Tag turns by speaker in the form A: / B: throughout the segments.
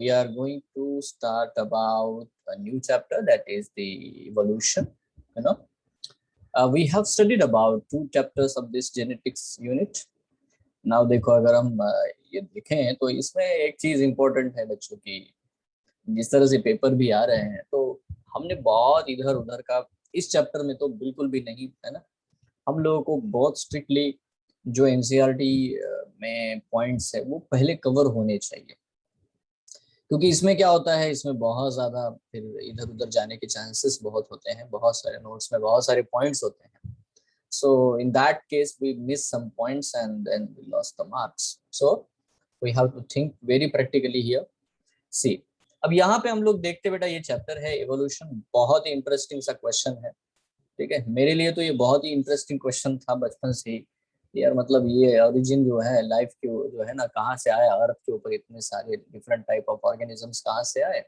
A: we are going to start about a new chapter, that is the evolution. You know, we have studied about 2 chapters of this genetics unit. Now देखो, अगर हम ये देखें तो इसमें एक चीज इम्पोर्टेंट है बच्चों की, जिस तरह से पेपर भी आ रहे हैं तो हमने बहुत इधर उधर का इस चैप्टर में तो बिल्कुल भी नहीं, है ना। हम लोगों को बहुत स्ट्रिक्टली जो एनसीईआरटी में पॉइंट्स है वो पहले कवर होने चाहिए, क्योंकि इसमें क्या होता है, इसमें बहुत ज़्यादा फिर इधर उधर जाने के चांसेस बहुत होते हैं, बहुत सारे नोट्स में बहुत सारे पॉइंट्स होते हैं. So in that case we miss some points and then we lost the marks. So we have to think very practically here. See, अब यहाँ पे हम लोग देखते बेटा, ये चैप्टर है एवोल्यूशन. बहुत ही इंटरेस्टिंग सा क्वेश्चन है, ठीक है. मेरे लिए तो ये बहुत ही इंटरेस्टिंग क्वेश्चन था बचपन से ही यार. मतलब ये ओरिजिन जो है लाइफ के, जो है ना, कहाँ से आया अर्थ के ऊपर इतने सारे डिफरेंट टाइप ऑफ ऑर्गेनिजम्स कहाँ से आए.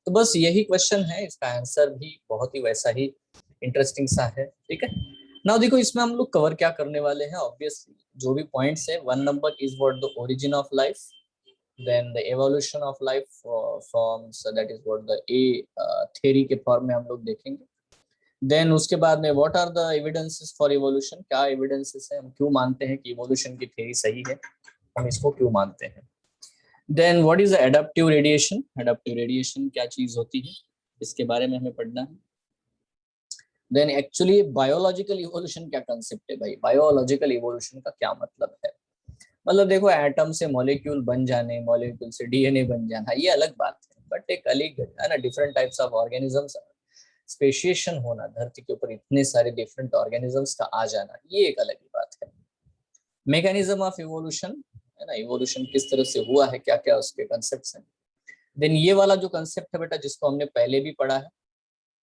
A: तो बस यही क्वेश्चन है, इसका आंसर भी बहुत ही वैसा ही इंटरेस्टिंग सा है, ठीक है. नाउ देखो, इसमें हम लोग कवर क्या करने वाले हैं. ऑब्वियसली जो भी पॉइंट्स है, 1 number is what the origin of life, then the evolution of life forms, that is what the a theory के फॉर्म में हम लोग देखेंगे. देन उसके बाद में what are the evidences for evolution, क्या एविडेंसेस है, हम क्यों मानते हैं कि इवोल्यूशन की थ्योरी सही है, हम इसको क्यों मानते हैं. Then what is adaptive radiation, adaptive radiation क्या चीज होती है, इसके बारे में हमें पढ़ना है. देन एक्चुअली बायोलॉजिकल इवोल्यूशन क्या कंसेप्ट है भाई, बायोलॉजिकल इवोल्यूशन का क्या मतलब है. मतलब देखो, एटम से मॉलिक्यूल बन जाने, मॉलिक्यूल से डीएनए बन जाना, ये अलग बात है, बट एक अलग है ना, different types of organisms, speciation होना, धरती के ऊपर इतने सारे डिफरेंट ऑर्गेनिजम्स का आ जाना, ये एक अलग ही बात है. मैकेनिज्म ऑफ इवोल्यूशन, है ना, इवोल्यूशन किस तरह से हुआ है, क्या क्या उसके कंसेप्ट्स हैं. देन ये वाला जो कंसेप्ट है बेटा, जिसको हमने पहले भी पढ़ा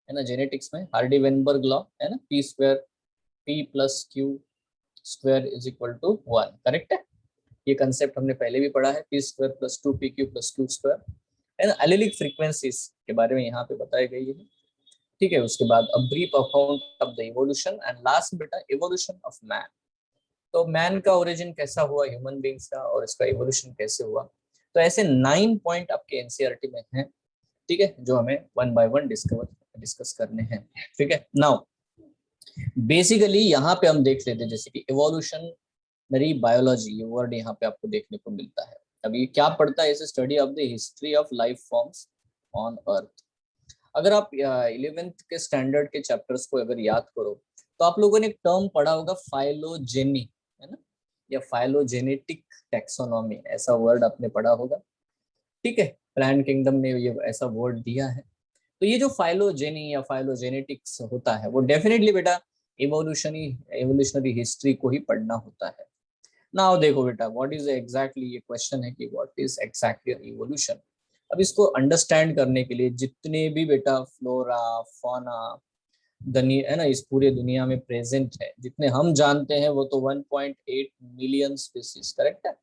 A: है ना, जेनेटिक्स में, हार्डी वेनबर्ग लॉ, है ना, p square p plus q square is equal to 1, correct है. ये कंसेप्ट हमने पहले भी पढ़ा है, p square plus 2pq plus q square, है ना. एलिलिक फ्रीक्वेंसीज के बारे में यहाँ पे बताई गई है, ठीक है. उसके बाद a brief account of the evolution, and last बेटा इवोल्यूशन ऑफ मैन. तो मैन का ओरिजिन कैसा हुआ, ह्यूमन बींग्स का, और इसका इवोल्यूशन कैसे हुआ. तो ऐसे 9 पॉइंट आपके एनसीईआरटी में हैं, ठीक है, जो हमें 1 बाय 1 डिस्कस करने हैं, ठीक है. नाउ बेसिकली यहाँ पे हम देख लेते हैं, जैसे कि इवोल्यूशनरी बायोलॉजी, ये वर्ड यहाँ पे आपको देखने को मिलता है. अब ये क्या पढ़ता है, इसे study of the history of life forms on earth. अगर आप 11th के स्टैंडर्ड के चैप्टर्स को अगर याद करो, तो आप लोगों ने एक टर्म पढ़ा होगा, फाइलोजेनी, है ना, या फाइलोजेनेटिक टैक्सोनॉमी, ऐसा वर्ड आपने पढ़ा होगा, ठीक है. प्लांट किंगडम ने ये ऐसा वर्ड दिया है. तो ये जो फाइलोजेनी या फाइलोजेनेटिक्स होता है, वो डेफिनेटली बेटा एवोल्यूशनरी हिस्ट्री को ही पढ़ना होता है. नाउ देखो बेटा, व्हाट इज एग्जैक्टली, ये क्वेश्चन है कि व्हाट इज एग्जैक्टली इवोल्यूशन. अब इसको अंडरस्टैंड करने के लिए जितने भी बेटा फ्लोरा फौना दुनिया, है ना, इस पूरे दुनिया में प्रेजेंट है, जितने हम जानते हैं वो तो 1.8 मिलियन स्पीसीज, करेक्ट है,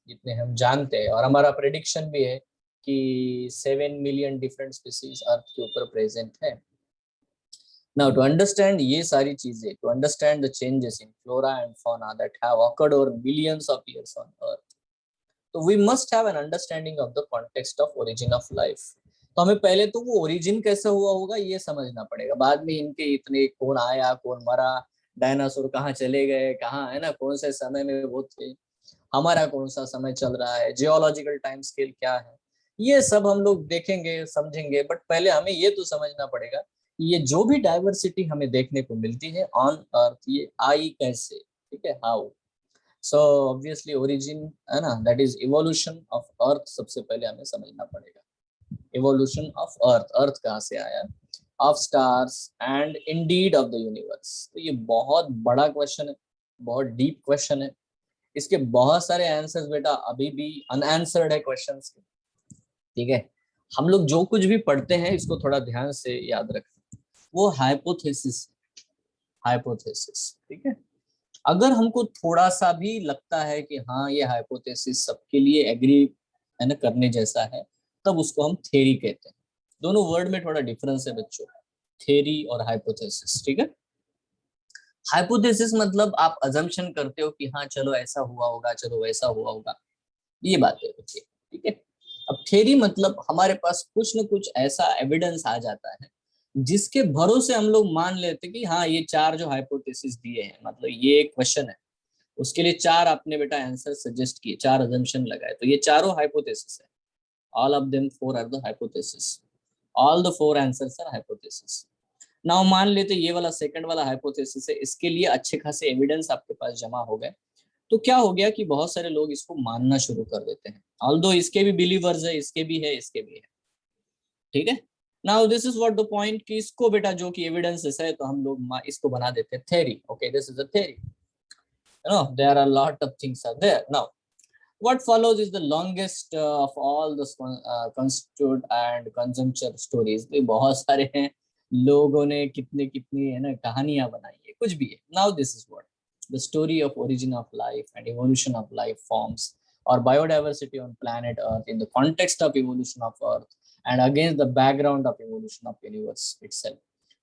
A: जितने हम जानते हैं. और हमारा प्रेडिक्शन भी है कि 7 मिलियन डिफरेंट स्पीसीज अर्थ के ऊपर प्रेजेंट है. नाउ टू अंडरस्टैंड ये सारी चीजें, to understand the changes in flora and fauna that have occurred over millions of years on earth, तो we must have an understanding of the context of origin of life. तो हमें पहले तो वो origin कैसा हुआ होगा ये समझना पड़ेगा, बाद में इनके इतने कौन आया कौन मरा, डायनासोर कहाँ चले गए, कहाँ, है ना, कौन से समय में वो थे, हमारा कौन सा समय चल रहा है, जियोलॉजिकल टाइम स्केल क्या है, ये सब हम लोग देखेंगे समझेंगे. बट पहले हमें ये तो समझना पड़ेगा ये जो भी डाइवर्सिटी हमें देखने को मिलती है ऑन अर्थ, ये आई कैसे, ठीक है, हाउ. सो ऑब्वियसली ओरिजिन, है ना, that is evolution of earth, सबसे पहले हमें समझना पड़ेगा. इवोल्यूशन ऑफ अर्थ, अर्थ कहाँ से आया, of stars and Indeed of the universe. तो ये बहुत बड़ा क्वेश्चन है, बहुत डीप क्वेश्चन है. इसके बहुत सारे आंसर्स बेटा अभी भी अनआंसर्ड है क्वेश्चंस के, ठीक है. हम लोग जो कुछ भी पढ़ते हैं इसको थोड़ा ध्यान से याद रखें, वो हाइपोथेसिस, हाइपोथेसिस, ठीक है. अगर हमको थोड़ा सा भी लगता है कि हाँ ये हाइपोथेसिस सबके लिए एग्री, है ना, करने जैसा है, तब उसको हम थ्योरी कहते हैं. दोनों वर्ड में थोड़ा डिफरेंस है बच्चों, थ्योरी और हाइपोथेसिस, ठीक है. हाइपोथेसिस मतलब आप अजम्पशन करते हो कि हाँ चलो ऐसा हुआ होगा, चलो वैसा हुआ होगा, ये बात है बच्चे, ठीक है. अब थ्योरी मतलब हमारे पास कुछ न कुछ ऐसा एविडेंस आ जाता है जिसके भरोसे हम लोग मान लेते कि हाँ ये चार जो हाइपोथेसिस दिए हैं, मतलब ये एक क्वेश्चन है, उसके लिए चार आपने बेटा आंसर सजेस्ट किए, चार अजम्पशन लगाए, तो ये चारों हाइपोथेसिस है। All of them four are the hypothesis, all the four answers are hypothesis. Now मान लेते ये वाला सेकंड वाला हाइपोथेसिस है, इसके लिए अच्छे खासे एविडेंस आपके पास जमा हो गए, तो क्या हो गया कि बहुत सारे लोग इसको मानना शुरू कर देते हैं, ऑल्दो इसके भी बिलीवर्स है, इसके भी है, इसके भी है, ठीक है। Now this is what the point कि इसको बेटा जो कि एविडेंसेस है तो हम लोग इसको बना देते हैं theory. Okay, this is a theory, you know there are a lot of things are there. Now what follows is the longest of all the constitute and consumption stories। तो बहुत सारे हैं, लोगों ने कितने कितनी है ना कहानियां बनाई है, कुछ भी है। now this is what the story of origin of life and evolution of life forms or biodiversity on planet earth in the context of evolution of earth and against the background of evolution of universe itself।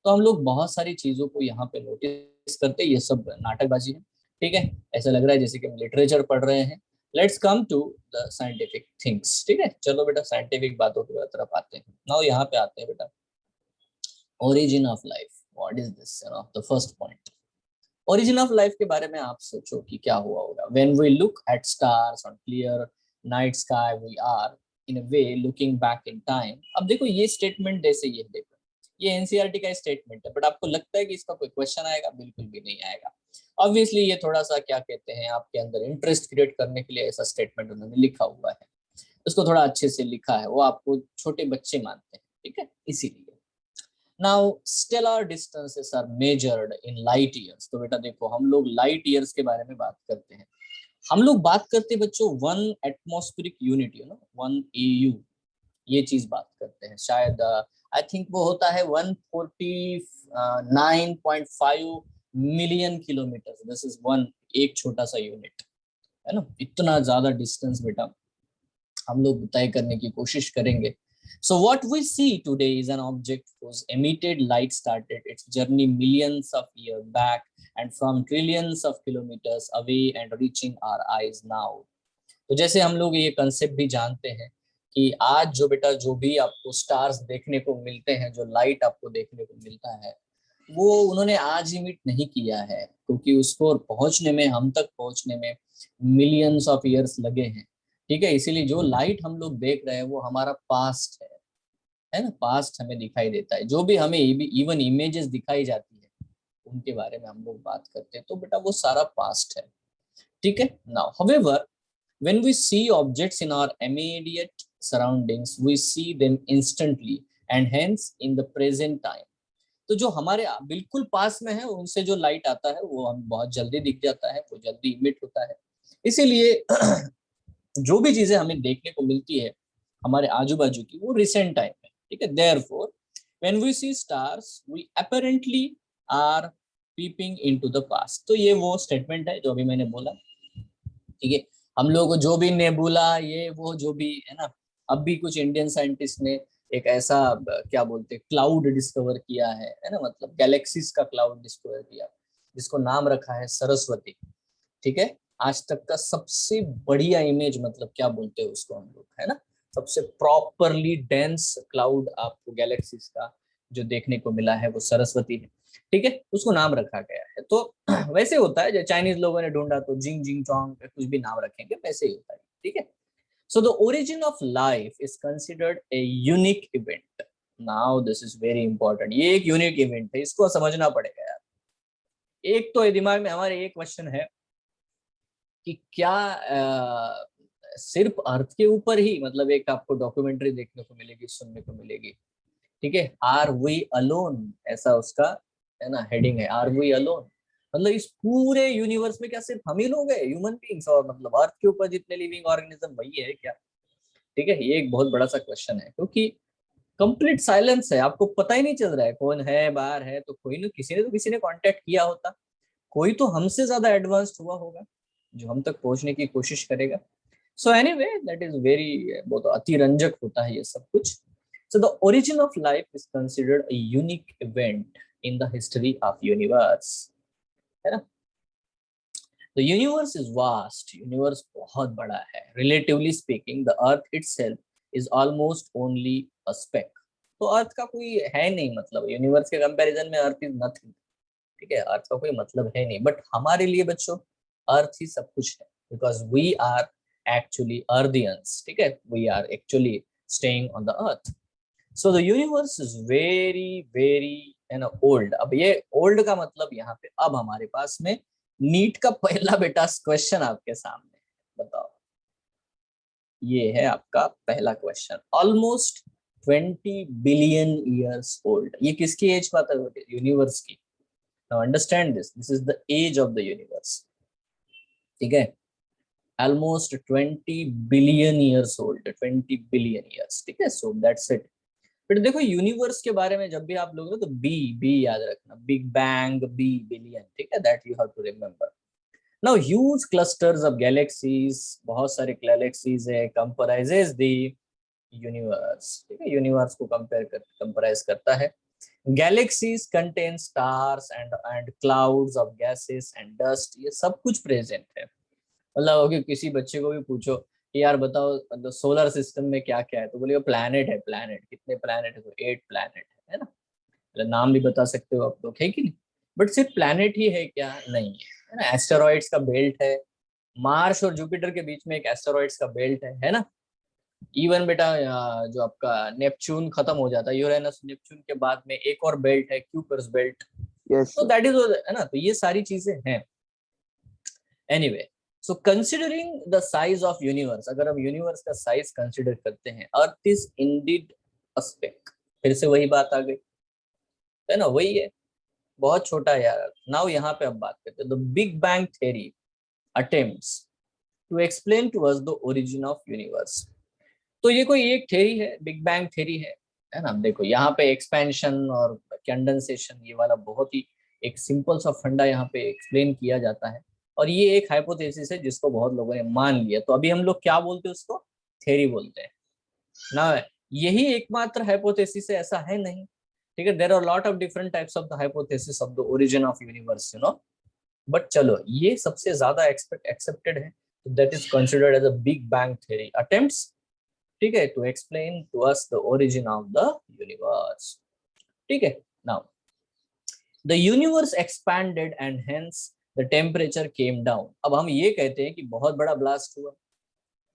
A: तो हम लोग बहुत सारी चीजों को यहाँ पे notice करते हैं, ये सब नाटकबाजी है, ठीक है। ऐसा लग रहा है जैसे कि हम लिटरेचर पढ़ रहे हैं। Let's come to the scientific things, ठीक है। चलो बेटा साइंटिफिक बातों की तरफ आते हैं। नाउ यहाँ पे आते हैं बेटा, origin of life, what is this, you know the first point. Origin of life के बारे में आप सोचो कि क्या हुआ होगा। When we look at stars on clear night sky we are in a way looking back in time. अब देखो ये स्टेटमेंट जैसे ये देखो, ये एनसीईआरटी का स्टेटमेंट है, बट आपको लगता है कि इसका कोई क्वेश्चन आएगा? बिल्कुल भी नहीं आएगा। ऑब्वियसली ये थोड़ा सा क्या कहते हैं, आपके अंदर इंटरेस्ट क्रिएट करने के लिए ऐसा स्टेटमेंट उन्होंने लिखा हुआ है, उसको थोड़ा अच्छे से लिखा है, वो आपको छोटे बच्चे मानते हैं, ठीक है, इसीलिए। Now stellar distances are measured in light years. तो बेटा देखो हम लोग लाइट ईयर्स के बारे में बात करते हैं, हम लोग बात करते हैं बच्चों one atmospheric unit, you know one AU, ये चीज बात करते हैं। शायद आई थिंक वो होता है 149.5 million kilometre, this is one, एक छोटा सा यूनिट है ना। इतना ज्यादा डिस्टेंस बेटा हम लोग तय करने की कोशिश करेंगे। So what we see today is an object whose emitted light started its journey millions of years back and from trillions of kilometers away and reaching our eyes now। तो जैसे हम लोग ये कंसेप्ट भी जानते हैं कि आज जो बेटा जो भी आपको स्टार्स देखने को मिलते हैं, जो लाइट आपको देखने को मिलता है, वो उन्होंने आज इमिट नहीं किया है, क्योंकि उसको पहुंचने में, हम तक पहुंचने में मिलियंस ऑफ ईयर्स लगे हैं, ठीक है। इसीलिए जो लाइट हम लोग देख रहे हैं वो हमारा पास्ट है ना, पास्ट हमें दिखाई देता है। जो भी हमें इवन इमेजेस दिखाई जाती है उनके बारे में हम लोग बात करते हैं, तो बेटा वो सारा पास्ट है, ठीक है। Now however when we see objects in our immediate surroundings we see them instantly and hence in the present time। तो जो हमारे बिल्कुल पास में है उनसे जो लाइट आता है वो हम बहुत जल्दी दिख जाता है, वो जल्दी इमिट होता है। इसीलिए जो भी चीजें हमें देखने को मिलती है हमारे आजू बाजू की, वो रिसेंट टाइम है, ठीक है। Therefore when we see stars we apparently are peeping into the past. तो ये वो स्टेटमेंट है जो अभी मैंने बोला, ठीक है। हम लोग को जो भी नेबुला ये वो जो भी है ना, अब भी कुछ इंडियन साइंटिस्ट ने एक ऐसा क्या बोलते हैं क्लाउड डिस्कवर किया है ना, मतलब गैलेक्सीज का क्लाउड डिस्कवर किया, जिसको नाम रखा है सरस्वती, ठीक है। आज तक का सबसे बढ़िया इमेज, मतलब क्या बोलते हैं उसको हम लोग, है ना, सबसे प्रॉपरली डेंस क्लाउड आपको गैलेक्सीज का जो देखने को मिला है वो सरस्वती है, ठीक है, उसको नाम रखा गया है। तो वैसे होता है, जो चाइनीज लोगों ने ढूंढा तो जिंग जिंग चोंग कुछ भी नाम रखेंगे, वैसे ही होता है, ठीक है। So the origin of life is considered a unique event. Now this is very important, ये एक यूनिक इवेंट है, इसको समझना पड़ेगा यार। एक तो दिमाग में हमारे एक क्वेश्चन है कि क्या सिर्फ अर्थ के ऊपर ही, मतलब एक आपको डॉक्यूमेंट्री देखने को मिलेगी, सुनने को मिलेगी, ठीक है, आर वी अलोन, ऐसा उसका है ना हेडिंग है, आर वी अलोन। मतलब इस पूरे यूनिवर्स में क्या सिर्फ हम ही लोग हैं ह्यूमन बीइंग्स, और मतलब अर्थ के ऊपर जितने लिविंग ऑर्गेनिज्म वही है क्या, ठीक है। ये एक बहुत बड़ा सा क्वेश्चन है, क्योंकि कंप्लीट साइलेंस है, आपको पता ही नहीं चल रहा है कौन है बाहर है, तो कोई ना किसी ने तो किसी ने कांटेक्ट किया होता, कोई तो हमसे ज्यादा एडवांस्ड हुआ होगा जो हम तक पहुंचने की कोशिश करेगा। So anyway that is very, बहुत अतिरंजक होता है ये सब कुछ। So the origin of life is considered a unique event in the history of universe, है ना। The universe is vast, universe बहुत बड़ा है। Relatively speaking the earth itself is almost only a speck. तो अर्थ का कोई है नहीं मतलब, यूनिवर्स के कंपैरिजन में अर्थ इज नथिंग, ठीक है, अर्थ का कोई मतलब है नहीं, बट हमारे लिए बच्चों अर्थ ही सब कुछ है, because we are actually earthians, ठीक है, we are actually staying on the earth. So the universe is very very old. अब ये ओल्ड का मतलब यहाँ पे अब हमारे पास में नीट का पहला बेटा क्वेश्चन आपके सामने है। बताओ, ये है आपका पहला question. Almost 20 billion years old, ये किसकी एज बात है? यूनिवर्स की। Now understand this, this is the age of the universe, ठीक है, almost 20 billion years old, 20 billion years, ठीक है। So that's it. फिर देखो यूनिवर्स के बारे में जब भी आप लोग तो बी बी याद रखना, बिग बैंग, बी बिलियन, ठीक है, that you have to remember. Now huge clusters of galaxies, बहुत सारे गैलेक्सीज है, कंप्राइजेस द यूनिवर्स, ठीक है, यूनिवर्स को कंप्राइज करता है। Galaxies contain stars and clouds of gases and dust, ये सब कुछ प्रेजेंट है। मतलब होगी किसी बच्चे को भी पूछो कि यार बताओ मतलब सोलर सिस्टम में क्या क्या है, तो बोलेगा प्लैनेट है। प्लैनेट कितने प्लैनेट है? तो 8 प्लैनेट है ना। मतलब नाम भी बता सकते हो आप लोग, है कि नहीं? बट सिर्फ प्लैनेट ही है क्या? नहीं है ना। एस्टेरॉइड्स का बेल्ट है, मार्स और जुपिटर के बीच में एक एस्टेरॉइड्स का बेल्ट है ना। इवन बेटा जो आपका नेपच्यून खत्म हो जाता है, यूरेनस नेपच्यून के बाद में एक और बेल्ट है, क्यूपर्स बेल्ट।
B: यस
A: तो दैट इज, है ना, तो ये सारी चीजें हैं। Anyway, so considering the size of universe, अगर हम यूनिवर्स का साइज कंसिडर करते हैं, earth is indeed a speck. फिर से वही बात आ गई, है ना, वही है, बहुत छोटा है यार। नाउ यहाँ पे अब बात करते हैं, the big bang theory attempts to explain to us the origin of universe. तो ये कोई एक थ्योरी है, बिग बैंग थ्योरी है ना। देखो यहाँ पे एक्सपेंशन और कंडेंसेशन, ये वाला बहुत ही एक सिंपल सा फंडा यहाँ पे एक्सप्लेन किया जाता है, और ये एक हाइपोथेसिस है जिसको बहुत लोगों ने मान लिया। तो अभी हम लोग क्या बोलते हैं उसको? थ्योरी बोलते हैं ना। यही एकमात्र हाइपोथेसिस है ऐसा है नहीं, ठीक है। There are lot of different types of the hypothesis of the origin of universe, you know, but चलो ये सबसे ज्यादा एक्सेप्टेड है, that is considered as a big bang theory attempts, ठीक है, to explain to us the origin of the universe, ठीक है। Now the universe expanded and hence the temperature came down. अब हम ये कहते हैं कि बहुत बड़ा ब्लास्ट हुआ,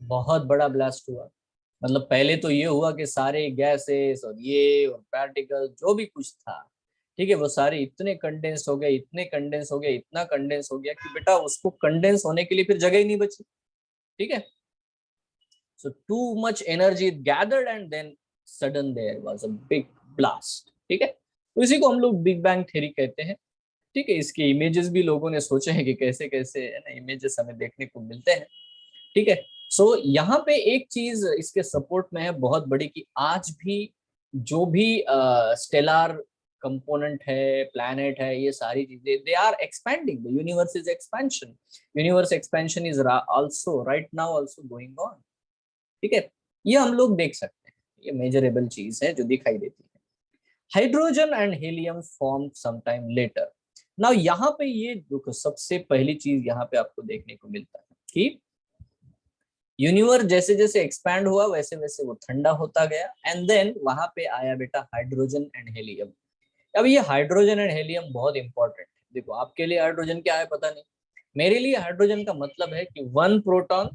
A: बहुत बड़ा ब्लास्ट हुआ। मतलब पहले तो ये हुआ कि सारे गैसेस और ये और पार्टिकल जो भी कुछ था, ठीक है, वो सारे इतने कंडेंस हो गए, इतने कंडेंस हो गए, इतना कंडेंस हो गया कि बेटा उसको कंडेंस होने के लिए फिर जगह ही नहीं बची, ठीक है। So too much energy gathered and then sudden there was a big blast, ठीक है। तो इसी को हम लोग बिग बैंग थ्योरी कहते हैं, ठीक है। इसके इमेजेस भी लोगों ने सोचे हैं कि कैसे कैसे, है ना, इमेजेस हमें देखने को मिलते हैं, ठीक है। सो यहाँ पे एक चीज इसके सपोर्ट में है बहुत बड़ी, कि आज भी जो भी स्टेलर कंपोनेंट है, प्लैनेट है, ये सारी चीजें they are expanding, the universe is expansion, universe expansion is also right now also going on, ठीक है। ये हम लोग देख सकते हैं, ये मेजरेबल चीज है जो दिखाई देती है। Hydrogen and helium form sometime later. Now यहाँ पे ये देखो, सबसे पहली चीज यहाँ पे आपको देखने को मिलता है कि यूनिवर्स जैसे जैसे एक्सपैंड हुआ वैसे वैसे वो ठंडा होता गया, एंड देन वहां पे आया बेटा हाइड्रोजन एंड हीलियम। अब ये हाइड्रोजन एंड हीलियम बहुत इंपॉर्टेंट है। देखो आपके लिए हाइड्रोजन क्या है पता नहीं, मेरे लिए हाइड्रोजन का मतलब है कि 1 proton,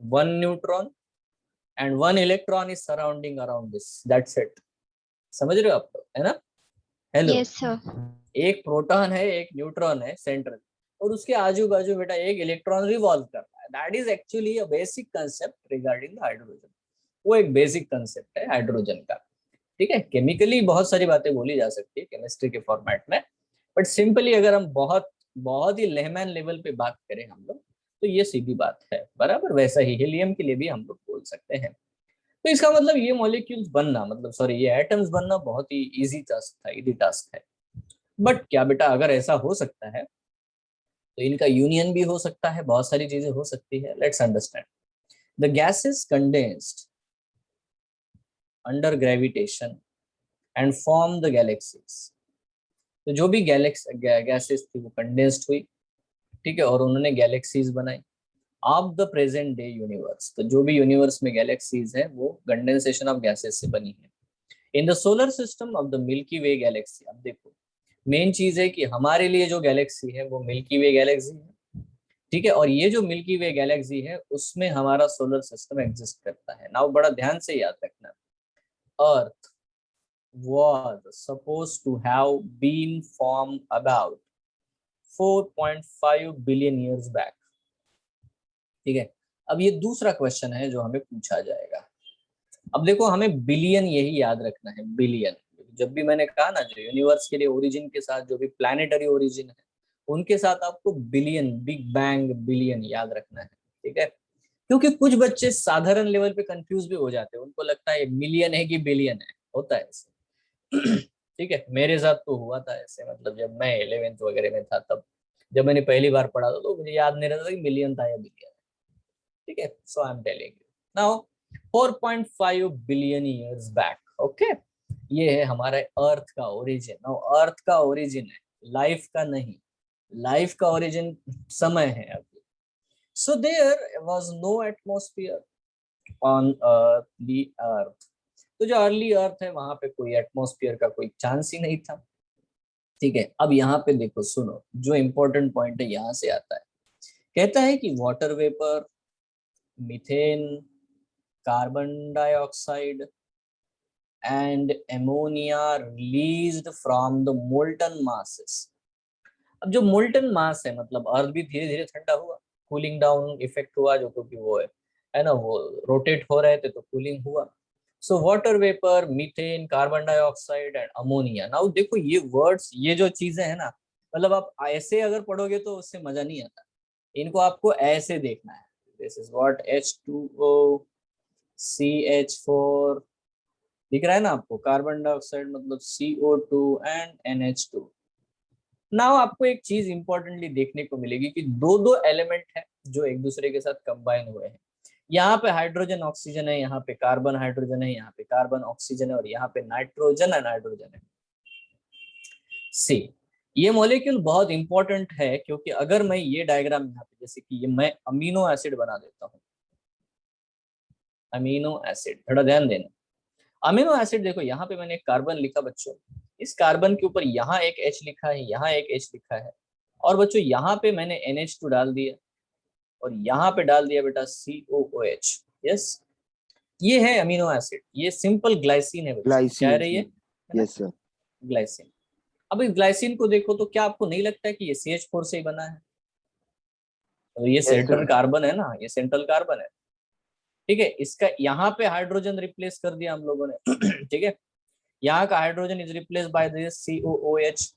A: 1 neutron and 1 electron is surrounding around this, that's it. समझ रहे हो आप लोग, है ना? Hello,
C: yes sir.
A: एक प्रोटॉन है, एक न्यूट्रॉन है सेंट्रल, और उसके आजू बाजू बेटा एक इलेक्ट्रॉन रिवॉल्व कर रहा है। That is actually a basic concept regarding hydrogen. वो एक बेसिक कंसेप्ट है हाइड्रोजन का, ठीक है। केमिकली बहुत सारी बातें बोली जा सकती है केमिस्ट्री के फॉर्मेट में, बट सिंपली अगर हम बहुत बहुत ही लेमैन लेवल पे बात करें हम लोग, तो ये सीधी बात है बराबर। वैसा ही हीलियम के लिए भी हम लोग बोल सकते हैं। तो इसका मतलब ये मॉलिक्यूल्स बनना, मतलब सॉरी, ये एटम्स बनना बहुत ही इजी टास्क था, इजी टास्क है। बट क्या बेटा अगर ऐसा हो सकता है तो इनका यूनियन भी हो सकता है, बहुत सारी चीजें हो सकती है। Let's understand the gases condensed under gravitation and form the galaxies. तो जो भी गैसेस थी वो कंडेंस्ड हुई, ठीक है, और उन्होंने गैलेक्सीज बनाई। Of the present day universe. तो जो भी यूनिवर्स में गैलेक्सीज है वो कंडेंसेशन ऑफ गैसेस से बनी है। In the solar system of the milky way Galaxy, अब देखो मेन चीज है कि हमारे लिए जो गैलेक्सी है वो मिल्की वे गैलेक्सी है, ठीक है। और ये जो मिल्की वे गैलेक्सी है उसमें हमारा सोलर सिस्टम एग्जिस्ट करता है। नाउ बड़ा ध्यान से याद रखना, अर्थ was supposed to have been formed about 4.5 billion years back, ठीक है। अब ये दूसरा क्वेश्चन है जो हमें पूछा जाएगा। अब देखो हमें बिलियन यही याद रखना है, बिलियन। जब भी मैंने कहा ना जो यूनिवर्स के लिए ओरिजिन के साथ जो भी प्लैनेटरी ओरिजिन है उनके साथ आपको बिलियन, बिग बैंग बिलियन याद रखना है, ठीक है। क्योंकि कुछ बच्चे साधारण लेवल पे कंफ्यूज भी हो जाते हैं, उनको लगता है मिलियन है कि बिलियन है, होता है ऐसे। ठीक है, मेरे साथ तो हुआ था ऐसे, मतलब जब मैं 11th वगैरह में था तब जब मैंने पहली बार पढ़ा था तो मुझे याद नहीं रहता कि मिलियन था या बिलियन, ठीक है। So I am telling you now 4.5 billion years back, okay. ये है हमारे अर्थ का ओरिजिन। नाउ अर्थ का ओरिजिन है, लाइफ का नहीं। लाइफ का ओरिजिन समय है अभी। So there was no atmosphere on the earth. तो जो अर्ली अर्थ है वहां पे कोई एटमॉस्फेयर का कोई चांस ही नहीं था, ठीक है। अब यहाँ पे देखो, सुनो, जो इंपॉर्टेंट पॉइंट है यहाँ से आता है। कहता है कि water vapour, methane, carbon dioxide and ammonia released from the molten masses. अब जो मोल्टन मास है मतलब अर्थ भी धीरे धीरे ठंडा हुआ, कूलिंग डाउन इफेक्ट हुआ, जो क्योंकि वो है ना, वो रोटेट हो रहे थे तो कूलिंग हुआ। So water vapour, methane, carbon dioxide and ammonia. Now देखो ये वर्ड्स, ये जो चीजें है ना, मतलब आप ऐसे अगर पढ़ोगे तो उससे मजा नहीं आता, इनको आपको ऐसे देखना है। This is what H2O, CH4 दिख रहा है ना आपको, कार्बन डाइऑक्साइड मतलब CO2 एंड NH2। नाउ आपको एक चीज इंपॉर्टेंटली देखने को मिलेगी कि दो दो एलिमेंट है जो एक दूसरे के साथ कंबाइन हुए हैं। यहाँ पे हाइड्रोजन ऑक्सीजन है, यहाँ पे कार्बन हाइड्रोजन है, यहाँ पे कार्बन ऑक्सीजन है, और यहाँ पे नाइट्रोजन है, नाइट्रोजन है। सी, ये मॉलिक्यूल बहुत इंपॉर्टेंट है क्योंकि अगर मैं ये डायग्राम यहाँ पे, जैसे कि ये मैं अमीनो एसिड बना देता हूँ, अमीनो एसिड, थोड़ा ध्यान देना। अमीनो एसिड देखो यहाँ पे मैंने एक कार्बन लिखा बच्चों, इस कार्बन के ऊपर यहाँ एक H लिखा है, यहाँ एक H लिखा है, और बच्चों यहाँ पे मैंने NH2 डाल दिया और यहाँ पे डाल दिया बेटा COOH। यस, ये है अमीनो एसिड, ये सिंपल ग्लाइसिन है बच्चों, क्या है रही है ना,
B: यस सर,
A: ग्लाइसिन। अब इस ग्लाइसिन को देखो तो क्या आपको नहीं लगता है कि ये CH4 से ही बना है? तो ये सेंट्रल कार्बन है ना, ये सेंट्रल कार्बन है, ठीक है। इसका यहाँ पे हाइड्रोजन रिप्लेस कर दिया हम लोगों ने, ठीक है। यहाँ का hydrogen is replace by this COOH।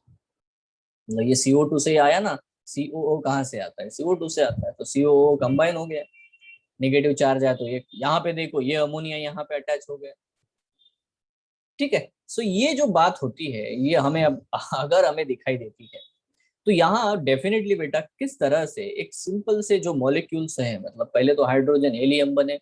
A: ये CO2 से ही आया ना, COO कहाँ से आता है? CO2 से आता है, तो COO कंबाइन हो गया, नेगेटिव चार्ज है तो ये यहाँ पे देखो, ये अमोनिया यहाँ पे अटैच हो गया, ठीक है। सो ये जो बात होती है ये हमें अब अगर हमें दिखाई देती है तो यहाँ डेफिनेटली बेटा किस तरह से एक सिंपल से जो मॉलिक्यूल्स हैं, मतलब पहले तो हाइड्रोजन हेलियम बने,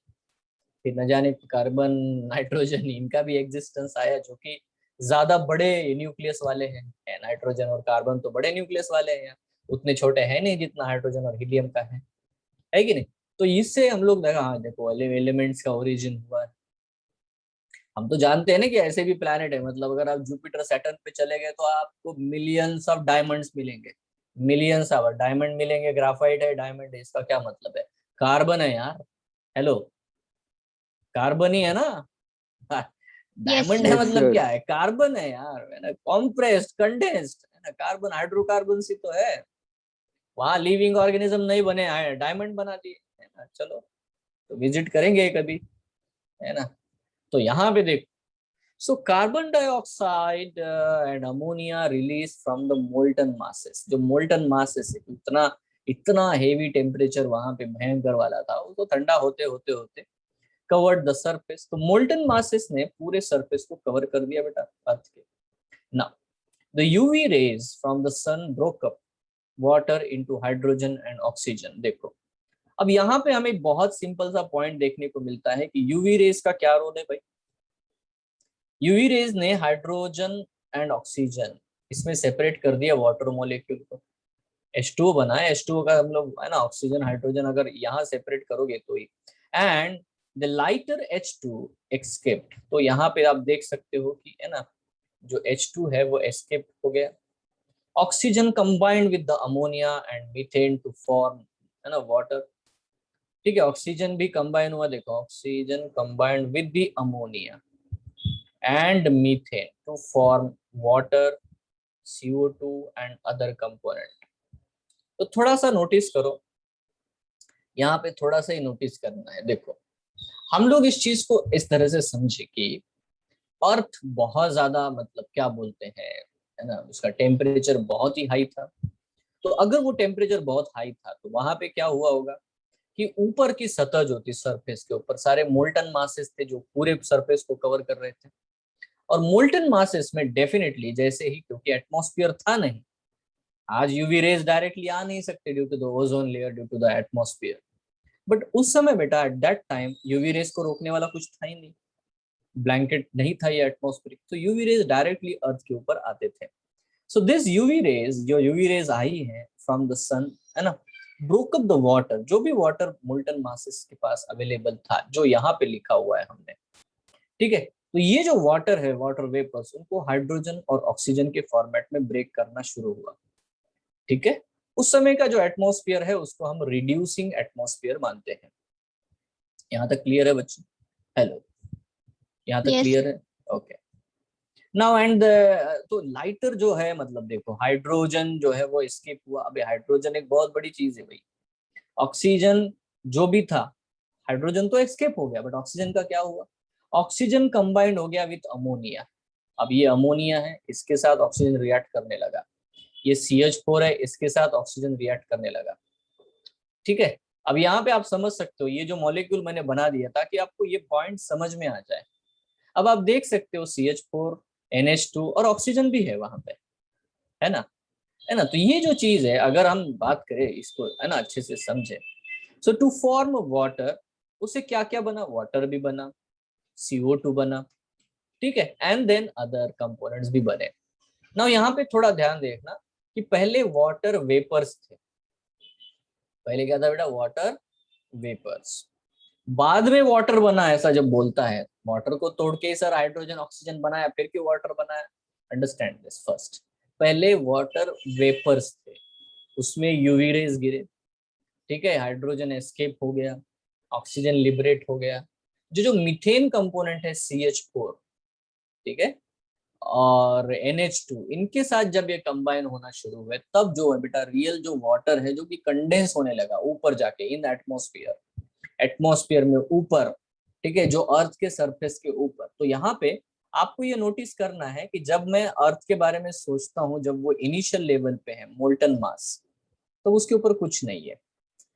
A: फिर न जाने कार्बन नाइट्रोजन, इनका भी एग्जिस्टेंस आया जो कि ज्यादा बड़े न्यूक्लियस वाले हैं। नाइट्रोजन और कार्बन तो बड़े न्यूक्लियस वाले हैं, उतने छोटे हैं नहीं जितना हाइड्रोजन और हीलियम का है कि नहीं? तो इससे हम लोग देखा, हाँ देखो एलिमेंट्स का ओरिजिन हुआ है। हम तो जानते हैं ना कि ऐसे भी प्लैनेट है, मतलब अगर आप जुपिटर सैटर्न पे चले गए तो आपको मिलियंस ऑफ डायमंड्स मिलेंगे, मिलियंस ऑफ डायमंड मिलेंगे। ग्राफाइट है, डायमंड है, इसका क्या मतलब है? कार्बन है यार, हेलो, कार्बन ही है ना।
C: यस
A: डायमंड है
C: सर।
A: मतलब क्या है? कार्बन है यार, है ना, कॉम्प्रेस्ड कंडेंस्ड, है ना, कार्बन हाइड्रोकार्बन सी तो है, वहां लिविंग ऑर्गेनिज्म नहीं बने, डायमंड बना दिए, है ना। चलो तो विजिट करेंगे कभी, है ना। तो यहाँ पे देखो, so carbon dioxide and ammonia release from the molten masses. जो मोल्टन मासेस है, इतना इतना हेवी टेम्परेचर वहां पे भयंकर वाला था, उसको ठंडा होते होते होते कवर्ड द सरफेस। तो मोल्टन मासेस ने पूरे सरफेस को कवर कर दिया बेटा अर्थ के। Now the UV rays from the sun broke up water into hydrogen and oxygen. देखो अब यहाँ पे हमें बहुत सिंपल सा पॉइंट देखने को मिलता है कि यूवी रेज का क्या रोल है भाई। यूवी रेज ने हाइड्रोजन एंड ऑक्सीजन इसमें सेपरेट कर दिया वाटर मॉलिक्यूल को, H2O बना है। H2O का हम लोग है ना ऑक्सीजन हाइड्रोजन अगर यहाँ सेपरेट करोगे तो ही, and the lighter H2 escaped. तो यहाँ पे आप देख सकते हो कि है ना जो H2 है वो एस्केप हो गया। Oxygen combined with the ammonia and methane to form है ना वाटर। ठीक है, ऑक्सीजन भी कंबाइन हुआ, देखो oxygen combined with the ammonia and methane to form water, CO2 and other component. तो थोड़ा सा नोटिस करो, यहाँ पे थोड़ा सा ही नोटिस करना है। देखो हम लोग इस चीज को इस तरह से समझे कि अर्थ बहुत ज्यादा मतलब क्या बोलते हैं है ना, उसका टेम्परेचर बहुत ही हाई था। तो अगर वो टेम्परेचर बहुत हाई था तो वहां पे क्या हुआ होगा कि ऊपर की सतह जो थी, सरफेस के ऊपर सारे मोल्टन मासेस थे जो पूरे सरफेस को कवर कर रहे थे। और मोल्टन मासेस में डेफिनेटली जैसे ही, क्योंकि एटमॉस्फेयर था नहीं, आज यूवी रेज डायरेक्टली आ नहीं सकते due to the ozone layer, due to the atmosphere. But उस समय बेटा at that time UV rays को रोकने वाला कुछ था ही नहीं, ब्लैंकेट नहीं था ये एटमॉस्फेरिक, तो यूवी रेज डायरेक्टली अर्थ के ऊपर आते थे। सो दिस यूवी रेज, जो यूवी रेज आई है फ्रॉम द सन है ना, ब्रोक अप द वाटर, जो भी वाटर मोल्टन मासेस के पास अवेलेबल था, जो यहाँ पे लिखा हुआ है हमने। ठीक है, तो ये जो वाटर है, वाटर वेपर्स, उनको हाइड्रोजन और ऑक्सीजन के फॉर्मेट में ब्रेक करना शुरू हुआ। ठीक है, उस समय का जो एटमॉस्फेयर है उसको हम रिड्यूसिंग एटमॉस्फेयर मानते हैं। यहाँ तक क्लियर है बच्चों? हेलो, यहाँ तक
C: यस।
A: क्लियर है? ओके। नाउ एंड तो लाइटर जो है, मतलब देखो हाइड्रोजन जो है वो एस्केप हुआ। अभी हाइड्रोजन एक बहुत बड़ी चीज है भाई। ऑक्सीजन जो भी था, हाइड्रोजन तो एस्केप हो गया, बट ऑक्सीजन का क्या हुआ? ऑक्सीजन कंबाइंड हो गया विथ अमोनिया। अब ये अमोनिया है, इसके साथ ऑक्सीजन रिएक्ट करने लगा। ये CH4 है, इसके साथ ऑक्सीजन रिएक्ट करने लगा। ठीक है, अब यहाँ पे आप समझ सकते हो, ये जो मॉलिक्यूल मैंने बना दिया ताकि आपको ये पॉइंट समझ में आ जाए। अब आप देख सकते हो CH4, NH2 और ऑक्सीजन भी है वहां पे, है ना? है ना? तो ये जो चीज है, अगर हम बात करें इसको है ना अच्छे से समझे, सो टू फॉर्म वाटर, उसे क्या क्या बना? वाटर भी बना, CO2 बना, ठीक है, एंड देन अदर कंपोनेंट्स भी बने। ना यहाँ पे थोड़ा ध्यान देखना कि पहले वाटर वेपर्स थे। पहले क्या था बेटा? Water vapours. बाद में वाटर बना, ऐसा जब बोलता है, वाटर को तोड़ के सर हाइड्रोजन ऑक्सीजन बनाया, फिर क्यों वाटर बनाया? Understand this first. पहले वाटर वेपर्स थे, उसमें यूवी रेज गिरे, ठीक है, हाइड्रोजन एस्केप हो गया, ऑक्सीजन लिबरेट हो गया। जो जो मीथेन कंपोनेंट है CH4, ठीक है, और NH2, इनके साथ जब ये कंबाइन होना शुरू हुए, तब जो है बेटा रियल जो वाटर है जो कि कंडेंस होने लगा ऊपर जाके इन एटमॉस्फेयर, एटमॉस्फेयर में ऊपर, ठीक है, जो अर्थ के सरफेस के ऊपर। तो यहाँ पे आपको ये नोटिस करना है कि जब मैं अर्थ के बारे में सोचता हूँ, जब वो इनिशियल लेवल पे है मोल्टन मास, तो उसके ऊपर कुछ नहीं है।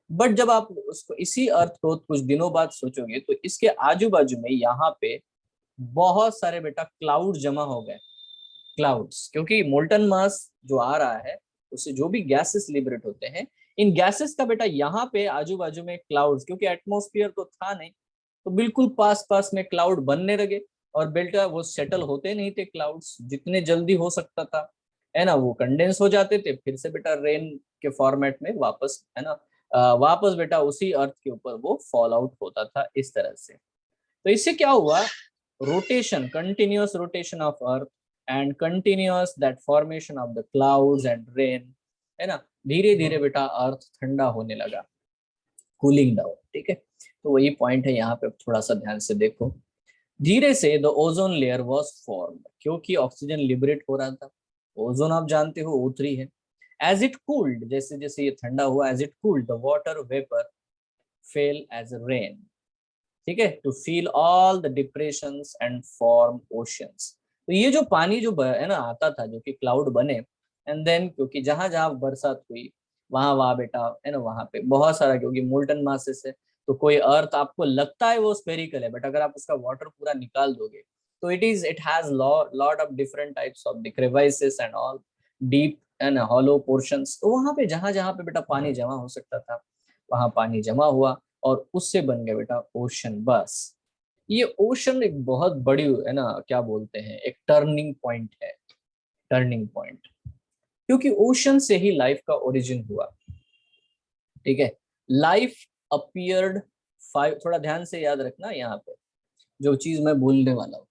A: बट जब आप उसको इसी अर्थ को कुछ दिनों बाद सोचोगे तो इसके आजू बाजू में यहाँ पे बहुत सारे बेटा क्लाउड जमा हो गए। क्लाउड्स, क्योंकि मोल्टन मास जो आ रहा है उससे जो भी गैसेस लिबरेट होते हैं, इन गैसेस का बेटा यहाँ पे आजू बाजू में क्लाउड्स, क्योंकि एटमॉस्फेयर तो था नहीं, तो बिल्कुल पास पास में क्लाउड बनने लगे। और बेटा वो सेटल होते नहीं थे क्लाउड्स, जितने जल्दी हो सकता था है ना वो कंडेंस हो जाते थे, फिर से बेटा रेन के फॉर्मेट में वापस है ना वापस बेटा उसी अर्थ के ऊपर वो फॉल आउट होता था इस तरह से। तो इससे क्या हुआ? Rotation, continuous rotation of earth and continuous that formation of the clouds and rain, है ना, धीरे धीरे बेटा अर्थ ठंडा होने लगा, कूलिंग डाउन। ठीक है, तो वही पॉइंट है, यहाँ पे थोड़ा सा ध्यान से देखो। धीरे से the ozone layer was formed, क्योंकि ऑक्सीजन लिबरेट हो रहा था। ओजोन आप जानते हो O3 है। एज इट कूल्ड, जैसे जैसे ये ठंडा हुआ, as it cooled the water vapour fell as rain, ठीक है, to fill all the depressions and form oceans. तो ये जो पानी जो है ना आता था, जो कि क्लाउड बने, एंड देन क्योंकि जहां जहां बरसात हुई वहां वहां बेटा है ना वहां पे बहुत सारा, क्योंकि मोल्टन मासेस है, तो कोई अर्थ आपको लगता है वो स्पेरिकल है, बट अगर आप उसका वाटर पूरा निकाल दोगे तो it has lot of different types of the crevices and all, deep and hollow portions. तो वहां पे जहां जहां पे बेटा पानी जमा हो सकता था वहां पानी जमा हुआ, और उससे बन गया बेटा ओशन। बस ये ओशन एक बहुत बड़ी है ना क्या बोलते हैं, एक टर्निंग पॉइंट है, टर्निंग पॉइंट। क्योंकि ओशन से ही लाइफ का ओरिजिन हुआ। ठीक है, लाइफ अपीयर्ड फाइव, थोड़ा ध्यान से याद रखना यहाँ पे जो चीज मैं बोलने वाला हूँ।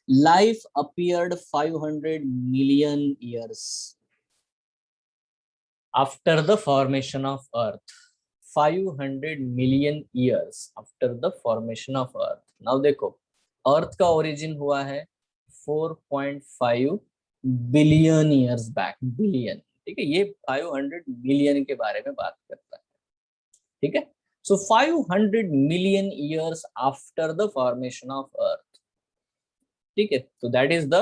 A: Life appeared 500 million years after the formation of earth. 500 million years after the formation of earth. Now देखो, अर्थ का ओरिजिन हुआ है 4.5 बिलियन ईयर्स बैक। बिलियन, ठीक है, ये 500 मिलियन के बारे में बात करता है। ठीक है, सो 500 million years after the formation of अर्थ। ठीक है, तो दैट इज द,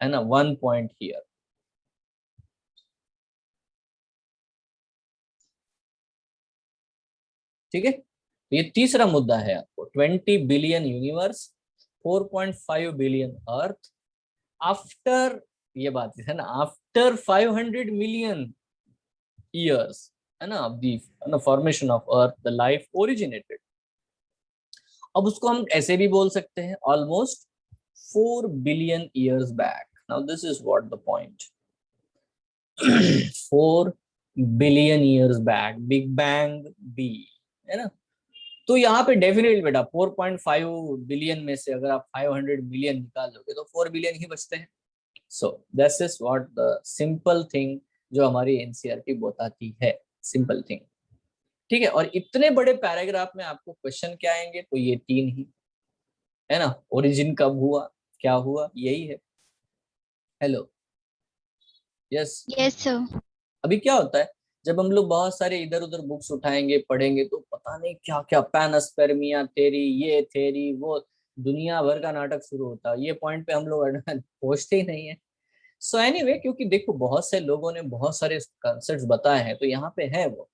A: है ना, 1 पॉइंट हियर। ठीक है, ये तीसरा मुद्दा है आपको। 20 बिलियन यूनिवर्स, 4.5 बिलियन अर्थ आफ्टर, ये बात है ना, आफ्टर 500 मिलियन ईयर्स, है ना, the formation of earth the life originated. अब उसको हम ऐसे भी बोल सकते हैं, almost 4 billion years back. Now this is what the point. 4 billion years back, big bang be, है ना। तो यहाँ पे डेफिनेटली बेटा 4.5 बिलियन में से अगर आप 500 मिलियन निकाल दोगे तो 4 बिलियन ही बचते हैं। So this is what the simple thing जो हमारी एनसीईआरटी बताती है, सिंपल थिंग। ठीक है, और इतने बड़े पैराग्राफ में आपको क्वेश्चन क्या आएंगे, तो ये तीन ही, है ना। ओरिजिन कब हुआ, क्या हुआ, यही है। Hello, yes.
C: Yes sir.
A: अभी क्या होता है, जब हम लोग बहुत सारे इधर उधर बुक्स उठाएंगे पढ़ेंगे तो पता नहीं क्या क्या, पैनस्पेर्मिया थ्योरी, ये थ्योरी, वो दुनिया भर का नाटक शुरू होता है। ये पॉइंट पे हम लोग पहुंचते ही नहीं है। सो एनीवे, क्योंकि देखो बहुत से लोगों ने बहुत सारे कॉन्सेप्ट्स बताए हैं तो यहाँ पे है वो।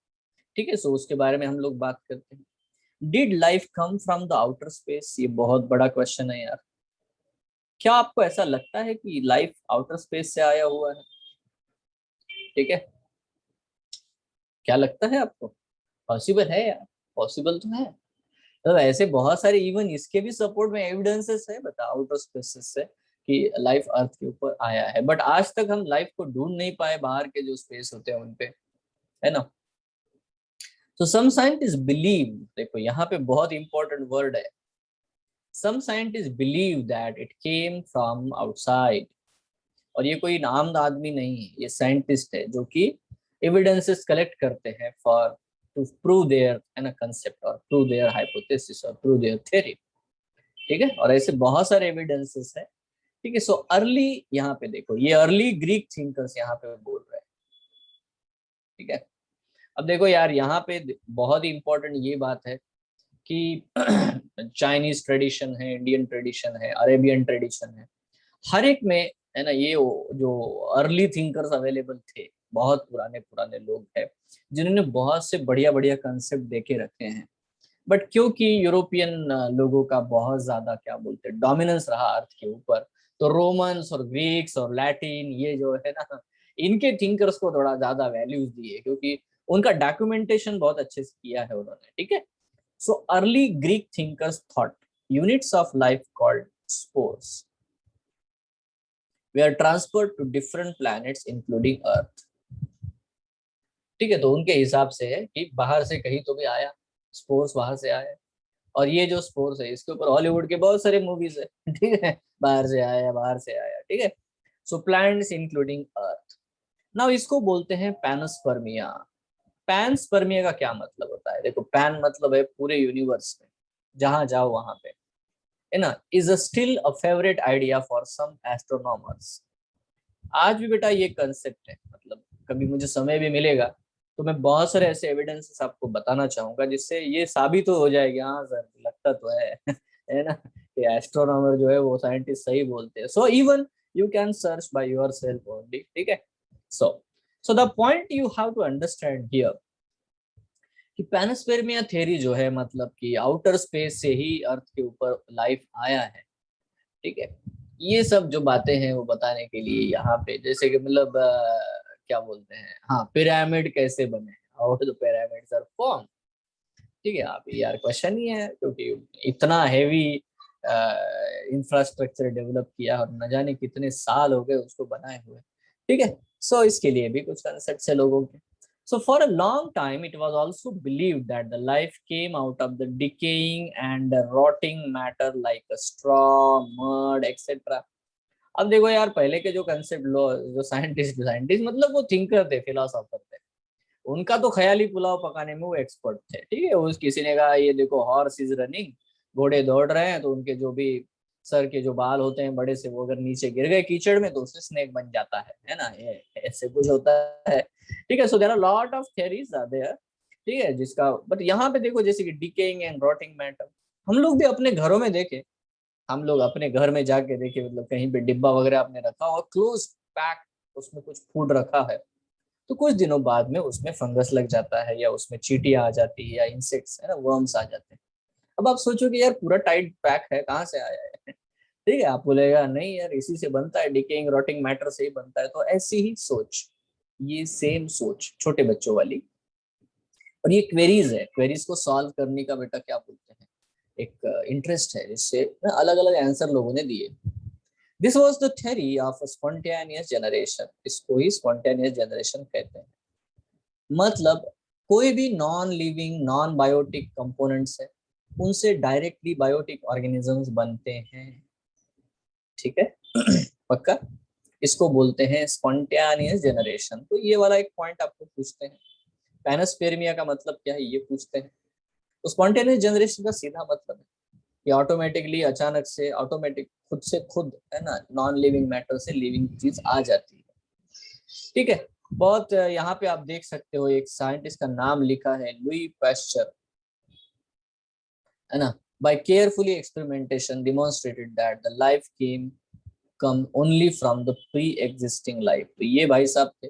A: ठीक है, सो उसके बारे में हम लोग बात करते हैं। Did life come from the outer space? ये बहुत बड़ा क्वेश्चन है यार। क्या आपको ऐसा लगता है कि लाइफ आउटर स्पेस से आया हुआ है? ठीक है, क्या लगता है आपको? पॉसिबल है यार, पॉसिबल तो है। तो ऐसे बहुत सारे, इवन इसके भी सपोर्ट में एविडेंसेस है, बता, आउटर स्पेसेस से कि लाइफ अर्थ के ऊपर आया है। बट आज तक हम लाइफ को ढूंढ नहीं पाए बाहर के जो स्पेस होते हैं उनपे, है ना। तो सम साइंटिस्ट बिलीव, देखो यहाँ पे बहुत इंपॉर्टेंट वर्ड है, some scientist believe that it came from outside. और ये कोई नाम आदमी नहीं है, ये साइंटिस्ट है जो कि एविडेंसेस कलेक्ट करते हैं फॉर टू प्रूव देयर, है ना, कंसेप्ट, और प्रूव देयर हाइपोथेसिस, और प्रूव देयर थ्योरी। ठीक है, और ऐसे बहुत सारे एविडेंसेस है। ठीक है, सो अर्ली, यहाँ पे देखो ये अर्ली ग्रीक थिंकर्स यहाँ पे बोल रहे हैं। ठीक है, अब देखो यार यहाँ पे बहुत ही इंपॉर्टेंट ये बात है कि चाइनीज ट्रेडिशन है, इंडियन ट्रेडिशन है, अरेबियन ट्रेडिशन है, हर एक में, है ना, ये जो अर्ली थिंकर्स अवेलेबल थे, बहुत पुराने पुराने लोग हैं जिन्होंने बहुत से बढ़िया बढ़िया कंसेप्ट देके रखे हैं। बट क्योंकि यूरोपियन लोगों का बहुत ज्यादा, क्या बोलते हैं, डोमिनेंस रहा अर्थ के ऊपर, तो रोमन्स और ग्रीक्स और लैटिन, ये जो है ना, इनके थिंकर्स को थोड़ा ज्यादा वैल्यूज दिए, क्योंकि उनका डॉक्यूमेंटेशन बहुत अच्छे से किया है उन्होंने। ठीक है, so early Greek thinkers thought units of life called spores were transferred to different planets including Earth। ठीक है, तो उनके हिसाब से है कि बाहर से कहीं तो भी आया, स्पोर्स वहां से आया। और ये जो स्पोर्स है इसके ऊपर हॉलीवुड के बहुत सारे मूवीज है। ठीक है, बाहर से आया, बाहर से आया। ठीक है, सो प्लैनेट्स इंक्लूडिंग अर्थ। नाउ इसको बोलते हैं पैनस्पर्मिया। पैनस्पर्मिया का क्या मतलब होता है? देखो, पैन मतलब है पूरे यूनिवर्स में, जहां जाओ वहां पे, है ना, is a still a favourite idea for some astronomers. आज भी बेटा ये कंसेप्ट है, मतलब कभी मुझे समय भी मिलेगा तो मैं बहुत सारे ऐसे एविडेंसेस आपको बताना चाहूंगा जिससे ये साबित तो हो जाएगी, हाँ सर लगता तो है है ना, कि एस्ट्रोनॉमर जो है वो साइंटिस्ट सही बोलते हैं। So even you can search by yourself only. ठीक है, so so the point you have to understand here कि पैनस्पेर्मिया थ्योरी जो है, मतलब कि आउटर स्पेस से ही अर्थ के ऊपर लाइफ आया है। ठीक है, ये सब जो बातें हैं वो बताने के लिए यहाँ पे, जैसे कि मतलब क्या बोलते हैं, हाँ, पिरामिड कैसे बने, और तो पिरामिड्स आर फॉर्म। ठीक है, आप यार क्वेश्चन ही है, क्योंकि इतना हेवी इंफ्रास्ट्रक्चर डेवलप किया और न जाने कितने साल हो गए उसको बनाए हुए। ठीक है, सो इसके लिए भी कुछ कंसेप्ट है लोगों के. So for a long time, it was also believed that the life came out of the decaying and rotting matter like a straw, mud, etc. अब देखो यार, पहले के जो कंसेप्ट लो, जो साइंटिस्ट मतलब वो थिंकर थे, फिलोसोफर थे, उनका तो ख्याली पुलाव पकाने में वो एक्सपर्ट थे. ठीक है, उस किसी ने कहा ये देखो हॉर्स इज रनिंग, घोड़े दौड़ रहे हैं, तो उनके जो भी सर के जो बाल होते हैं बड़े से, वो अगर नीचे गिर गए कीचड़ में तो उससे स्नेक बन जाता है ना, ये ऐसे कुछ होता है. ठीक है, so there are lot of theories are there. ठीक है, जिसका बट यहाँ पे देखो जैसे कि डिकेइंग एंड रॉटिंग मैटर, हम लोग भी अपने घरों में देखे, हम लोग अपने घर में जाके देखे, मतलब कहीं पे डिब्बा वगैरह आपने रखा और क्लोज पैक, उसमें कुछ फूड रखा है, तो कुछ दिनों बाद में उसमें फंगस लग जाता है, या उसमें चींटियां आ जाती है, या इंसेक्ट्स है ना, वर्म्स आ जाते हैं. अब आप सोचो कि यार पूरा टाइट पैक है, कहाँ से आया है. ठीक है, आप बोलेगा नहीं यार इसी से बनता है, डिकेइंग रॉटिंग मैटर से ही बनता है. तो ऐसी ही सोच, ये सेम सोच छोटे बच्चों वाली, और ये क्वेरीज है, क्वेरीज को सॉल्व करने का बेटा क्या बोलते हैं, एक इंटरेस्ट है, जिससे अलग अलग आंसर लोगों ने दिए. This was the theory of spontaneous generation, इसको ही स्पॉन्टेनियस जनरेशन कहते हैं. मतलब कोई भी non living non biotic components है, उनसे डायरेक्टली बायोटिक ऑर्गेनिजम्स बनते हैं. ठीक है, पक्का, इसको बोलते हैं स्पॉन्टेनियस जनरेशन. तो ये वाला एक पॉइंट आपको पूछते हैं, पैनोस्पेर्मिया का मतलब क्या है ये पूछते हैं. तो स्पॉन्टेनियस जनरेशन का सीधा मतलब है कि ऑटोमेटिकली, अचानक से, ऑटोमेटिक, खुद से खुद, है ना, नॉन लिविंग मैटर से लिविंग चीज आ जाती है. ठीक है, बहुत यहाँ पे आप देख सकते हो एक साइंटिस्ट का नाम लिखा है, लुई पास्चर, है ना. by carefully experimentation demonstrated that the life come only from the pre-existing life. तो ये भाई साहब थे,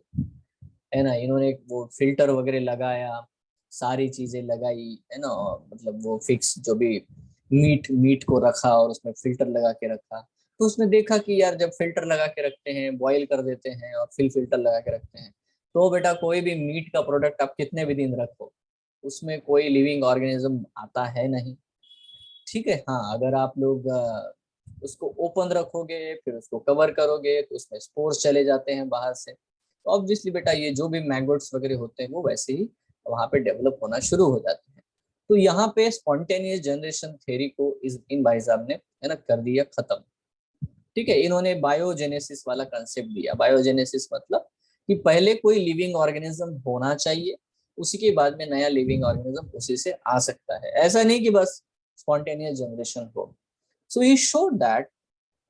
A: है ना, इन्होंने वो फिल्टर वगैरह लगाया, सारी चीजें लगाई, है ना, मतलब वो फिक्स जो भी मीट को रखा और उसमें फिल्टर लगा के रखा. तो उसने देखा कि यार जब फिल्टर लगा के रखते हैं, बॉईल कर देते हैं और फिर फिल्टर लगा के रखते हैं, तो बेटा कोई भी मीट का प्रोडक्ट आप कितने भी दिन रखो, उसमें कोई लिविंग ऑर्गेनिज्म आता है नहीं. ठीक है, हाँ, अगर आप लोग उसको ओपन रखोगे, फिर उसको कवर करोगे, तो उसमें स्पोर्स चले जाते हैं बाहर से. तो ऑब्वियसली बेटा ये जो भी मैगोट्स वगैरह होते हैं वो वैसे ही वहां पे डेवलप होना शुरू हो जाते हैं. तो यहाँ पे स्पॉन्टेनियस जनरेशन थ्योरी को इन भाई साहब ने, है ना, कर दिया खत्म. ठीक है, इन्होंने बायोजेनेसिस वाला कंसेप्ट दिया. बायोजेनेसिस मतलब कि पहले कोई लिविंग ऑर्गेनिज्म होना चाहिए, उसी के बाद में नया लिविंग ऑर्गेनिज्म उसी से आ सकता है, ऐसा नहीं कि बस स्पॉन्टेनियस जनरेशन हो. So he showed that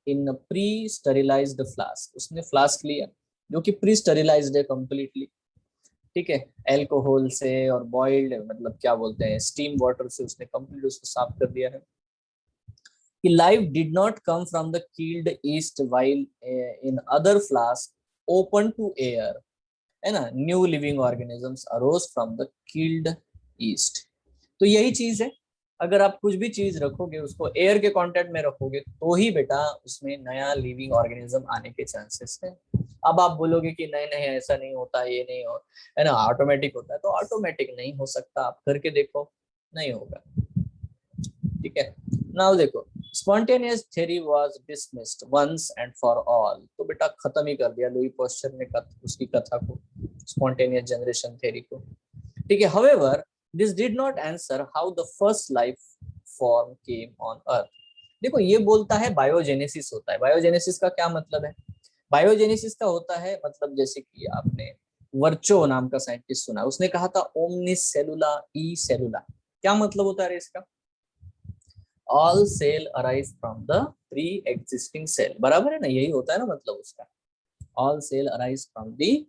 A: in pre sterilized flask, उसने फ्लास्क लिया जो कि प्री स्टरिलाइज्ड है कंप्लीटली. ठीक है, एल्कोहल से और बॉइल्ड, मतलब क्या बोलते हैं, स्टीम वाटर से उसने कंप्लीट उसको साफ कर दिया है. कि life did not come from the killed yeast while in other flask open to air, है ना, new living organisms arose from the killed yeast. तो यही चीज है, अगर आप कुछ भी चीज रखोगे उसको एयर के कांटेक्ट में रखोगे, तो ही बेटा उसमें नया लिविंग ऑर्गेनिज्म आने के चांसेस है. अब आप बोलोगे कि नहीं नहीं ऐसा नहीं होता, ये नहीं हो, है ना, ऑटोमेटिक होता है, तो ऑटोमेटिक नहीं हो सकता, आप करके देखो, नहीं होगा. ठीक है, नाउ देखो, spontaneous theory was dismissed once and for all. तो बेटा खत्म ही कर दिया लुई पास्चर ने उसकी कथा को, स्पॉन्टेनियस जनरेशन थ्योरी को. ठीक है, however this did not answer how the first life form came on earth. देखो ये बोलता है बायोजेनेसिस होता है. बायोजेनेसिस का क्या मतलब है, बायोजेनेसिस का होता है मतलब, जैसे कि आपने वर्चो नाम का साइंटिस्ट सुना, उसने कहा था ओमनिस सेलुला ई सेलुला. क्या मतलब होता है इसका, all cell arise from the pre existing cell. बराबर है ना, यही होता है ना मतलब उसका, all cell arise from the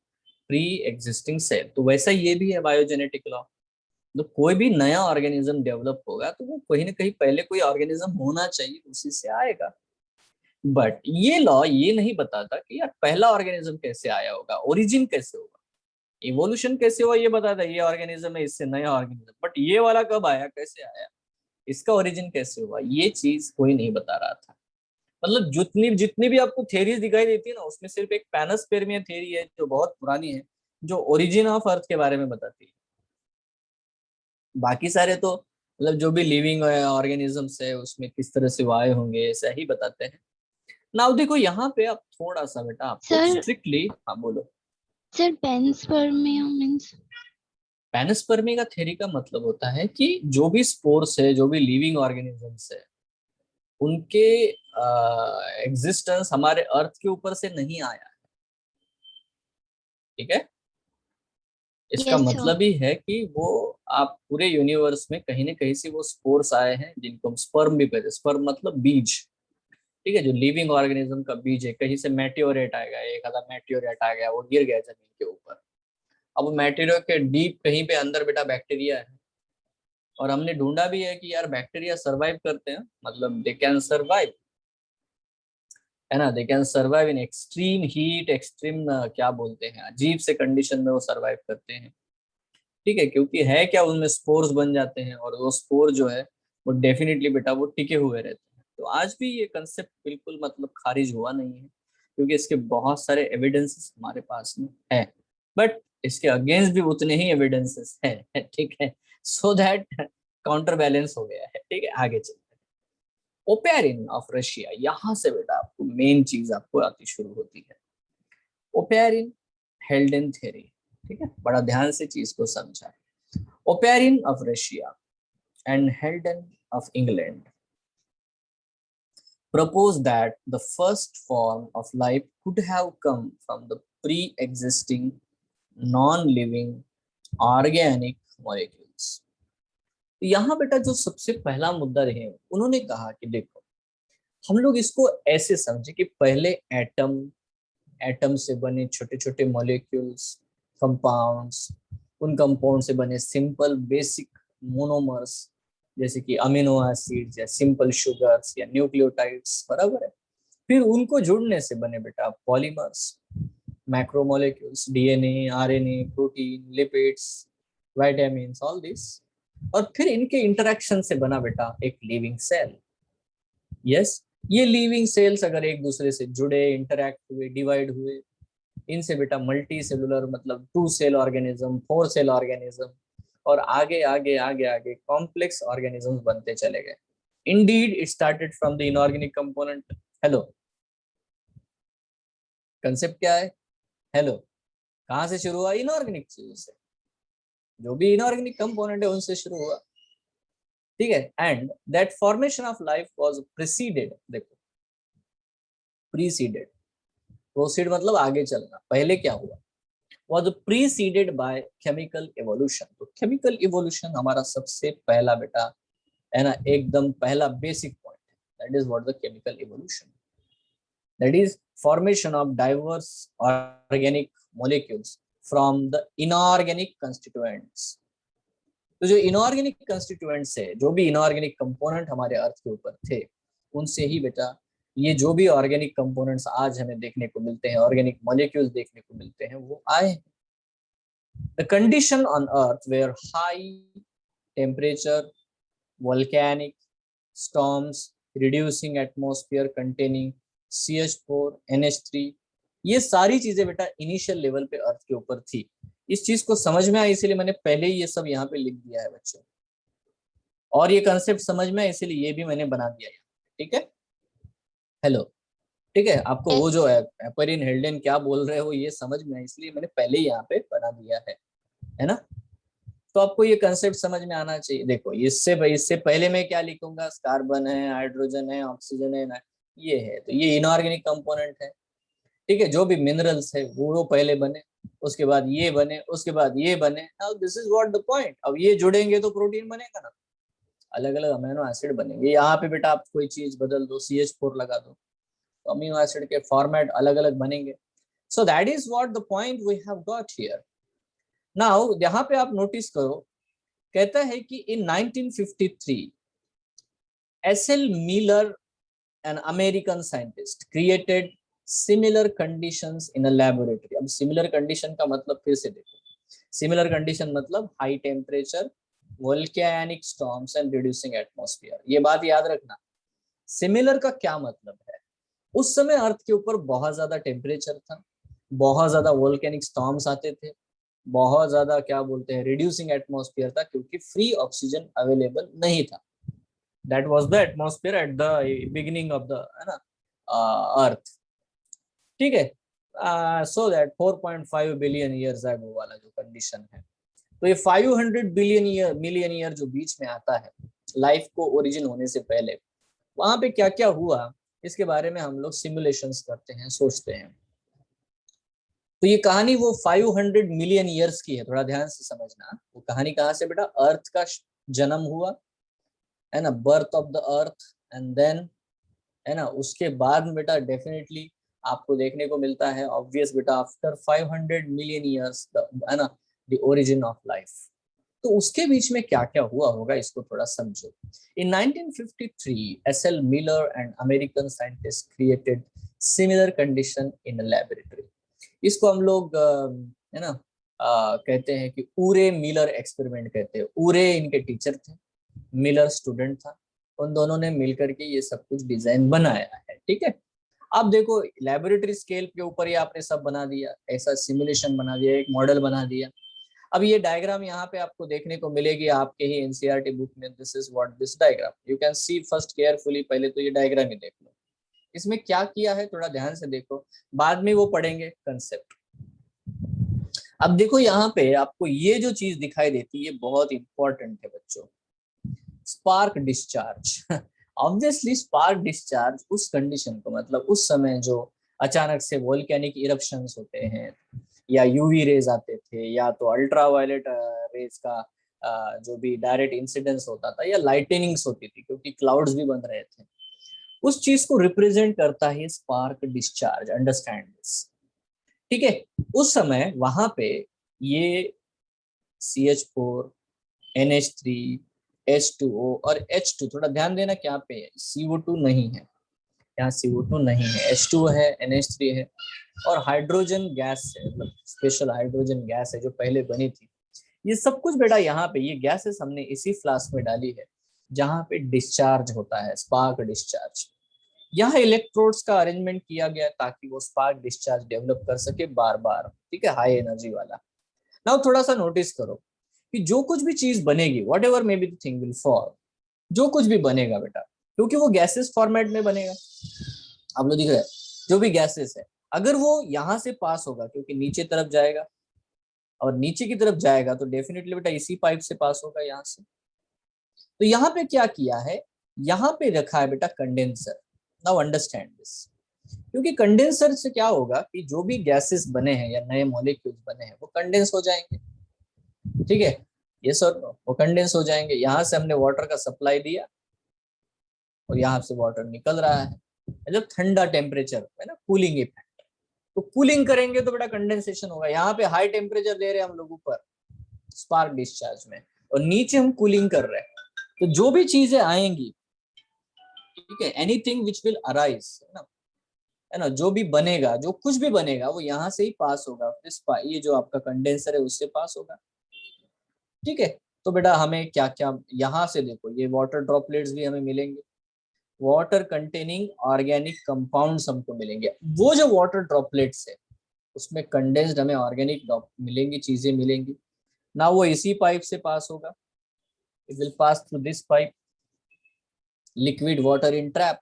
A: pre existing cell. तो वैसा ये भी है बायोजेनेटिक लॉ. तो कोई भी नया ऑर्गेनिज्म डेवलप होगा तो वो कहीं ना कहीं पहले कोई ऑर्गेनिज्म होना चाहिए, उसी से आएगा. बट ये लॉ ये नहीं बताता कि यार पहला ऑर्गेनिज्म कैसे आया होगा, ओरिजिन कैसे होगा, इवोल्यूशन कैसे हुआ, ये बताता है ये ऑर्गेनिज्म है, इससे नया ऑर्गेनिज्म. बट ये वाला कब आया, कैसे आया, इसका ओरिजिन कैसे हुआ, ये चीज कोई नहीं बता रहा था. मतलब जितनी जितनी भी आपको थ्योरीज दिखाई देती है ना, उसमें सिर्फ एक पैनोस्पेर्मिया थ्योरी है जो बहुत पुरानी है, जो ओरिजिन ऑफ अर्थ के बारे में बताती है. बाकी सारे तो मतलब जो भी लिविंग ऑर्गेनिजम्स है उसमें किस तरह से वो आए होंगे ऐसा ही बताते हैं. नाउ देखो यहाँ पे आप थोड़ा सा बेटा आपको
C: सर
A: स्ट्रिक्टली, हाँ बोलो.
C: Sir पेंसपर्मिया means?
A: पैनस्पर्मी का थ्योरी का मतलब होता है कि जो भी स्पोर्स है, जो भी लिविंग ऑर्गेनिजम्स है, उनके एग्जिस्टेंस हमारे अर्थ के ऊपर से नहीं आया है। ठीक है, इसका
C: यस सर।
A: मतलब ही है कि वो आप पूरे यूनिवर्स में कहीं ना कहीं से वो स्पोर्स आए हैं, जिनको हम स्पर्म भी कहते हैं। स्पर्म मतलब बीज। ठीक है, जो लिविंग ऑर्गेनिज्म का बीज है, कहीं से मेटेओरेट आएगा, एक आधा मेटेओरेट आ गया, वो गिर गया जमीन के ऊपर। अब मेटेरियो के डीप कहीं पे अंदर बेटा बैक्टीरिया है, और हमने ढूंढा भी है कि यार बैक्टीरिया सरवाइव करते हैं, मतलब दे कैन सरवाइव, है ना। They can survive in extreme heat, extreme क्या बोलते हैं, अजीब से कंडीशन में वो सर्वाइव करते हैं। ठीक है, क्योंकि है क्या, उनमें स्पोर्स बन जाते हैं, और वो स्पोर जो है वो डेफिनेटली बेटा वो टिके हुए रहते हैं। तो आज भी ये कंसेप्ट बिल्कुल मतलब खारिज हुआ नहीं है, क्योंकि इसके बहुत सारे एविडेंसेस हमारे पास में है। बट इसके अगेंस्ट भी उतने ही एविडेंसेस है। ठीक है, सो दैट काउंटर बैलेंस हो गया है। ठीक है, आगे चलते हैं। ओपेरिन ऑफ रशिया, यहाँ से बेटा आपको मेन चीज आपको आती शुरू होती है। Oparin हेल्डेन theory. ठीक है, बड़ा ध्यान से चीज को समझा। Oparin of Russia and Heldon of England proposed that the first form of life could have come from the pre-existing non-living organic molecules। तो यहाँ बेटा जो सबसे पहला मुद्दा रहे, उन्होंने कहा कि देखो, हम लोग इसको ऐसे समझे कि पहले एटम, एटम से बने छोटे छोटे मॉलिक्यूल्स, कंपाउंड्स, उन कंपाउंड से बने सिंपल बेसिक मोनोमर्स, जैसे कि अमीनो एसिड्स या सिंपल शुगर्स या न्यूक्लियोटाइड्स, बराबर है। फिर उनको जुड़ने से बने बेटा polymers, macromolecules, DNA, RNA, protein, lipids, vitamins, all this. और फिर इनके इंटरेक्शन से बना बेटा एक लिविंग सेल। यस, ये लिविंग सेल्स अगर एक दूसरे से जुड़े, इंटरैक्ट हुए, डिवाइड हुए, इनसे बेटा मल्टी सेलुलर मतलब 2 सेल ऑर्गेनिज्म, 4 सेल ऑर्गेनिज्म, और आगे आगे आगे आगे कॉम्प्लेक्स ऑर्गेनिजम्स बनते चले गए। Indeed it started from the inorganic component. Hello, concept क्या है? हेलो, कहाँ से शुरू हुआ? इनऑर्गेनिक चीजों से, जो भी इनऑर्गेनिक कंपोनेंट है उनसे शुरू हुआ। ठीक है, and that formation of life was preceded, देखो प्रीसीडेड, प्रोसीड मतलब आगे चलना, पहले क्या हुआ, was preceded by chemical evolution। तो केमिकल इवोल्यूशन हमारा सबसे पहला बेटा, है ना, एकदम पहला बेसिक पॉइंट है। That is what the chemical evolution, that is formation of diverse organic molecules from the inorganic constituents. तो जो इनऑर्गेनिक कंस्टिट्यूएंट्स है, जो भी इनऑर्गेनिक कंपोनेंट हमारे अर्थ के ऊपर थे, उनसे ही बेटा ये जो भी ऑर्गेनिक कंपोनेंट्स आज हमें देखने को मिलते हैं, ऑर्गेनिक मॉलिक्यूल्स देखने को मिलते हैं, वो आए। The condition on Earth were high temperature, volcanic storms, reducing atmosphere containing CH4, NH3, ये सारी चीजें बेटा इनिशियल लेवल पे अर्थ के ऊपर थी। इस चीज को समझ में आया, इसीलिए मैंने पहले ही ये सब यहाँ पे लिख दिया है बच्चों, और ये कंसेप्ट समझ में आया इसीलिए ये भी मैंने बना दिया है। ठीक है, हेलो, ठीक है, आपको वो जो है एपरिन हेल्डेन क्या बोल रहे हो ये समझ में आया, इसलिए मैंने पहले ही यहाँ पे बना दिया है ना। तो आपको ये कंसेप्ट समझ में आना चाहिए। देखो, इससे पहले मैं क्या लिखूंगा, कार्बन है, हाइड्रोजन है, ऑक्सीजन है ना, ये है, तो ये इनऑर्गेनिक कंपोनेंट है। ठीक है, जो भी मिनरल्स है वो पहले बने, उसके बाद ये बने, उसके बाद ये बने। Now this is what the point. अब ये जुड़ेंगे तो प्रोटीन बनेगा ना, अलग अलग अमीनो एसिड बनेंगे। यहाँ पे बेटा आप कोई चीज बदल दो, CH4 लगा दो, तो अमीनो एसिड के फॉर्मेट अलग अलग बनेंगे। So that is what the point we have got here. Now यहाँ पे आप नोटिस करो, कहता है कि in 1953 S L Miller, an American scientist, created similar conditions in a laboratory. अब सिमिलर कंडीशन का मतलब फिर से देखो, सिमिलर कंडीशन मतलब high temperature, volcanic storms and reducing atmosphere. ये बात याद रखना। सिमिलर का क्या मतलब है? उस समय अर्थ के ऊपर बहुत ज्यादा टेम्परेचर था, बहुत ज्यादा वोल्केनिक स्टॉर्म्स आते थे, बहुत ज्यादा क्या बोलते हैं रिड्यूसिंग एटमॉस्फेयर था, क्योंकि फ्री ऑक्सीजन अवेलेबल नहीं था। That was the atmosphere at the beginning of the, है ना, अर्थ। ठीक है, so that 4.5 billion years ago वाला जो कंडीशन है, तो ये 500 बिलियन मिलियन ईयर जो बीच में आता है लाइफ को ओरिजिन होने से पहले, वहां पे क्या क्या हुआ इसके बारे में हम लोग सिमुलेशंस करते हैं, सोचते हैं। तो ये कहानी वो 500 मिलियन ईयर्स की है, थोड़ा ध्यान से समझना। वो कहानी कहाँ से बेटा? अर्थ का जन्म हुआ है ना, birth of the earth, and then है ना उसके बाद में बेटा डेफिनेटली आपको देखने को मिलता है ऑब्वियस बेटा आफ्टर 500 मिलियन ईयर्स है ना द ओरिजिन ऑफ लाइफ। तो उसके बीच में क्या क्या हुआ होगा इसको थोड़ा समझो। In 1953 S L Miller and American scientist created similar condition in laboratory. इसको हम लोग है ना कहते हैं कि उरे मिलर एक्सपेरिमेंट कहते हैं। उरे इनके टीचर थे, मिलर स्टूडेंट था। उन दोनों ने मिलकर के ये सब कुछ डिजाइन बनाया है, ठीक है। अब देखो लैबोरेटरी स्केल के ऊपर ये आपने सब बना दिया, ऐसा सिमुलेशन बना दिया, एक मॉडल बना दिया। अब ये डायग्राम यहाँ पे आपको देखने को मिलेगी आपके ही एनसीईआरटी बुक में। This is what this diagram you can C first carefully. पहले तो ये डायग्राम ही देख लो, इसमें क्या किया है थोड़ा ध्यान से देखो, बाद में वो पढ़ेंगे कंसेप्ट। अब देखो यहाँ पे आपको ये जो चीज दिखाई देती है ये बहुत इंपॉर्टेंट है बच्चों, spark discharge. Obviously spark discharge उस कंडीशन को, मतलब उस समय जो अचानक से वोल्केनिक इरप्शंस होते हैं, या यूवी रेज आते थे, या तो अल्ट्रावायलेट रेज का जो भी डायरेक्ट इंसिडेंस होता था, या लाइटनिंग्स होती थी क्योंकि क्लाउड्स भी बन रहे थे, उस चीज को रिप्रेजेंट करता है स्पार्क डिस्चार्ज। अंडरस्टैंड दिस, ठीक है। उस समय वहां पे ये CH4, NH3, H2O और H2, थोड़ा ध्यान देना क्या पे है, CO2 नहीं है यहाँ, CO2 नहीं है, H2O है, NH3 है, और हाइड्रोजन गैस है, मतलब स्पेशल हाइड्रोजन गैस है जो पहले बनी थी। ये सब कुछ बेटा यहाँ पे ये गैसेस हमने इसी फ्लास्क में डाली है जहाँ पे डिस्चार्ज होता है, स्पार्क डिस्चार्ज। यहाँ इलेक्ट्रोड्स का अरेंजमेंट किया गया ताकि वो स्पार्क डिस्चार्ज डेवलप कर सके बार बार, ठीक है, हाई एनर्जी वाला। नाउ थोड़ा सा नोटिस करो कि जो कुछ भी चीज बनेगी, what ever may be the thing will fall, जो कुछ भी बनेगा बेटा, क्योंकि वो गैसेस फॉर्मेट में बनेगा, आप लोग दिख रहे हैं, जो भी गैसेस है, अगर वो यहाँ से पास होगा क्योंकि नीचे तरफ जाएगा, और नीचे की तरफ जाएगा तो डेफिनेटली बेटा इसी पाइप से पास होगा यहाँ से। तो यहाँ पे क्या किया है, यहाँ पे रखा है बेटा कंडेंसर। नाउ अंडरस्टैंड दिस, क्योंकि कंडेंसर से क्या होगा कि जो भी गैसेस बने हैं या नए मॉलिक्यूल्स बने हैं वो कंडेंस हो जाएंगे, ठीक है, ये सर वो कंडेंस हो जाएंगे। यहाँ से हमने वाटर का सप्लाई दिया और यहाँ से वाटर निकल रहा है, जब ठंडा टेम्परेचर है ना, कूलिंग इफेक्ट, तो कूलिंग करेंगे तो बेटा कंडेंसेशन होगा। यहाँ पे हाई टेम्परेचर दे रहे हैं हम लोग ऊपर स्पार्क डिस्चार्ज में, और नीचे हम कूलिंग कर रहे हैं, तो जो भी चीजें आएंगी, ठीक है, एनीथिंग विच विल अराइज है ना, जो भी बनेगा, जो कुछ भी बनेगा वो यहाँ से ही पास होगा, ये जो आपका कंडेंसर है उससे पास होगा, ठीक है। तो बेटा हमें क्या क्या यहाँ से देखो, ये वाटर ड्रॉपलेट्स भी हमें मिलेंगे, वाटर कंटेनिंग ऑर्गेनिक कंपाउंड्स हमको मिलेंगे। वो जो वाटर ड्रॉपलेट्स है उसमें कंडेंस्ड हमें ऑर्गेनिक मिलेंगी, चीजें मिलेंगी ना, वो इसी पाइप से पास होगा, it will pass through this pipe, liquid water in trap,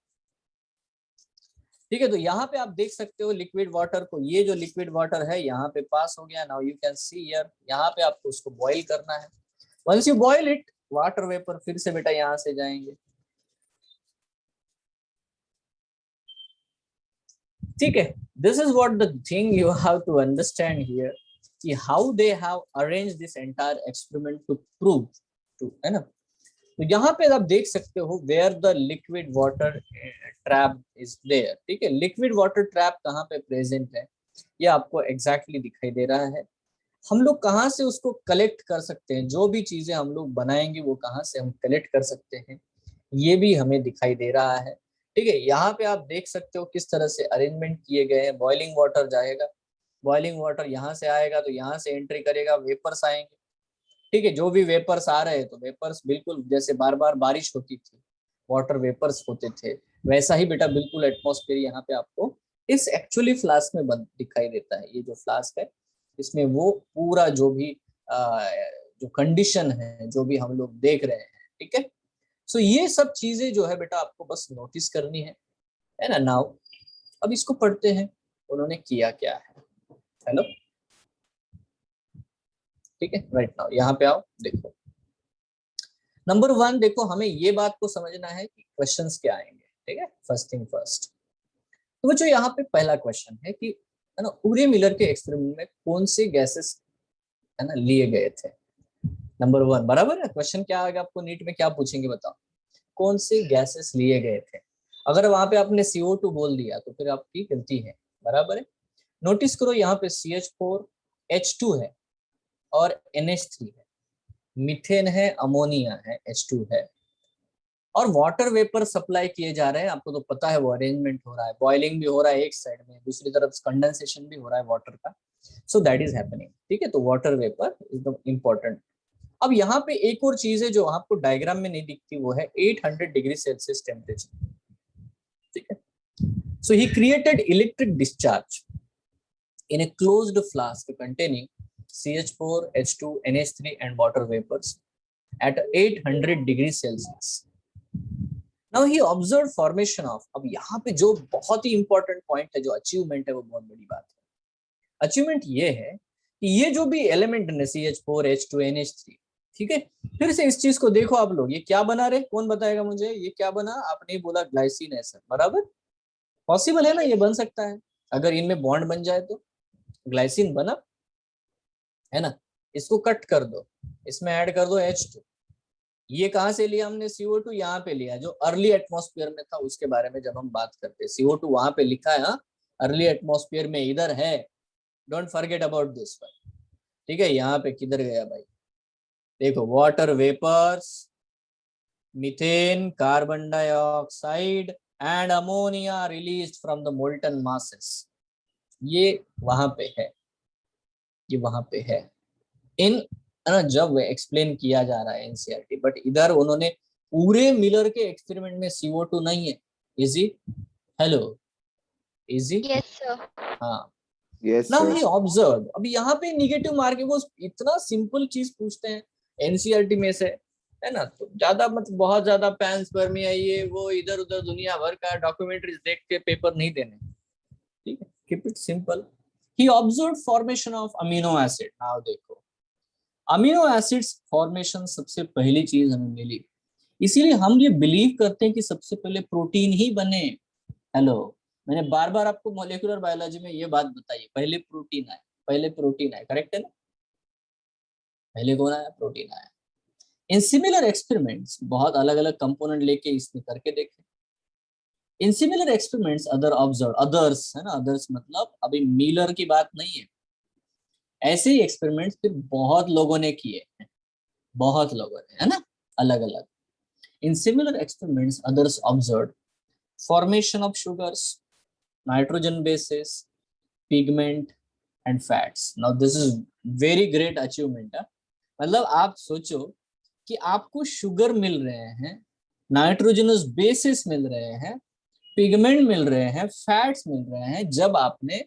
A: ठीक है। तो यहाँ पे आप देख सकते हो लिक्विड वाटर को, ये जो लिक्विड वाटर है यहाँ पे पास हो गया। Now you can see here, यहाँ पे आपको उसको बॉईल करना है। Once you boil it, water vapour फिर से बेटा यहाँ से जाएंगे, ठीक है। This is what the thing you have to understand here, कि how they have arrange this entire experiment to prove, टू है ना। तो यहाँ पे आप देख सकते हो where the liquid water trap is there, ठीक है। लिक्विड वाटर ट्रैप कहाँ पे प्रेजेंट है ये आपको एग्जैक्टली दिखाई दे रहा है। हम लोग कहाँ से उसको कलेक्ट कर सकते हैं, जो भी चीजें हम लोग बनाएंगे वो कहाँ से हम कलेक्ट कर सकते हैं ये भी हमें दिखाई दे रहा है, ठीक है। यहाँ पे आप देख सकते हो किस तरह से अरेंजमेंट किए गए हैं। बॉइलिंग वाटर जाएगा, बॉइलिंग वाटर यहाँ से आएगा तो यहाँ से एंट्री करेगा, वेपर्स आएंगे, ठीक है। जो भी वेपर्स आ रहे हैं तो वेपर्स बिल्कुल जैसे बार बार बारिश होती थी वाटर वेपर्स होते थे, वैसा ही बेटा बिल्कुल एटमॉस्फेयर यहाँ पे आपको इस एक्चुअली फ्लास्क में दिखाई देता है। ये जो फ्लास्क है इसमें वो पूरा जो भी जो कंडीशन है, जो भी हम लोग देख रहे हैं, ठीक है। सो ये सब चीजें जो है बेटा आपको बस नोटिस करनी है ना। नाउ अब इसको पढ़ते हैं। उन्होंने किया क्या है। हेलो, ठीक है, राइट नाउ यहाँ पे आओ, देखो नंबर 1, देखो हमें ये बात को समझना है कि क्वेश्चंस क्या आएंगे, ठीक है। फर्स्ट थिंग फर्स्ट, तो जो यहाँ पे पहला क्वेश्चन है कि है ना, उरे मिलर के एक्सपेरिमेंट में कौन से गैसेस है ना लिए गए थे। नंबर 1 बराबर है। क्वेश्चन क्या आएगा आपको नीट में, क्या पूछेंगे बताओ, कौन से गैसेस लिए गए थे। अगर वहां पे आपने CO2 बोल दिया तो फिर आपकी गलती है, बराबर है। नोटिस करो यहाँ पे CH4 H2 है और NH3 है, मीथेन है, अमोनिया है, H2 है, और वाटर वेपर सप्लाई किए जा रहे हैं। आपको तो पता है वो अरेंजमेंट हो रहा है, बॉइलिंग भी हो रहा है एक साइड में, दूसरी तरफ कंडेंसेशन भी हो रहा है वाटर का। सो दैट इज हैपनिंग, ठीक है। तो water vapour is the important. अब यहाँ पे एक और चीज है जो आपको डायग्राम में नहीं दिखती, वो है 800 डिग्री सेल्सियस टेम्परेचर, ठीक है। So he created electric discharge in a closed flask containing CH4, H2, NH3 and water vapors at 800 degrees Celsius. Now he observed formation of, अब यहाँ पे जो बहुत ही इंपॉर्टेंट पॉइंट है, जो अचीवमेंट है, वो बहुत बड़ी बात है। अचीवमेंट ये है कि ये जो भी एलिमेंट है CH4, H2, NH3, ठीक है, फिर से इस चीज को देखो आप लोग, ये क्या बना रहे, कौन बताएगा मुझे ये क्या बना। आपने बोला ग्लाइसिन है सर, बराबर, पॉसिबल है ना, ये बन सकता है अगर इनमें बॉन्ड बन जाए तो। ग्लाइसिन बना है ना, इसको कट कर दो, इसमें ऐड कर दो H2। ये कहां से लिया हमने CO2, यहाँ पे लिया, जो अर्ली एटमॉस्फेयर में था उसके बारे में जब हम बात करते हैं। CO2 वहां पे लिखा है, हाँ, अर्ली एटमॉस्फेयर में इधर है, don't forget about this one, ठीक है। यहाँ पे किधर गया भाई, देखो water vapours, methane, carbon dioxide and ammonia released from the molten masses, ये वहां पे है, ये वहां पे है इन, है ना, जब एक्सप्लेन किया जा रहा है NCERT। बट इधर उन्होंने पूरे मिलर के एक्सपेरिमेंट में CO2 नहीं है। Easy, hello, easy,
C: Yes, sir.
A: हाँ।
B: Yes,
A: now
B: sir.
A: ही ऑब्जर्व, अभी यहाँ पे निगेटिव मार्किंग, वो इतना सिंपल चीज पूछते हैं NCERT में से, है ना, तो ज्यादा मतलब बहुत ज्यादा पैंसपर्मिया ये वो इधर उधर दुनिया भर का डॉक्यूमेंट्रीज देख के पेपर नहीं देने, ठीक है, keep it simple. He observe formation of amino acid. Now देखो, अमीनो एसिड्स फॉर्मेशन सबसे पहली चीज हमें मिली, इसीलिए हम ये बिलीव करते हैं कि सबसे पहले प्रोटीन ही बने। हेलो, मैंने बार बार आपको मॉलिक्यूलर बायोलॉजी में ये बात बताई, पहले प्रोटीन आए, पहले प्रोटीन आए, करेक्ट है ना, पहले कौन आया, प्रोटीन आया। इन सिमिलर एक्सपेरिमेंट्स, बहुत अलग अलग कंपोनेंट लेके इसने करके देखे। In similar experiments other observe, others है ना, अदर्स मतलब अभी मिलर की बात नहीं है, ऐसे ही एक्सपेरिमेंट्स फिर बहुत लोगों ने किए हैं, बहुत लोगों ने, है ना, अलग अलग। In similar experiments others observed formation of sugars, nitrogen bases, pigment and fats. Now this is very great achievement है। मतलब आप सोचो कि आपको शुगर मिल रहे हैं, नाइट्रोजनस बेसिस मिल रहे हैं, पिगमेंट मिल रहे हैं, फैट्स मिल रहे हैं, जब आपने,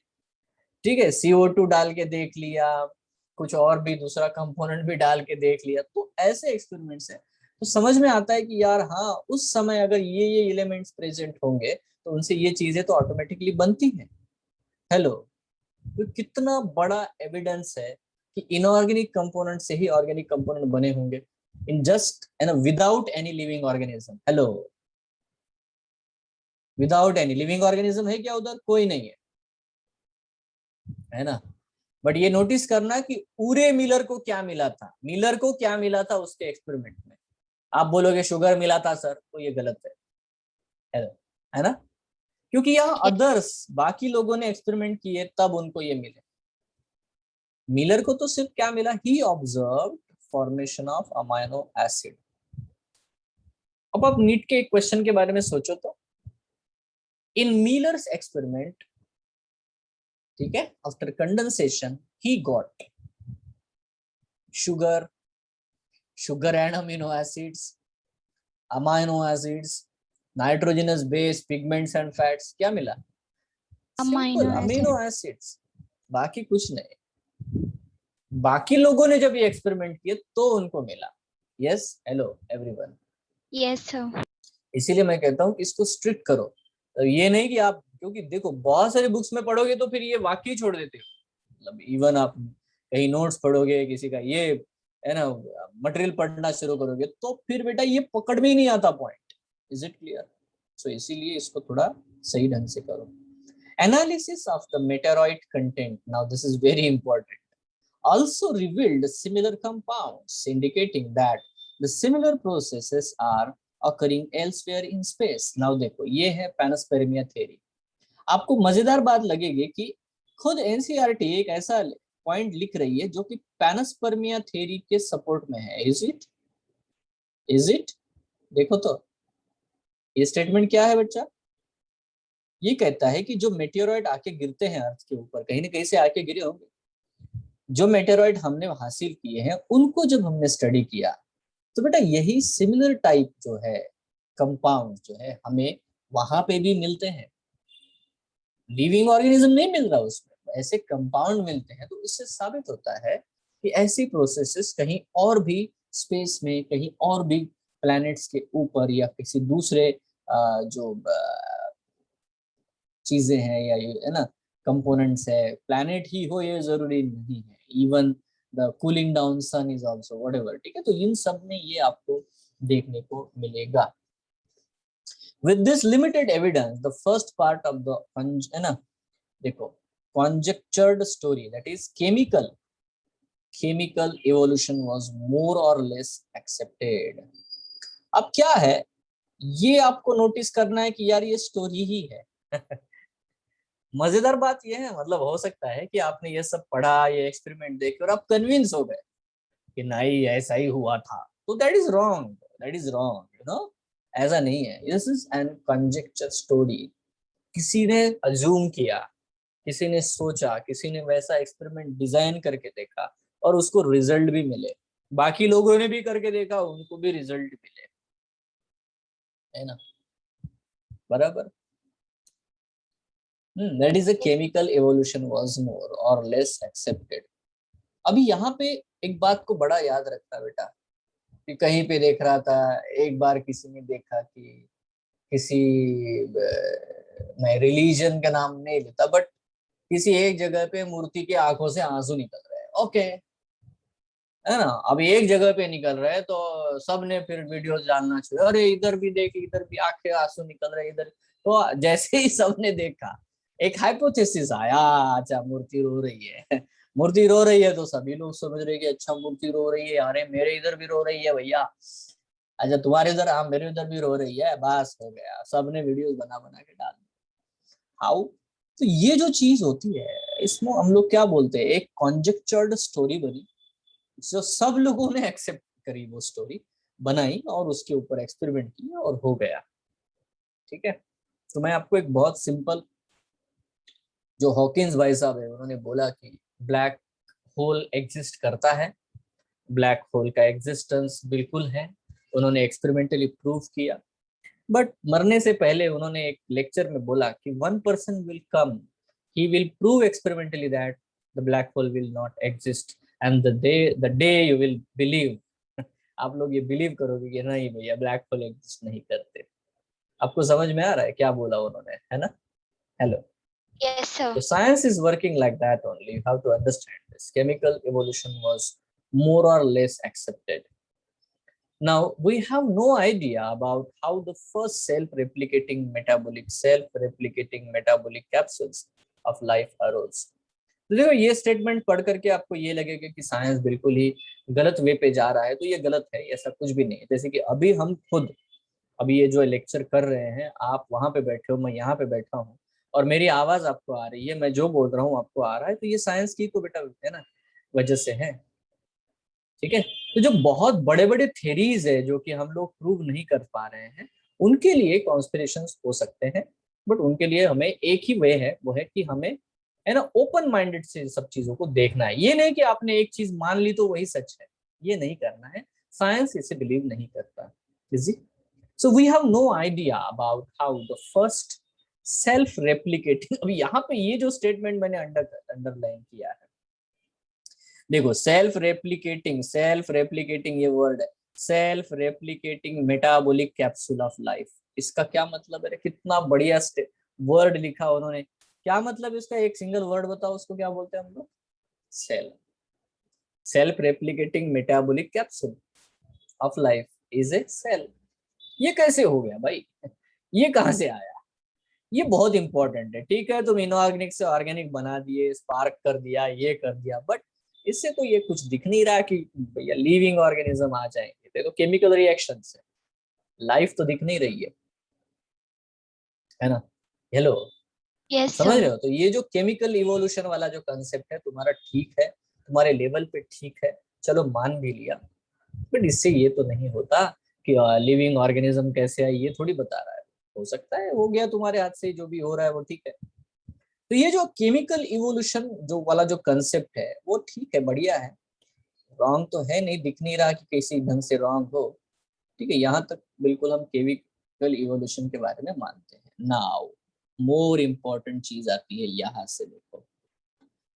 A: ठीक है, CO2 डाल के देख लिया, कुछ और भी दूसरा कंपोनेंट भी डाल के देख लिया, तो ऐसे एक्सपेरिमेंट्स है। तो समझ में आता है कि यार हाँ, उस समय अगर ये एलिमेंट्स प्रेजेंट होंगे तो उनसे ये चीजें तो ऑटोमेटिकली बनती हैं। हेलो, तो कितना बड़ा एविडेंस है कि इनऑर्गेनिक कंपोनेंट से ही ऑर्गेनिक कंपोनेंट बने होंगे, in just and without any living organism. Hello, without any living organism है क्या उधर, कोई नहीं है ना। बट ये नोटिस करना कि पूरे मिलर को क्या मिला था, मिलर को क्या मिला था उसके एक्सपेरिमेंट में। आप बोलोगे शुगर मिला था सर, तो ये गलत है ना, क्योंकि यहाँ
C: Yes.
A: अदर्स बाकी लोगों ने एक्सपेरिमेंट किए तब उनको ये मिले। मिलर को तो सिर्फ क्या मिला, he observe formation of amino acid. अब आप नीट के एक क्वेश्चन के बारे में सोचो तो, इन मिलर्स एक्सपेरिमेंट, ठीक है, after condensation he got sugar, sugar and amino acids, amino acids, nitrogenous base, pigments and fats, क्या मिला,
C: Amino
A: simple
C: acid.
A: Amino acids, बाकी कुछ नहीं। बाकी लोगों ने जब ये एक्सपेरिमेंट किए तो उनको मिला। Yes, hello everyone.
C: Yes, sir.
A: इसीलिए मैं कहता हूँ कि इसको स्ट्रिक्ट करो, तो ये नहीं कि आप क्योंकि देखो बहुत सारे बुक्स में पढ़ोगे तो फिर ये वाक्य छोड़ देते हो, मतलब इवन आप कहीं नोट्स पढ़ोगे किसी का, ये है ना, मटेरियल पढ़ना शुरू करोगे तो फिर बेटा ये पकड़ में ही नहीं आता point. Is it clear? So इसीलिए इसको थोड़ा सही ढंग से करो। Analysis of the meteoroid content, now this is very important, also revealed similar compounds, indicating that the similar processes are occurring elsewhere in space. Now देखो ये है पैनस्पेर्मिया थ्योरी। आपको मजेदार बात लगेगी कि खुद एनसीईआरटी एक ऐसा पॉइंट लिख रही है जो कि पैनस्पेर्मिया थ्योरी के सपोर्ट में है। Is it? Is it? देखो तो ये स्टेटमेंट क्या है बच्चा? ये कहता है कि जो मेटेरोइड आके गिरते हैं अर्थ के ऊपर, कहीं ना कहीं से आके गिरे होंगे, जो मेटेरॉइड हमने हासिल किए हैं उनको जब हमने स्टडी किया तो बेटा यही सिमिलर टाइप जो है कंपाउंड जो है हमें वहां पे भी मिलते हैं। लिविंग ऑर्गेनिज्म नहीं मिल रहा उसमें, ऐसे कंपाउंड मिलते हैं। तो इससे साबित होता है कि ऐसी प्रोसेसेस कहीं और भी स्पेस में, कहीं और भी प्लैनेट्स के ऊपर या किसी दूसरे जो चीजें हैं या ये है ना कंपोनेंट्स है, प्लैनेट ही हो ये जरूरी नहीं है, even the cooling down sun is also whatever, ठीक है। तो इन सब में ये आपको देखने को मिलेगा। With this limited evidence the first part of the है ना देखो conjectured story, that is chemical evolution was more or less accepted। अब क्या है, ये आपको नोटिस करना है कि यार ये स्टोरी ही है। मजेदार बात ये है, मतलब हो सकता है कि आपने ये सब पढ़ा, ये एक्सपेरिमेंट देखे और आप कन्विंस हो गए कि नहीं ऐसा ही हुआ था, तो that is wrong, that is wrong, you know. ऐसा नहीं है, this is an conjecture story. किसी ने अज्यूम किया, किसी ने सोचा, किसी ने वैसा एक्सपेरिमेंट डिजाइन करके देखा और उसको रिजल्ट भी मिले, बाकी लोगों ने भी करके देखा उनको भी रिजल्ट मिले, है ना, बराबर। That is a chemical evolution was more or less accepted। अभी यहाँ पे एक बात को बड़ा याद रखना बेटा, कि कहीं पे देख रहा था, एक बार किसी ने देखा कि किसी, मैं रिलीजन का नाम नहीं लेता, बट किसी एक जगह पे मूर्ति के आंखों से आंसू निकल रहे हैं, ओके, है ना। अब एक जगह पे निकल रहे हैं तो सब ने फिर वीडियो डालना चाहिए, अरे इधर भी देख, इधर भी आंखें आंसू निकल रहे इधर। तो जैसे ही सबने देखा एक हाइपोथेसिस आया, अच्छा मूर्ति रो रही है। मूर्ति रो रही है तो सभी लोग समझ रहे कि अच्छा मूर्ति रो रही है, अरे मेरे इधर भी रो रही है भैया, अच्छा तुम्हारे इधर, हाँ मेरे इधर भी रो रही है, बस हो गया, सबने वीडियो बना बना के डाल दिया। हाउ? तो ये जो चीज होती है इसमें हम लोग क्या बोलते हैं, एक कॉन्जेक्चर्ड स्टोरी बनी, जो सब लोगों ने एक्सेप्ट करी, वो स्टोरी बनाई और उसके ऊपर एक्सपेरिमेंट किया और हो गया, ठीक है। तो मैं आपको एक बहुत सिंपल, जो हॉकिंस भाई साहब है उन्होंने बोला कि ब्लैक होल एग्जिस्ट करता है, ब्लैक होल का एग्जिस्टेंस बिल्कुल है, उन्होंने एक्सपेरिमेंटली प्रूव किया। बट मरने से पहले उन्होंने एक लेक्चर में बोला कि one person will come, he will prove experimentally that the black hole will not exist, and the day you will believe, आप लोग ये बिलीव करोगे कि नहीं भैया ब्लैक होल एग्जिस्ट नहीं करते। आपको समझ में आ रहा है क्या बोला उन्होंने, है ना? Hello.
C: Yes, sir.
A: So science is working like that only. You have to understand this. Chemical evolution was more or less accepted. Now we have no idea about how the first self-replicating metabolic capsules of life arose. तो देखो ये statement पढ़ करके आपको ये लगेगा कि science बिल्कुल ही गलत वे पे जा रहा है, तो ये गलत है, ऐसा कुछ भी नहीं है। जैसे कि अभी हम खुद, अभी ये जो लेक्चर कर रहे हैं, आप वहां पे बैठे हो, मैं यहाँ पे बैठा हूँ और मेरी आवाज आपको आ रही है, मैं जो बोल रहा हूँ आपको आ रहा है, तो ये साइंस की तो बेटा है ना वजह से है, ठीक है। तो जो बहुत बड़े बड़े थेरीज है जो कि हम लोग प्रूव नहीं कर पा रहे हैं, उनके लिए कॉन्स्पिरेशंस हो सकते हैं, बट उनके लिए हमें एक ही वे है, वो है कि हमें है ना ओपन माइंडेड से सब चीजों को देखना है। ये नहीं कि आपने एक चीज मान ली तो वही सच है, ये नहीं करना है, साइंस इसे बिलीव नहीं करता। So we have no idea about how the first self-replicating, अभी यहाँ पे ये जो स्टेटमेंट मैंने अंडरलाइन किया है, देखो सेल्फ रेप्लिकेटिंग ये वर्ड है, self replicating metabolic capsule of life, इसका क्या मतलब है? कितना बढ़िया वर्ड लिखा उन्होंने, क्या मतलब इसका, एक सिंगल वर्ड बताओ उसको क्या बोलते हैं हम लोग? Cell. Self replicating metabolic capsule of life is a cell. ये कैसे हो गया भाई? ये कहां से आया? ये बहुत इंपॉर्टेंट है। ठीक है, तुम इनऑर्गेनिक से ऑर्गेनिक बना दिए, स्पार्क कर दिया, ये कर दिया, बट इससे तो ये कुछ दिख नहीं रहा कि भैया लिविंग ऑर्गेनिज्म आ जाएंगे। ये तो केमिकल रिएक्शन है, लाइफ तो दिख नहीं रही है ना? हेलो,
C: Yes,
A: समझ
C: sir.
A: रहे हो? तो ये जो केमिकल इवोल्यूशन वाला जो कंसेप्ट है तुम्हारा, ठीक है, तुम्हारे लेवल पे ठीक है, चलो मान भी लिया, बट इससे ये तो नहीं होता कि लिविंग ऑर्गेनिज्म कैसे है, ये थोड़ी बता रहा है। हो सकता है हो गया तुम्हारे हाथ से, जो भी हो रहा है वो ठीक है। तो ये जो केमिकल इवोल्यूशन जो वाला जो कंसेप्ट है वो ठीक है, बढ़िया है, रॉन्ग तो है नहीं, दिख नहीं रहा कि किसी ढंग से रॉन्ग हो। ठीक है, यहाँ तक बिल्कुल हम केमिकल इवोल्यूशन के बारे में मानते हैं। नाउ मोर इम्पोर्टेंट चीज आती है यहाँ से, देखो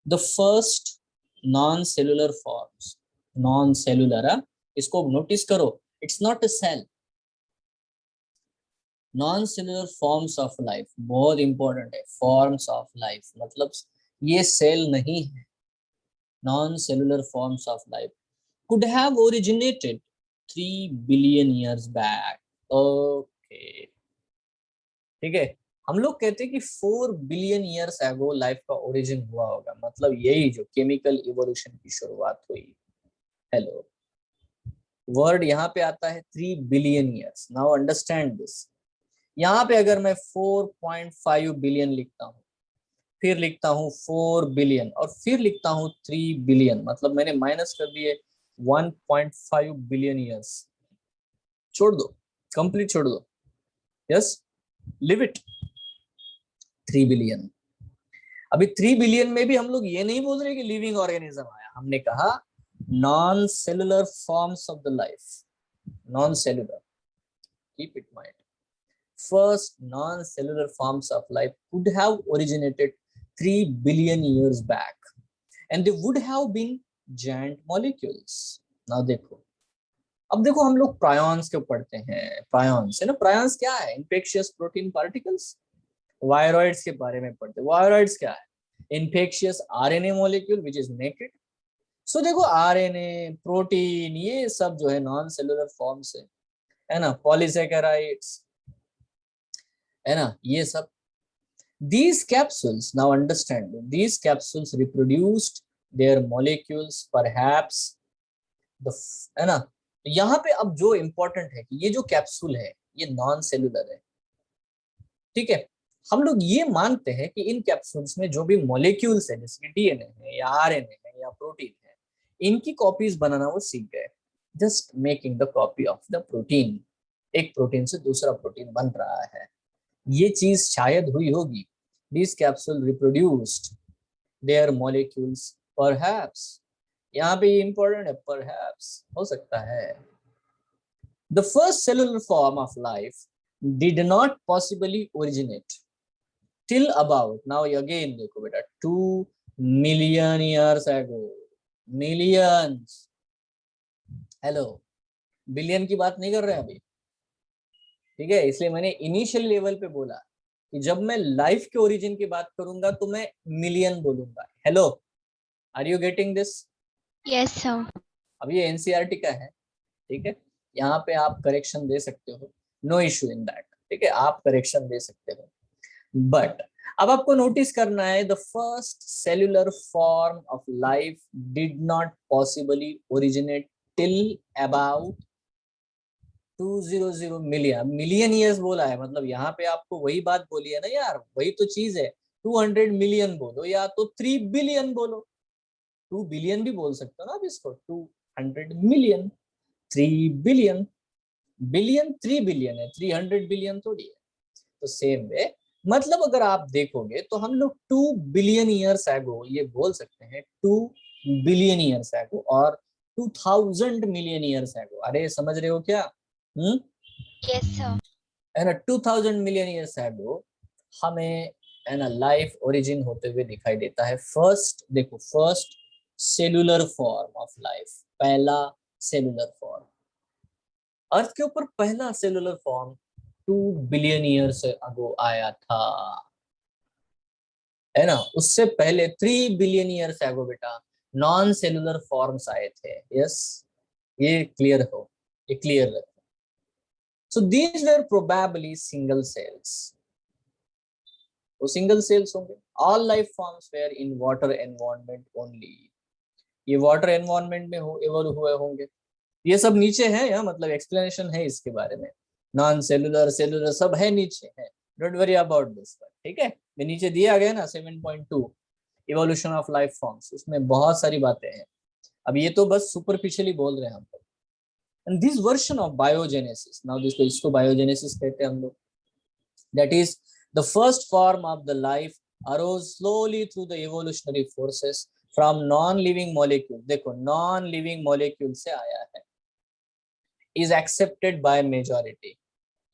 A: the first non cellular forms. Non cellular, इसको नोटिस करो, it's not a cell. Non cellular forms of life, बहुत इंपॉर्टेंट है, फॉर्म्स ऑफ लाइफ मतलब ये सेल नहीं है। Non cellular forms of life could have originated 3 billion years back. Okay, ठीक है, हम लोग कहते हैं कि 4 बिलियन ईयर्स एगो लाइफ का ओरिजिन हुआ होगा, मतलब यही जो केमिकल इवोल्यूशन की शुरुआत हुई। हेलो, वर्ड यहाँ पे आता है 3 billion years. Now understand this. यहाँ पे अगर मैं 4.5 बिलियन लिखता हूँ, फिर लिखता हूँ 4 बिलियन, और फिर लिखता हूँ 3 बिलियन, मतलब मैंने माइनस कर दिए 1.5 बिलियन ईयर्स। छोड़ दो, कंप्लीट छोड़ दो, यस, लिव इट 3 बिलियन। अभी 3 बिलियन में भी हम लोग ये नहीं बोल रहे कि लिविंग ऑर्गेनिज्म आया, हमने कहा non cellular forms of the life. Non cellular, keep it mind, first non-cellular forms of life could have originated 3 billion years back, and they would have been giant molecules. Now देखो, अब देखो हम लोग prions क्यों पढ़ते हैं? Prions है ना, प्रायॉन्स क्या है? Infectious protein particles. वायरॉइड्स के बारे में पढ़ते हैं। वायरॉइड्स क्या है? Infectious RNA molecule which is naked. So देखो आरएनए, प्रोटीन, ये सब जो है नॉन सेलुलर फॉर्म्स है ना, पॉलीसेकेराइड्स है ना, ये सब। These capsules, now understand, these capsules reproduced their molecules perhaps the, है ना? तो यहाँ पे अब जो इंपॉर्टेंट है कि ये जो कैप्सूल है ये नॉन सेलुलर है। ठीक है, हम लोग ये मानते हैं कि इन कैप्सूल्स में जो भी मॉलिक्यूल्स है, जैसे कि डीएनए है या आरएनए है या प्रोटीन है, इनकी कॉपीज बनाना वो सीख गए। Just making the copy of the protein. एक प्रोटीन से दूसरा प्रोटीन बन रहा है, ये चीज शायद हुई होगी। These capsule reproduced their molecules perhaps, यहाँ पे important है, perhaps हो सकता है। The first cellular form of life did not possibly originate till about, now again देखो बेटा, 2 million years ago। millions, hello, billion की बात नहीं कर रहे हैं अभी। ठीक है, इसलिए मैंने इनिशियल लेवल पे बोला कि जब मैं लाइफ के ओरिजिन की बात करूंगा तो मैं मिलियन बोलूंगा। Hello, are you getting this?
C: Yes, sir.
A: अब ये एनसीईआरटी का है, ठीक है, यहाँ पे आप करेक्शन दे सकते हो, नो इश्यू इन दैट। ठीक है, आप करेक्शन दे सकते हो, बट अब आपको नोटिस करना है, the first cellular form of life did not possibly originate till about 200 million. Million years बोला है, मतलब यहाँ पे आपको वही बात बोली है ना यार, वही तो चीज है। 200 मिलियन बोलो या तो 3 बिलियन बोलो, 2 बिलियन भी बोल सकते हो ना आप इसको, 200 मिलियन, 3 बिलियन। बिलियन 3 बिलियन है, 300 बिलियन थोड़ी है। तो सेम वे, मतलब अगर आप देखोगे तो हम लोग 2 बिलियन ईयर्स एगो ये बोल सकते हैं, 2 बिलियन ईयर्स एगो और 2000 मिलियन ईयर्स एगो। अरे समझ रहे हो क्या?
C: Yes, sir.
A: है ना, 2000 मिलियन ईयर्स एगो हमें, है ना, लाइफ ओरिजिन होते हुए दिखाई देता है। फर्स्ट देखो, first cellular form of life, पहला सेलुलर फॉर्म अर्थ के ऊपर, पहला cellular form 2 billion years ago आया था। है ना, उससे पहले 3 बिलियन ईयर्स एगो बेटा नॉन सेलुलर फॉर्म्स आए थे। यस, ये क्लियर हो, ये क्लियर रखो। So these were probably single cells, वो सिंगल सेल्स होंगे। All life forms were in water environment only, ये वाटर एनवायरनमेंट में हो इवॉल्व हुए होंगे। ये सब नीचे है, या मतलब एक्सप्लेनेशन है इसके बारे में, नॉन सेलुलर सेलुलर सब है नीचे है, डोंट वरी अबाउट दिस। ठीक है, ये नीचे दिया गया ना 7.2 इवोल्यूशन ऑफ लाइफ फॉर्म्स, उसमें बहुत सारी बातें हैं। अब ये तो बस सुपरफिशियली बोल रहे हैं हम लोग। And this version of biogenesis, now इसको बायोजेनेसिस कहते हैं हम लोग, that is the first form of the life arose slowly through the evolutionary forces from non-living molecule, देखो non-living molecule से आया है, is accepted by majority।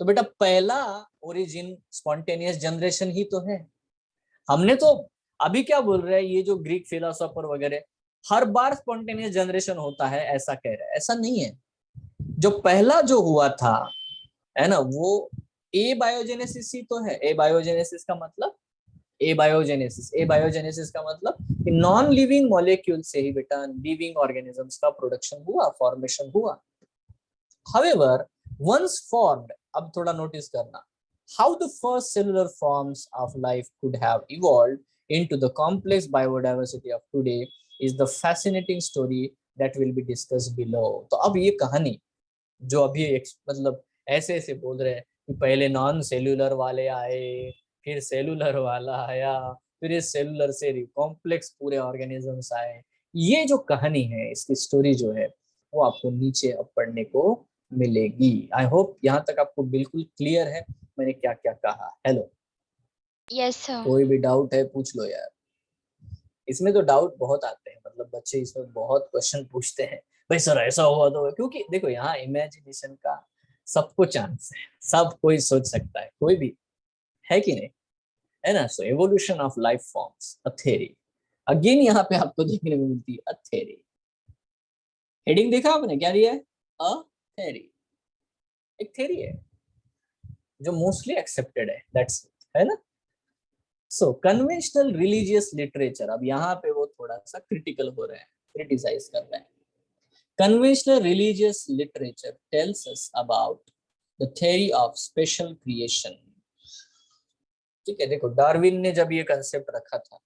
A: तो बेटा पहला ओरिजिन स्पॉन्टेनियस जनरेशन ही तो है। हमने तो अभी क्या बोल रहे हैं, ये जो ग्रीक फिलोसोफर वगैरह हर बार स्पॉन्टेनियस जनरेशन होता है ऐसा कह रहे हैं, ऐसा नहीं है। जो पहला जो हुआ था, है ना, वो ए बायोजेनेसिस ही तो है। ए बायोजेनेसिस का मतलब, ए बायोजेनेसिस का मतलब कि नॉन लिविंग मॉलिक्यूल से ही बेटा लिविंग ऑर्गेनिजम्स का प्रोडक्शन हुआ, फॉर्मेशन हुआ। हाउएवर वंस फॉर्म्ड, अब थोड़ा नोटिस करना, how the first cellular forms of life could have evolved into the complex biodiversity of today is the fascinating story that will be discussed below। तो अब ये कहानी जो अभी मतलब ऐसे ऐसे बोल रहे हैं कि पहले नॉन सेल्यूलर वाले आए, फिर सेलुलर वाला आया, फिर इस सेलुलर से कॉम्प्लेक्स पूरे ऑर्गेनिजम्स आए, ये जो कहानी है, इसकी स्टोरी जो है वो आपको नीचे अब पढ़ने को मिलेगी। आई होप यहाँ तक आपको बिल्कुल क्लियर है मैंने क्या क्या कहा। Hello,
C: yes sir.
A: कोई भी डाउट है पूछ लो यार। इसमें तो डाउट बहुत आते हैं, मतलब बच्चे इसमें बहुत क्वेश्चन पूछते हैं, भाई सर ऐसा हुआ तो, क्योंकि देखो यहाँ इमेजिनेशन का सबको चांस है, सब कोई सोच सकता है, कोई भी, है कि नहीं, है ना। So evolution of life forms a theory, again यहाँ पे आपको देखने को मिलती है अ थ्योरी। हेडिंग देखा आपने, क्या दिया है, अ थ्योरी, एक थ्योरी है जो मोस्टली एक्सेप्टेड है, दैट्स इट, है ना। सो कन्वेंशनल रिलीजियस लिटरेचर, अब यहाँ पे वो थोड़ा सा क्रिटिकल हो रहे हैं, क्रिटिसाइज कर रहे हैं। Conventional religious literature tells us about the theory of special creation. ठीक है, देखो डार्विन ने जब ये कंसेप्ट रखा था,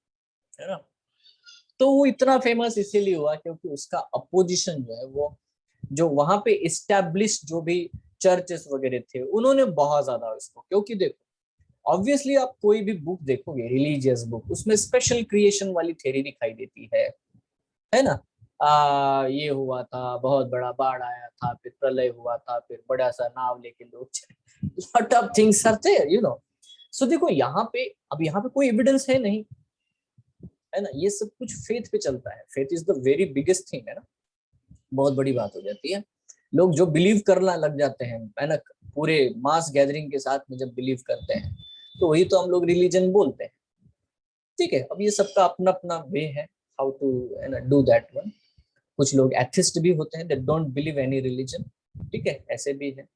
A: है ना, तो वो इतना फेमस इसीलिए हुआ क्योंकि उसका अपोजिशन जो है, वो जो वहां पे इस्टेब्लिश जो भी चर्चेस वगैरह थे, उन्होंने बहुत ज्यादा इसको, क्योंकि देखो ऑब्वियसली आप कोई भी बुक देखोगे रिलीजियस बुक, उसमें स्पेशल क्रिएशन वाली थ्योरी दिखाई देती है ना। ये हुआ था, बहुत बड़ा बाढ़ आया था, फिर प्रलय हुआ था, फिर बड़ा सा नाव लेके लोग चले, lot of things are there, you know. So देखो यहाँ पे, अब यहाँ पे कोई एविडेंस है नहीं, है ना, ये सब कुछ फेथ पे चलता है, faith is the very biggest thing, है ना, बहुत बड़ी बात हो जाती है। लोग जो बिलीव करना लग जाते हैं, है ना, पूरे मास गैदरिंग के साथ में जब बिलीव करते हैं, तो वही तो हम लोग रिलीजन बोलते हैं। ठीक है, अब ये सबका अपना अपना वे है हाउ टू, है ना, डू दैट वन। कुछ लोग एथिस्ट भी होते हैं, they don't believe any religion, ठीक है, ऐसे भी है।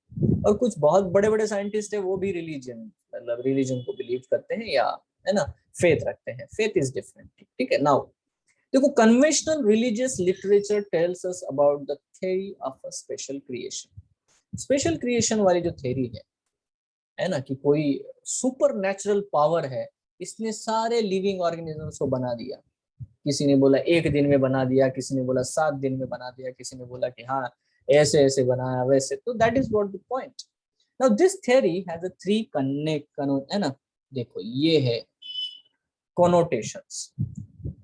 A: और कुछ बहुत बड़े बड़े साइंटिस्ट है, वो भी रिलीजन, मतलब रिलीजन को बिलीव करते हैं, या, है ना, फेथ रखते हैं, फेथ इज डिफरेंट। ठीक है, नाउ देखो conventional religious literature tells us about the theory of a special creation. Special creation वाली जो थ्योरी है ना, कि कोई सुपर नेचुरल पावर है, इसने सारे लिविंग ऑर्गेनिजम्स को बना दिया। किसी ने बोला 1 दिन में बना दिया, किसी ने बोला 7 दिन में बना दिया, किसी ने बोला कि हाँ ऐसे ऐसे बनाया वैसे, तो that is what the point. Now this theory has a 3 connect, है ना, देखो ये है कॉनोटेशंस,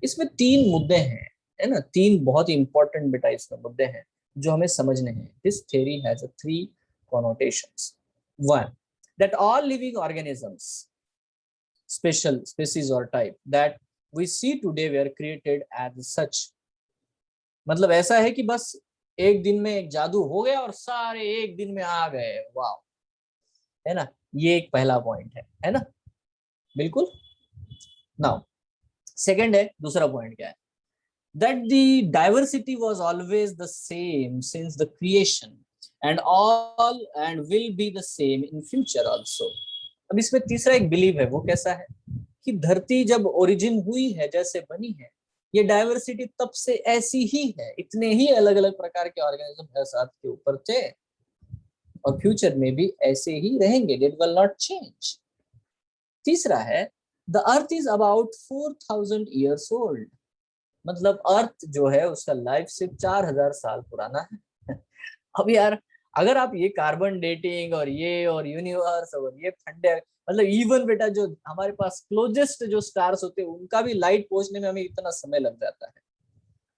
A: इसमें 3 मुद्दे हैं, है ना, 3 बहुत ही इंपॉर्टेंट बेटा इसमें मुद्दे हैं जो हमें समझने हैं। This theory has a 3 connotations। One, that all living organisms, special species or type that we see today were created as such। मतलब ऐसा है कि बस एक दिन में एक जादू हो गया और सारे एक दिन में आ गए, वाह, है ना, ये एक पहला पॉइंट है ना, बिल्कुल। नाउ सेकंड है, दूसरा पॉइंट क्या है, that the diversity was always the same since the creation and all and will be the same in future also। अब इसमें तीसरा एक बिलीव है, वो कैसा है कि धरती जब ओरिजिन हुई है, जैसे बनी है, ये डाइवर्सिटी तब से ऐसी ही है, इतने ही अलग अलग प्रकार के ऑर्गेनिज्म अर्थ के ऊपर थे और फ्यूचर में भी ऐसे ही रहेंगे, इट विल नॉट चेंज। तीसरा है the earth is about 4000 years old, मतलब अर्थ जो है उसका लाइफ सिर्फ 4000 साल पुराना है। अब यार अगर आप ये कार्बन डेटिंग और यूनिवर्स और ये फंडे, मतलब इवन बेटा जो हमारे पास क्लोजेस्ट जो स्टार्स होते हैं उनका भी लाइट पहुंचने में हमें इतना समय लग जाता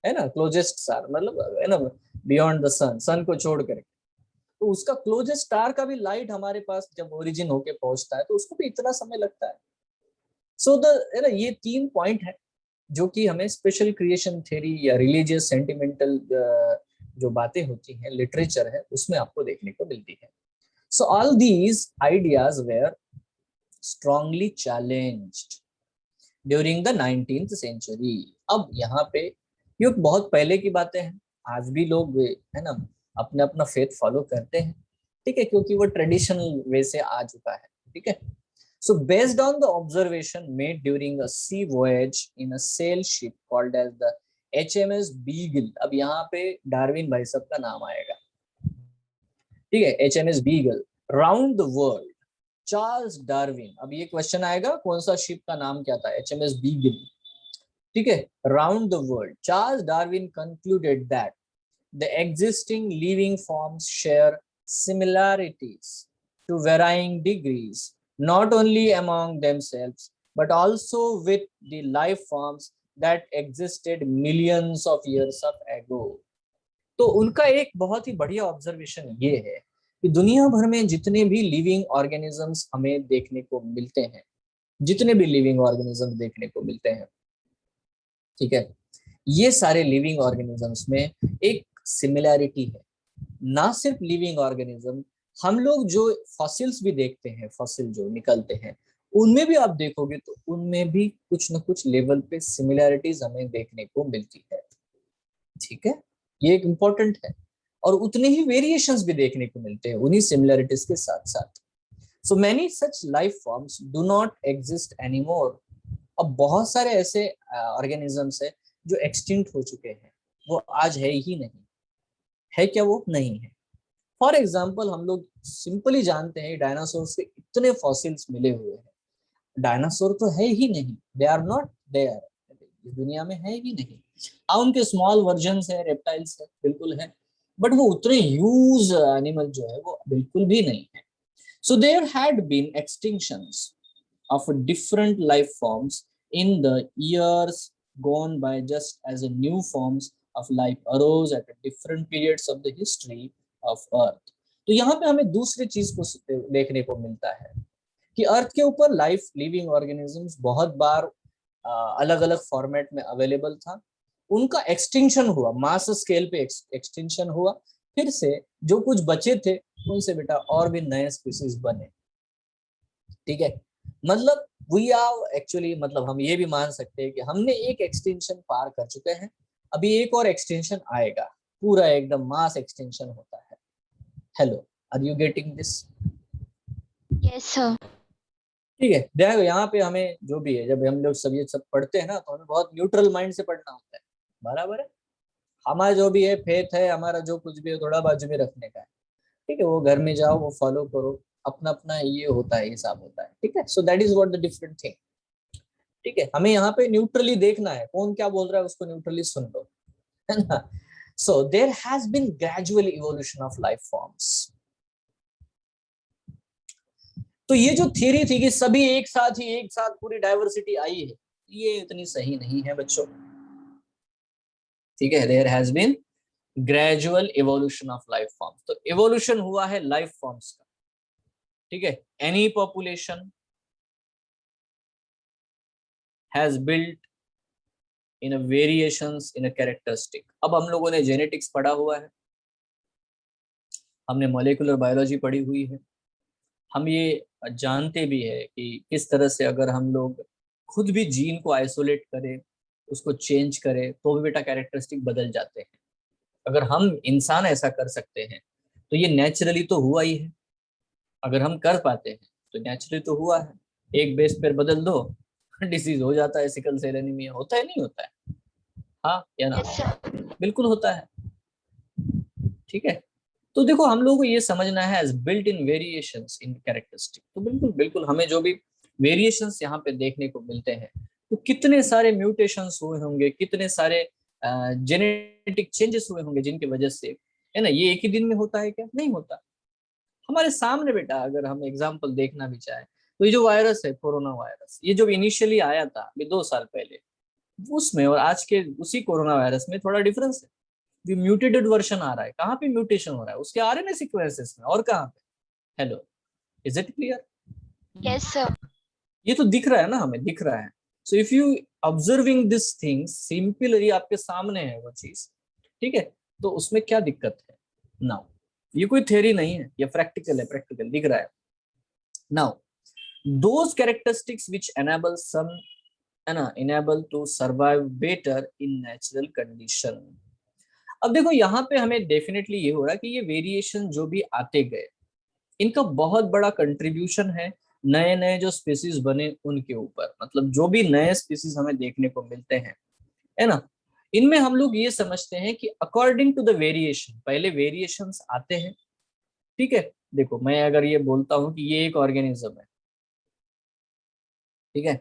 A: है ना, क्लोजेस्ट स्टार मतलब है ना, बियॉन्ड द सन, सन को छोड़ करके, तो उसका क्लोजेस्ट स्टार का भी लाइट हमारे पास जब ओरिजिन होके पहुंचता है तो उसको भी इतना समय लगता है। सो द है ना, ये 3 पॉइंट है जो कि हमें स्पेशल क्रिएशन थ्योरी या रिलीजियस सेंटिमेंटल जो बातें होती हैं, लिटरेचर है, उसमें आपको देखने को मिलती है। So all these ideas were strongly challenged during the 19th century. अब यहाँ पे ये बहुत पहले की बातें हैं, आज भी लोग है ना अपने अपना फेथ फॉलो करते हैं, ठीक है, क्योंकि वो ट्रेडिशनल वे से आ चुका है, ठीक है। So based on the observation made during a sea voyage in a sail ship called as the HMS Beagle, अब यहाँ पे डार्विन भाई साहब का नाम आएगा, ठीक है, HMS Beagle, round the world, Charles Darwin. अब ये क्वेश्चन आएगा कौन सा शिप का नाम क्या था, HMS Beagle, ठीक है, round the world, Charles Darwin concluded that the existing living forms share similarities to varying degrees not only among themselves but also with the life forms that existed millions of years ago। तो उनका एक बहुत ही बढ़िया observation ये है कि दुनिया भर में जितने भी लिविंग ऑर्गेनिजम्स हमें देखने को मिलते हैं, जितने भी लिविंग ऑर्गेनिजम्स देखने को मिलते हैं, ठीक है, ये सारे लिविंग ऑर्गेनिजम्स में एक सिमिलैरिटी है। ना सिर्फ लिविंग ऑर्गेनिज्म, हम लोग जो फॉसिल्स भी देखते हैं, फॉसिल जो निकलते हैं, उनमें भी आप देखोगे तो उनमें भी कुछ ना कुछ लेवल पे सिमिलैरिटीज हमें देखने को मिलती है, ठीक है, ये एक इम्पोर्टेंट है। और उतने ही वेरिएशंस भी देखने को मिलते हैं उन्हीं सिमिलैरिटीज के साथ साथ। So many such life forms do not exist anymore. अब बहुत सारे ऐसे ऑर्गेनिजम्स है जो एक्सटिंक्ट हो चुके हैं, वो आज है ही नहीं, है क्या, वो नहीं है। फॉर एग्जाम्पल हम लोग सिंपली जानते हैं डायनासोर से इतने फॉसिल्स मिले हुए हैं, डायनासोर तो है ही नहीं, दे आर नॉट देयर, इस दुनिया में है ही नहीं। हाँ उनके स्मॉल वर्जन्स है, रेप्टाइल्स है, बिल्कुल है, बट वो उतने ह्यूज एनिमल जो है वो बिल्कुल भी नहीं है। So there had been extinctions of different life forms in the years gone by, just as a new forms of life arose at different periods of the history of earth। तो यहाँ पे हमें दूसरी चीज को देखने को मिलता है कि अर्थ के ऊपर लाइफ लिविंग ऑर्गेनिजम्स बहुत बार अलग अलग फॉर्मेट में अवेलेबल था, उनका एक्सटिंक्शन हुआ, मास स्केल पे एक्सटिंक्शन हुआ, फिर से जो कुछ बचे थे उनसे बेटा और भी नए स्पीसीज बने, ठीक है। मतलब वी आर एक्चुअली, मतलब हम ये भी मान सकते हैं कि हमने एक एक्सटेंशन पार कर चुके हैं, अभी एक और एक्सटेंशन आएगा, पूरा एकदम मास एक्सटेंशन होता है। Hello, are you getting this?
C: Yes sir.
A: ठीक है, देखो यहाँ पे हमें जो भी है, जब हम लोग सब ये सब पढ़ते हैं ना तो हमें बहुत न्यूट्रल माइंड से पढ़ना होता है, बराबर है। हमारा जो भी है फेथ है, हमारा जो कुछ भी है थोड़ा बाजू में रखने का है, ठीक है, वो घर में जाओ वो फॉलो करो, अपना अपना ये होता है, हिसाब होता है, ठीक है। सो that is what the different thing, ठीक है, हमें यहाँ पे न्यूट्रली देखना है, कौन क्या बोल रहा है उसको न्यूट्रली सुन लो, है ना। So there has been gradual evolution of life forms. तो ये जो थियरी थी कि सभी एक साथ पूरी डाइवर्सिटी आई है, ये इतनी सही नहीं है बच्चों, ठीक है। There has been gradual evolution of life forms, तो इवोल्यूशन हुआ है लाइफ फॉर्म्स का, ठीक है। Any population has built in a variations in a characteristic. अब हम लोगों ने जेनेटिक्स पढ़ा हुआ है, हमने मॉलिक्यूलर बायोलॉजी पढ़ी हुई है, हम ये जानते भी है कि किस तरह से अगर हम लोग खुद भी जीन को आइसोलेट करें, उसको चेंज करें, तो भी बेटा कैरेक्टरिस्टिक बदल जाते हैं। अगर हम इंसान ऐसा कर सकते हैं तो ये नेचुरली तो हुआ ही है, अगर हम कर पाते हैं तो नेचुरली तो हुआ है। एक बेस पेयर बदल दो डिसीज हो जाता है, सिकल सेल एनीमिया होता है, नहीं होता है? हाँ या ना?
C: Yes, sir.
A: बिल्कुल होता है। ठीक है, तो देखो हम लोगों को ये समझना है as built in variations in characteristic. तो बिल्कुल बिल्कुल हमें जो भी वेरिएशंस यहाँ पे देखने को मिलते हैं, तो कितने सारे म्यूटेशंस हुए होंगे, कितने सारे जेनेटिक चेंजेस हुए होंगे जिनकी वजह से, है ना, ये एक ही दिन में होता है क्या? नहीं होता। हमारे सामने बेटा अगर हम एग्जाम्पल देखना भी चाहे, तो ये जो वायरस है कोरोना वायरस, ये जो इनिशियली आया था अभी 2 साल पहले, उसमें और आज के उसी कोरोना वायरस में थोड़ा डिफरेंस है। भी म्यूटेटेड वर्जन आ रहा है। कहाँ पे म्यूटेशन हो रहा है? उसके आरएनए सीक्वेंसेस में, और कहाँ पे? Hello, is it clear?
C: Yes, sir.
A: ये तो दिख रहा है ना, हमें दिख रहा है। So if you observing this things simply, आपके सामने है वो चीज, ठीक है, तो उसमें क्या दिक्कत है? नाउ ये कोई थ्योरी नहीं है, ये प्रैक्टिकल है, प्रैक्टिकल दिख रहा है। Now those characteristics which enable some, है ना, enable to survive better in natural condition. अब देखो यहाँ पे हमें डेफिनेटली ये हो रहा है कि ये वेरिएशन जो भी आते गए, इनका बहुत बड़ा कंट्रीब्यूशन है नए नए जो स्पीसीज बने उनके ऊपर। मतलब जो भी नए स्पीसीज हमें देखने को मिलते हैं, है ना, इनमें हम लोग ये समझते हैं कि अकॉर्डिंग टू द वेरिएशन, पहले वेरिएशंस आते हैं। ठीक है, देखो मैं अगर ये बोलता हूँ कि ये एक ऑर्गेनिज्म है, ठीक है,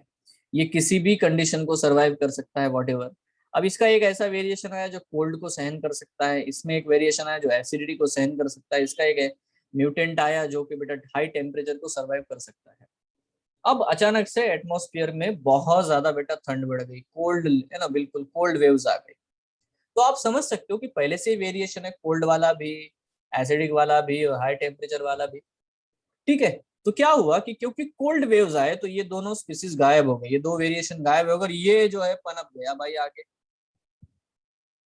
A: ये किसी भी कंडीशन को सरवाइव कर सकता है, वॉट एवर। अब इसका एक ऐसा वेरिएशन आया जो कोल्ड को सहन कर सकता है, इसमें एक वेरिएशन आया जो एसिडिटी को सहन कर सकता है, इसका एक म्यूटेंट आया जो कि बेटा हाई टेम्परेचर को सरवाइव कर सकता है। अब अचानक से एटमॉस्फेयर में बहुत ज्यादा बेटा ठंड बढ़ गई, कोल्ड, है ना, बिल्कुल कोल्ड वेव्स आ गई। तो आप समझ सकते हो कि पहले से ही वेरिएशन है, कोल्ड वाला भी, एसिडिक वाला भी और हाई टेम्परेचर वाला भी। ठीक है, तो क्या हुआ कि क्योंकि कोल्ड वेव्स आए तो ये दोनों स्पीसीज गायब हो गए, ये दो वेरिएशन गायब हो गए, ये जो है पनप गया भाई आगे।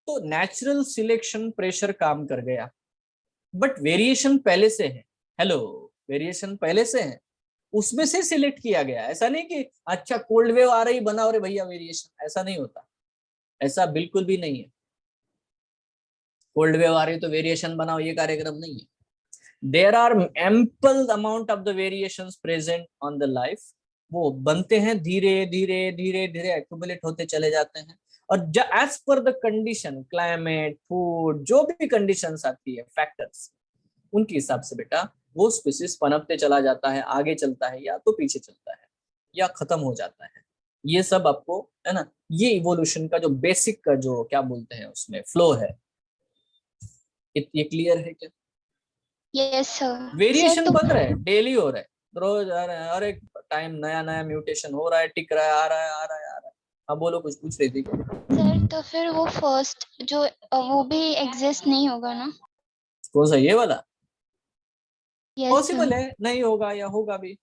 A: तो नेचुरल सिलेक्शन प्रेशर काम कर गया, बट वेरिएशन पहले से है। हेलो, वेरिएशन पहले से है, उसमें से सिलेक्ट किया गया। ऐसा नहीं कि अच्छा कोल्ड वेव आ रही बना और भैया वेरिएशन, ऐसा नहीं होता, ऐसा बिल्कुल भी नहीं है। कोल्ड वेव आ रही तो वेरिएशन बनाओ, ये कार्यक्रम नहीं है। There are ample amount of the variations present on the life. वो बनते हैं धीरे धीरे धीरे धीरे, एक्यूमुलेट होते चले जाते हैं। और as per the condition, climate, food, जो भी कंडीशंस आती है, फैक्टर्स, उनके हिसाब से बेटा वो स्पीसीज पनपते चला जाता है, आगे चलता है, या तो पीछे चलता है, या खत्म हो जाता है। ये सब आपको, है ना, ये इवोल्यूशन का जो बेसिक का जो क्या बोलते हैं उसमें फ्लो है। ये क्लियर है क्या?
C: Yes, sir. Sir,
A: वेरिएशन
C: तो
A: बन रहा है, डेली हो रहा है, रोज आ रहा है, हर एक टाइम नया नया म्यूटेशन हो रहा है, टिक रहा है, आ रहा है, आ रहा है, आ रहा है। हाँ बोलो, कुछ पूछ रही थी क्या?
C: सर तो फिर वो फर्स्ट जो वो भी एग्जिस्ट नहीं होगा ना?
A: कौन सा, ये वाला?
C: Yes
A: possible
C: sir.
A: है, नहीं होगा या होगा भी।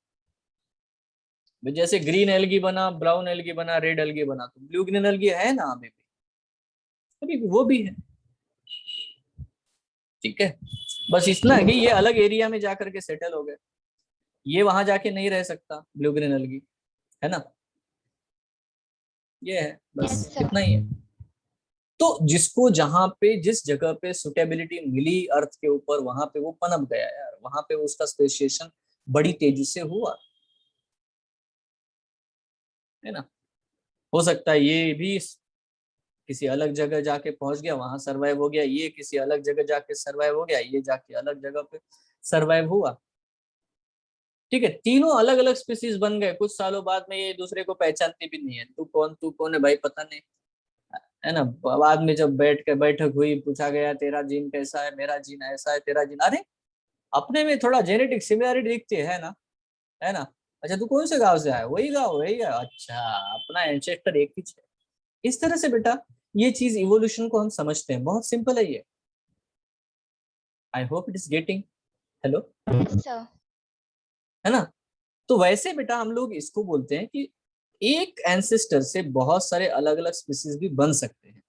A: जैसे ग्रीन एल्गी बना, ब्राउन एल्गी बना, रेड एल्गी बना, तो ब्लू ग्रीन एल्गी है ना अभी भी, अभी भी वो भी है। ठीक है, बस इतना है कि ये अलग एरिया में जाकर के सेटल हो गए, ये वहां जाके नहीं रह सकता ब्लू ग्रीन एल्गी, है ना। ये है,
C: यस
A: बस
C: सर.
A: इतना ही है। तो जिसको जहां पे जिस जगह पे सुटेबिलिटी मिली अर्थ के ऊपर, वहां पे वो पनप गया यार, वहां पे उसका स्पेसिएशन बड़ी तेजी से हुआ, है ना। हो सकता है ये भी किसी अलग जगह जाके पहुंच गया, वहां सरवाइव हो गया, ये किसी अलग जगह जाके सरवाइव हो गया, ये जाके अलग जगह पे सरवाइव हुआ। ठीक है, तीनों अलग अलग स्पीसीज बन गए, कुछ सालों बाद में ये दूसरे को पहचानती भी नहीं है, तू कौन है भाई, पता नहीं, है ना। बाद में जब बैठक हुई, पूछा गया तेरा जीन कैसा है, मेरा जीन ऐसा है, तेरा जीन, अरे अपने में थोड़ा जेनेटिक सिमिलरिटी दिखती है ना, है ना। अच्छा तू कौन से गांव से आया? वही गांव, वही गांव, अच्छा, अपना एंसेस्टर एक ही है। इस तरह से बेटा ये चीज इवोल्यूशन को हम समझते हैं, बहुत सिंपल है ये। I hope it is getting. Hello,
C: yes sir.
A: है ना। तो वैसे बेटा हम लोग इसको बोलते हैं कि एक एंसेस्टर से बहुत सारे अलग अलग स्पीसीज भी बन सकते हैं।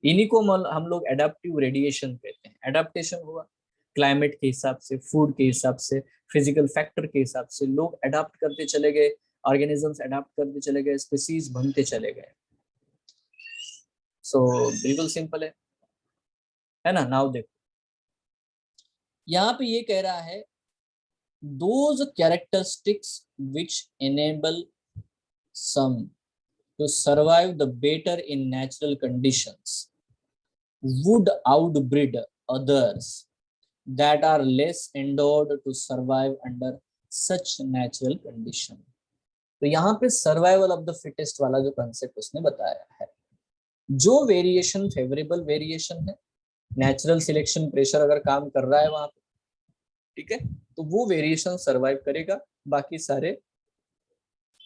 A: इन्हीं को हम लोग एडाप्टिव रेडिएशन कहते हैं। एडाप्टेशन हुआ क्लाइमेट के हिसाब से, फूड के हिसाब से, फिजिकल फैक्टर के हिसाब से, लोग अडाप्ट करते चले गए, ऑर्गेनिजम्स अडाप्ट करते चले गए, स्पीसीज बनते चले गए। सो बिल्कुल सिंपल है ना। नाउ देखो यहाँ पे ये कह रहा है those characteristics which enable some to survive the better in natural conditions would outbid others that are less endowed to survive under such natural condition. तो यहाँ पे सर्वाइवल ऑफ द फिटेस्ट वाला जो कंसेप्ट उसने बताया है, जो वेरिएशन फेवरेबल वेरिएशन है, नेचुरल सिलेक्शन प्रेशर अगर काम कर रहा है वहां पे, ठीक है, तो वो वेरिएशन सर्वाइव करेगा, बाकी सारे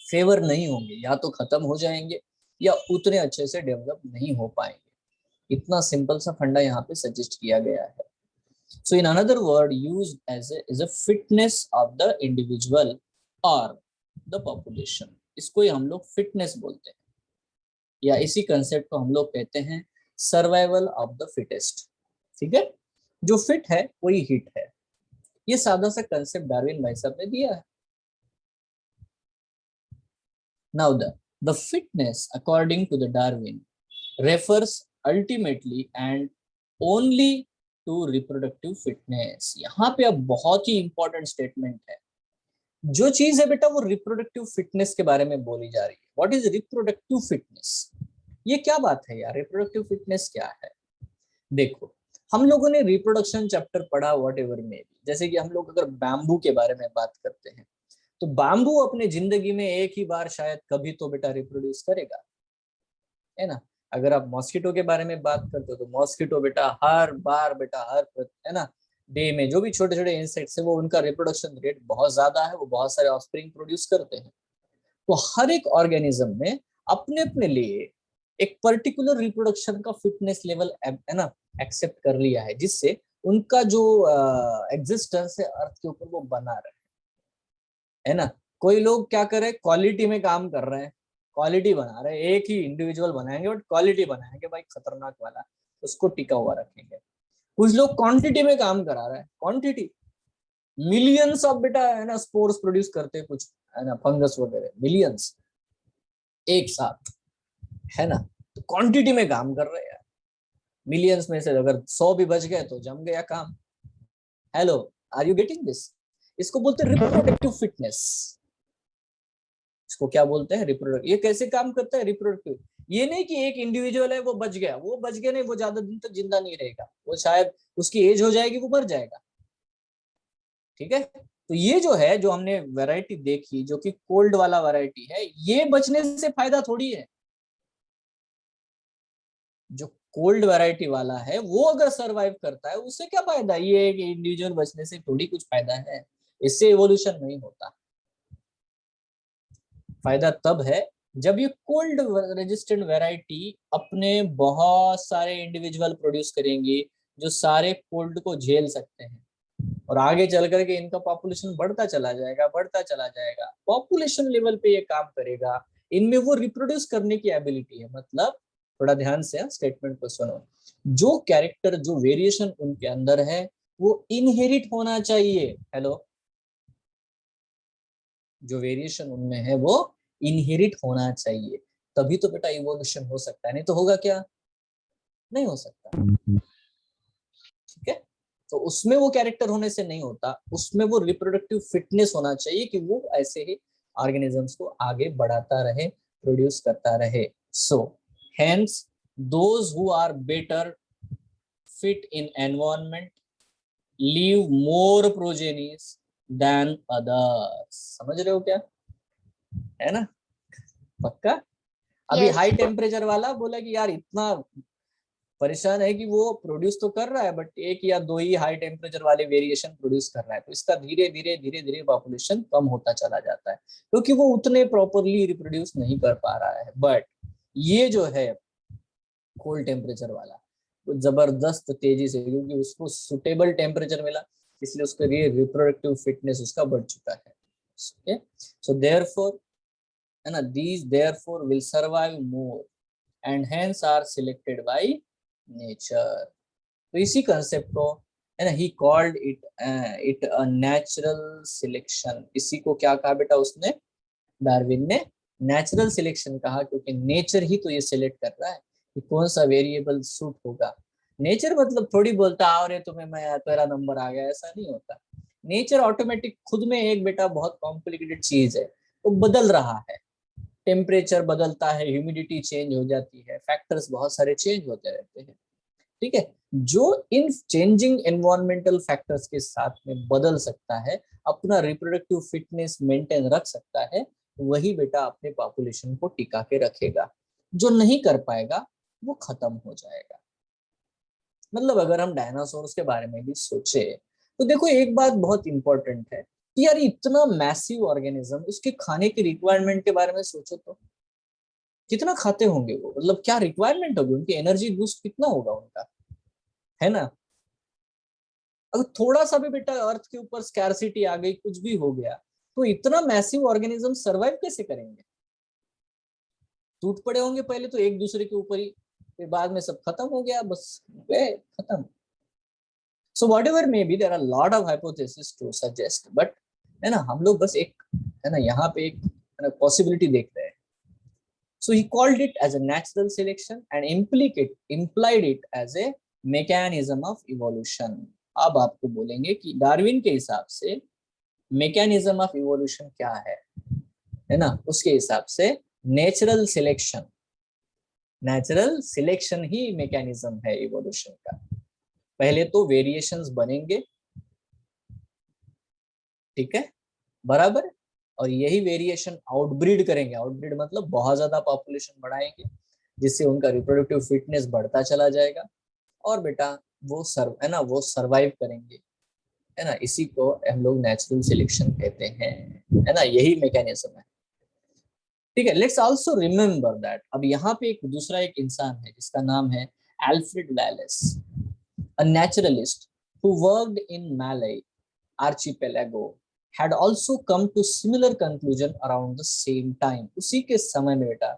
A: फेवर नहीं होंगे, या तो खत्म हो जाएंगे या उतने अच्छे से डेवलप नहीं हो पाएंगे। इतना सिंपल सा फंडा यहाँ पे सजेस्ट किया गया है। So in another word used as a fitness of the individual और द पॉपुलेशन, इसको ही हम लोग फिटनेस बोलते हैं, या इसी कंसेप्ट को हम लोग कहते हैं सर्वाइवल ऑफ द फिटेस्ट। ठीक है, जो फिट है वही हिट है। ये सादा सा कंसेप्ट डार्विन भाई साहब ने दिया है। Now the fitness according to the Darwin refers ultimately and only to reproductive fitness। यहाँ पे अब बहुत ही इंपॉर्टेंट स्टेटमेंट है, जो चीज है बेटा वो रिप्रोडक्टिव फिटनेस के बारे में बोली जा रही है। What is reproductive fitness? ये क्या बात है यार, रिप्रोडक्टिव फिटनेस क्या है? देखो, हम लोगों ने रिप्रोडक्शन चैप्टर पढ़ा वॉट एवर में भी, जैसे कि हम लोग अगर बैम्बू के बारे में बात करते हैं तो बैम्बू अपने जिंदगी में एक ही बार शायद कभी तो बेटा रिप्रोड्यूस करेगा, है ना। अगर आप मॉस्किटो के बारे में बात करते हो तो मॉस्किटो बेटा हर बार बेटा है ना, डे में जो भी छोटे छोटे इंसेक्ट्स है वो उनका रिप्रोडक्शन रेट बहुत ज्यादा है, वो बहुत सारे ऑफस्प्रिंग प्रोड्यूस करते हैं। तो हर एक ऑर्गेनिज्म ने अपने अपने लिए एक पर्टिकुलर रिप्रोडक्शन का फिटनेस लेवल है ना एक्सेप्ट कर लिया है, जिससे उनका जो एग्जिस्टेंस है अर्थ के ऊपर वो बना रहे, है ना। कोई लोग क्या कर रहे हैं, क्वालिटी में काम कर रहे हैं, क्वालिटी बना रहे हैं, एक ही इंडिविजुअल बनाएंगे बट क्वालिटी बनाएंगे भाई खतरनाक वाला, उसको टिका हुआ रखेंगे। कुछ लोग क्वांटिटी में काम करा रहे हैं, क्वांटिटी मिलियंस ऑफ बेटा है ना स्पोर्स प्रोड्यूस करते हैं कुछ, है ना, फंगस वगैरह मिलियंस एक साथ, है ना। तो क्वांटिटी में काम कर रहे हैं, मिलियंस में से अगर 100 भी बच गए तो जम गया काम। Hello, are you getting this? इसको बोलते हैं रिप्रोडक्टिव फिटनेस। इसको क्या बोलते हैं? रिप्रोडक्टिव। ये कैसे काम करता है रिप्रोडक्टिव? ये नहीं कि एक इंडिविजुअल है वो बच गया, वो बच गया नहीं, वो ज्यादा दिन तक जिंदा नहीं रहेगा, वो शायद उसकी एज हो जाएगी, वो मर जाएगा। ठीक है, तो ये जो है, जो हमने वैरायटी देखी जो कि कोल्ड वाला वैरायटी है, ये बचने से फायदा थोड़ी है। जो कोल्ड वैरायटी वाला है वो अगर सरवाइव करता है उससे क्या फायदा? ये एक इंडिविजुअल बचने से थोड़ी कुछ फायदा है, इससे इवोल्यूशन नहीं होता। फायदा तब है जब ये कोल्ड रेजिस्टेंट वैरायटी अपने बहुत सारे इंडिविजुअल प्रोड्यूस करेंगी जो सारे कोल्ड को झेल सकते हैं, और आगे चल करके इनका पॉपुलेशन बढ़ता चला जाएगा, बढ़ता चला जाएगा, पॉपुलेशन लेवल पे ये काम करेगा, इनमें वो रिप्रोड्यूस करने की एबिलिटी है। मतलब थोड़ा ध्यान से स्टेटमेंट को सुनो, जो कैरेक्टर, जो वेरिएशन उनके अंदर है वो इनहेरिट होना चाहिए। हेलो, जो वेरिएशन उनमें है वो इनहेरिट होना चाहिए, तभी तो बेटा इवोल्यूशन हो सकता है, नहीं तो होगा क्या? नहीं हो सकता। ठीक है, तो उसमें वो कैरेक्टर होने से नहीं होता, उसमें वो रिप्रोडक्टिव फिटनेस होना चाहिए कि वो ऐसे ही ऑर्गेनिजम्स को आगे बढ़ाता रहे, प्रोड्यूस करता रहे। So hence those who are better fit in environment leave more progenies than others. समझ रहे हो क्या? है ना, पक्का? अभी
C: Yes.
A: हाई टेम्परेचर वाला बोला कि यार इतना परेशान है कि वो प्रोड्यूस तो कर रहा है बट एक या दो ही हाई टेम्परेचर वाले वेरिएशन प्रोड्यूस कर रहा है, तो इसका धीरे धीरे पॉपुलेशन कम होता चला जाता है क्योंकि वो उतने प्रॉपरली रिप्रोड्यूस नहीं कर पा रहा है। बट ये जो है कोल्ड टेम्परेचर वाला, वो जबरदस्त तेजी से, क्योंकि उसको सुटेबल टेम्परेचर मिला इसलिए उसके लिए रिप्रोडक्टिव फिटनेस उसका बढ़ चुका है। ओके, सो देयरफॉर, है ना, these therefore will survive more and hence are selected by nature। तो इसी कंसेप्ट को, है ना, he called it a natural selection। इसी को क्या कहा बेटा उसने, डार्विन ने नेचुरल सिलेक्शन कहा, क्योंकि नेचर ही तो ये सिलेक्ट कर रहा है कि कौन सा वेरिएबल सूट होगा। नेचर मतलब थोड़ी बोलता आओ रे तुम्हें मैं तेरा नंबर आ गया, ऐसा नहीं होता। नेचर ऑटोमेटिक खुद में एक बेटा बहुत कॉम्प्लिकेटेड चीज है, वो बदल रहा है। टेम्परेचर बदलता है, ह्यूमिडिटी चेंज हो जाती है, फैक्टर्स बहुत सारे चेंज होते रहते हैं। ठीक है, जो इन चेंजिंग एनवायरमेंटल फैक्टर्स के साथ में बदल सकता है, अपना रिप्रोडक्टिव फिटनेस मेंटेन रख सकता है, वही बेटा अपने पॉपुलेशन को टिका के रखेगा। जो नहीं कर पाएगा वो खत्म हो जाएगा। मतलब अगर हम डायनासोर्स के बारे में भी सोचे तो देखो एक बात बहुत इंपॉर्टेंट है कि यार इतना मैसिव ऑर्गेनिज्म, उसके खाने की रिक्वायरमेंट के बारे में सोचो तो कितना खाते होंगे वो, मतलब क्या रिक्वायरमेंट होगी, उनकी एनर्जी बूस्ट कितना होगा उनका, है ना। अगर थोड़ा सा भी बेटा अर्थ के ऊपर स्कैरसिटी आ गई, कुछ भी हो गया, तो इतना मैसिव ऑर्गेनिज्म सरवाइव कैसे करेंगे? टूट पड़े होंगे पहले तो एक दूसरे के ऊपर ही, फिर बाद में सब खत्म हो गया, बस गए खत्म। So whatever may be, there are lot of hypothesis to suggest, but है ना, हम लोग बस एक है ना यहाँ पे एक है ना पॉसिबिलिटी देख रहे हैं। So he called it as a natural selection and implied it as a mechanism of evolution. अब आपको बोलेंगे कि डार्विन के हिसाब से मैकेनिज्म ऑफ इवोल्यूशन क्या है ना, उसके हिसाब से नेचुरल सिलेक्शन ही मैकेनिज्म है इवोल्यूशन का। पहले तो वेरिएशंस बनेंगे, ठीक है, बराबर, और यही वेरिएशन आउटब्रीड करेंगे। आउटब्रीड मतलब बहुत ज्यादा पॉपुलेशन बढ़ाएंगे, जिससे उनका रिप्रोडक्टिव फिटनेस बढ़ता चला जाएगा, और बेटा वो वो सर्वाइव करेंगे, है ना। इसी को हम लोग नेचुरल सिलेक्शन कहते हैं, है ना, यही मैकेनिज्म है। ठीक है, लेट्स आल्सो रिमेम्बर दैट, अब यहाँ पे एक दूसरा एक इंसान है जिसका नाम है Alfred Wallace, a naturalist who worked in मैले archipelago, had also come to similar conclusion around the same time। उसी के समय में बेटा,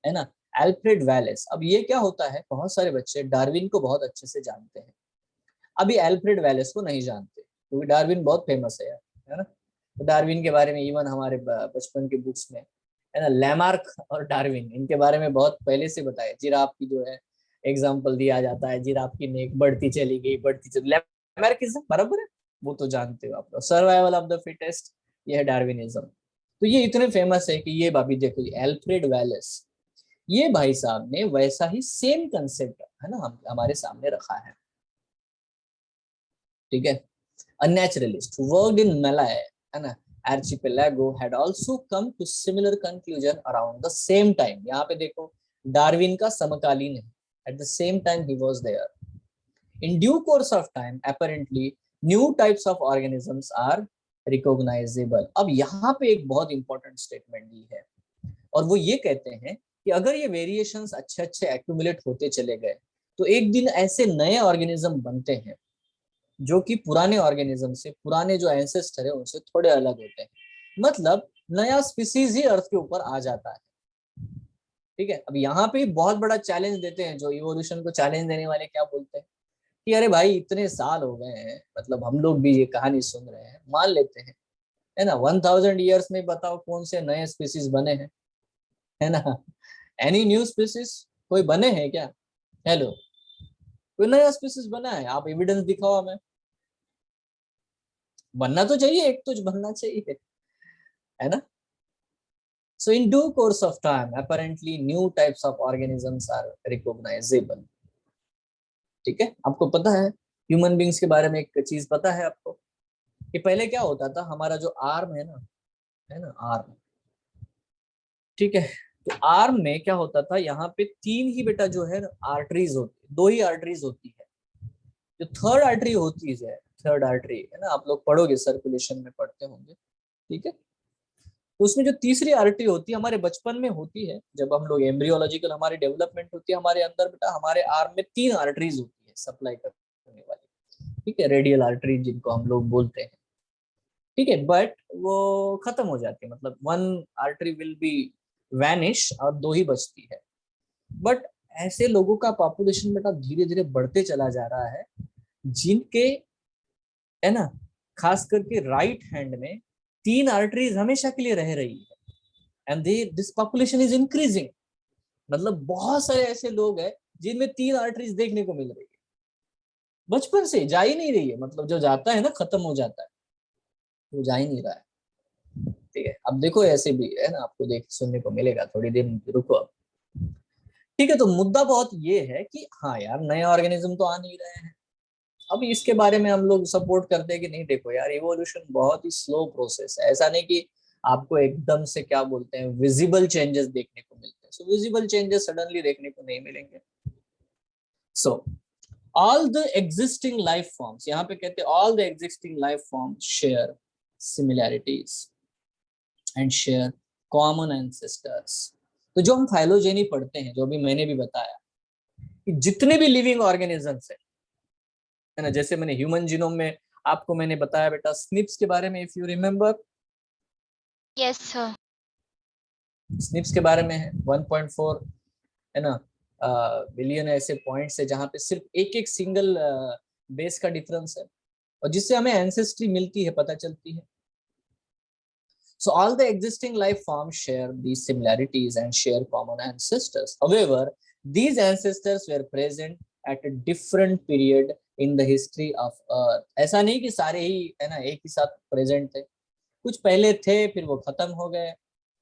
A: है ना, एल्फ्रेड वैलेस। अब ये क्या होता है, बहुत सारे बच्चे डार्विन को बहुत अच्छे से जानते हैं, अभी एल्फ्रेड वैलेस को नहीं जानते, क्योंकि डार्विन बहुत फेमस है यार, है ना। तो डार्विन के बारे में इवन हमारे बचपन के बुक्स में, है ना, लैमार्क और डार्विन, इनके बारे में बहुत पहले से बताया। जिराफ की जो है एग्जाम्पल दिया जाता है, जिराफ की नेक बढ़ती चली गई, लैमार्किज्म, बराबर है, वो तो जानते हो आप लोग। सर्वाइवल ऑफ द फिटेस्ट, ये है डार्विनिज्म। तो ये इतने फेमस है कि ये भाभी देखो, एल्फ्रेड वैलेस, ये भाई साहब ने वैसा ही सेम कंसेप्ट है ना हमारे सामने रखा है। ठीक है, a naturalist who worked in Malay and archipelago had also come to similar conclusion around the same time। यहाँ पे देखो डार्विन का समकालीन है, at the same time he was there। In due course of time apparently new types of organisms are recognizable। अब यहाँ पे एक बहुत इंपॉर्टेंट स्टेटमेंट दी है, और वो ये कहते हैं कि अगर ये वेरिएशंस अच्छे अच्छे एक्यूमुलेट होते चले गए, तो एक दिन ऐसे नए ऑर्गेनिज्म बनते हैं जो कि पुराने ऑर्गेनिज्म से, पुराने जो एंसेस्टर है उनसे थोड़े अलग होते हैं। मतलब नया स्पीसीज ही अर्थ के ऊपर आ जाता है। ठीक है, अब यहाँ पे बहुत बड़ा चैलेंज देते हैं, जो इवोल्यूशन को चैलेंज देने वाले क्या बोलते हैं कि अरे भाई इतने साल हो गए हैं, मतलब हम लोग भी ये कहानी सुन रहे हैं, मान लेते हैं, है ना, 1000 ईयर्स में बताओ कौन से नए स्पीसीज बने हैं, है ना। एनी न्यू स्पीसीज कोई बने हैं क्या? हेलो, कोई नया स्पीसीज बना है? आप एविडेंस दिखाओ हमें। बनना तो चाहिए, एक तो बनना चाहिए, है ना। So in due course of time, apparently new types of organisms are recognizable। ठीक है, आपको पता है ह्यूमन बींग्स के बारे में एक चीज पता है आपको कि पहले क्या होता था, हमारा जो आर्म है ना आर्म, ठीक है, तो आर्म में क्या होता था, यहाँ पे तीन ही बेटा जो है आर्टरीज होती, दो ही आर्टरीज होती है। जो थर्ड आर्टरी होती है, थर्ड आर्टरी है ना, आप लोग पढ़ोगे, सर्कुलेशन में पढ़ते होंगे, ठीक है। तो उसमें जो तीसरी आर्टरी होती है, हमारे बचपन में होती है, जब हम लोग एम्ब्रियोलॉजिकल हमारी डेवलपमेंट होती है, हमारे अंदर बेटा हमारे आर्म में तीन आर्टरीज होती है सप्लाई करने वाली, ठीक है, रेडियल आर्टरी जिनको हम लोग बोलते हैं, ठीक है। बट वो खत्म हो जाती है, मतलब one artery will be vanish और दो ही बचती है। बट ऐसे लोगों का पॉपुलेशन बेटा धीरे धीरे बढ़ते चला जा रहा है, जिनके, है ना, खास करके राइट हैंड में तीन आर्टरीज हमेशा के लिए रह रही है, and this population is increasing. मतलब बहुत सारे ऐसे लोग हैं जिनमें तीन आर्टरीज देखने को मिल रही है, बचपन से जा ही नहीं रही है, मतलब जो जाता है ना खत्म हो जाता है, वो जा ही नहीं रहा है। ठीक है, अब देखो ऐसे भी है ना, आपको देख सुनने को मिलेगा, थोड़ी देर रुको अब। ठीक है, तो मुद्दा बहुत ये है कि हाँ यार नए ऑर्गेनिज्म तो आ नहीं रहे हैं। अब इसके बारे में हम लोग सपोर्ट करते हैं कि नहीं, देखो यार इवोल्यूशन बहुत ही स्लो प्रोसेस है, ऐसा नहीं कि आपको एकदम से क्या बोलते हैं विजिबल चेंजेस देखने को मिलते हैं। सो विजिबल चेंजेस सडनली देखने को नहीं मिलेंगे। So all the existing life forms, यहाँ पे कहते हैं all the existing life forms share similarities and share common ancestors. तो जो हम फाइलोजेनी पढ़ते हैं, जो भी मैंने भी बताया कि जितने भी लिविंग ऑर्गेनिजम्स है ना, जैसे मैंने ह्यूमन जीनोम में आपको मैंने बताया बेटा स्निप्स के बारे में, if you remember.
C: Yes sir.
A: Snips के बारे में है 1.4 है ना बिलियन ऐसे पॉइंट्स है जहां पे सिर्फ एक एक सिंगल बेस का डिफरेंस है, और जिससे हमें एंसेस्ट्री मिलती है, पता चलती है। So all the existing life forms share these similarities and share common ancestors. However, these ancestors were present at a different period in the history of Earth. ऐसा नहीं कि सारे ही है ना एक ही साथ प्रेजेंट थे, कुछ पहले थे फिर वो खत्म हो गए,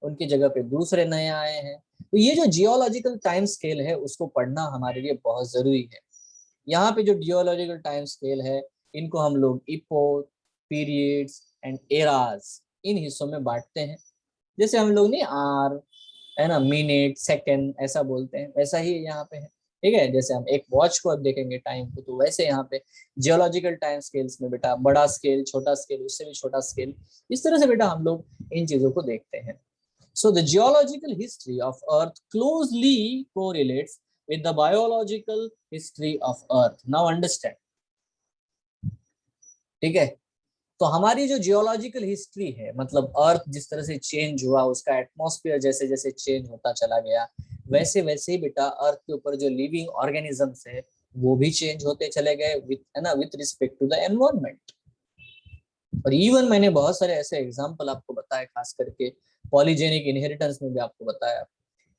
A: उनकी जगह पे दूसरे नए आए हैं। तो ये जो जियोलॉजिकल टाइम स्केल है उसको पढ़ना हमारे लिए बहुत जरूरी है। यहाँ पे जो जियोलॉजिकल टाइम स्केल है इनको हम लोग इपोक, पीरियड्स एंड एराज इन हिस्सों में बांटते हैं। जैसे हम लोग नहीं आर है ना मिनट सेकंड ऐसा बोलते हैं, वैसा ही यहाँ पे है। ठीक है, जैसे हम एक वॉच को अब देखेंगे टाइम को, तो वैसे यहाँ पे जियोलॉजिकल टाइम स्केल्स में बेटा बड़ा स्केल, छोटा स्केल, उससे भी छोटा स्केल, इस तरह से बेटा हम लोग इन चीजों को देखते हैं। So the geological history of Earth closely correlates with the biological history of Earth. Now understand. ठीक है, तो हमारी जो जियोलॉजिकल हिस्ट्री है, मतलब अर्थ जिस तरह से चेंज हुआ, उसका एटमॉस्फेयर जैसे जैसे चेंज होता चला गया, वैसे वैसे ही बेटा अर्थ के ऊपर जो लिविंग ऑर्गेनिजम्स है वो भी चेंज होते चले गए विथ है ना with respect to the environment. और इवन मैंने बहुत सारे ऐसे एग्जांपल आपको बताए, खास करके पॉलीजेनिक इनहेरिटेंस में भी आपको बताया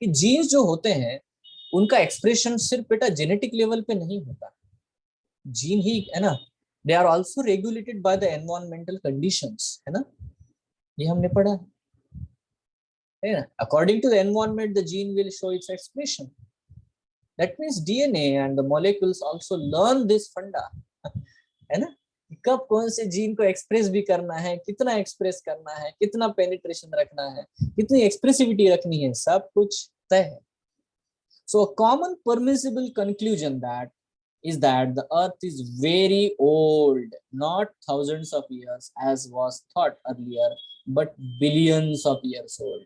A: कि जीन्स जो होते हैं उनका एक्सप्रेशन सिर्फ बेटा जेनेटिक लेवल पे नहीं होता, जीन ही है ना, they are also regulated by the environmental conditions, है ना, ये हमने पढ़ा है ना। According to the environment the gene will show its expression. That means DNA and the molecules also learn this फंडा, है ना, कब कौन से जीन को एक्सप्रेस भी करना है, कितना एक्सप्रेस करना है, कितना पेनिट्रेशन रखना है, कितनी एक्सप्रेसिविटी रखनी है, सब कुछ तय है। So a common permissible conclusion that is that the earth is very old, not thousands of years as was thought earlier, but billions of years old.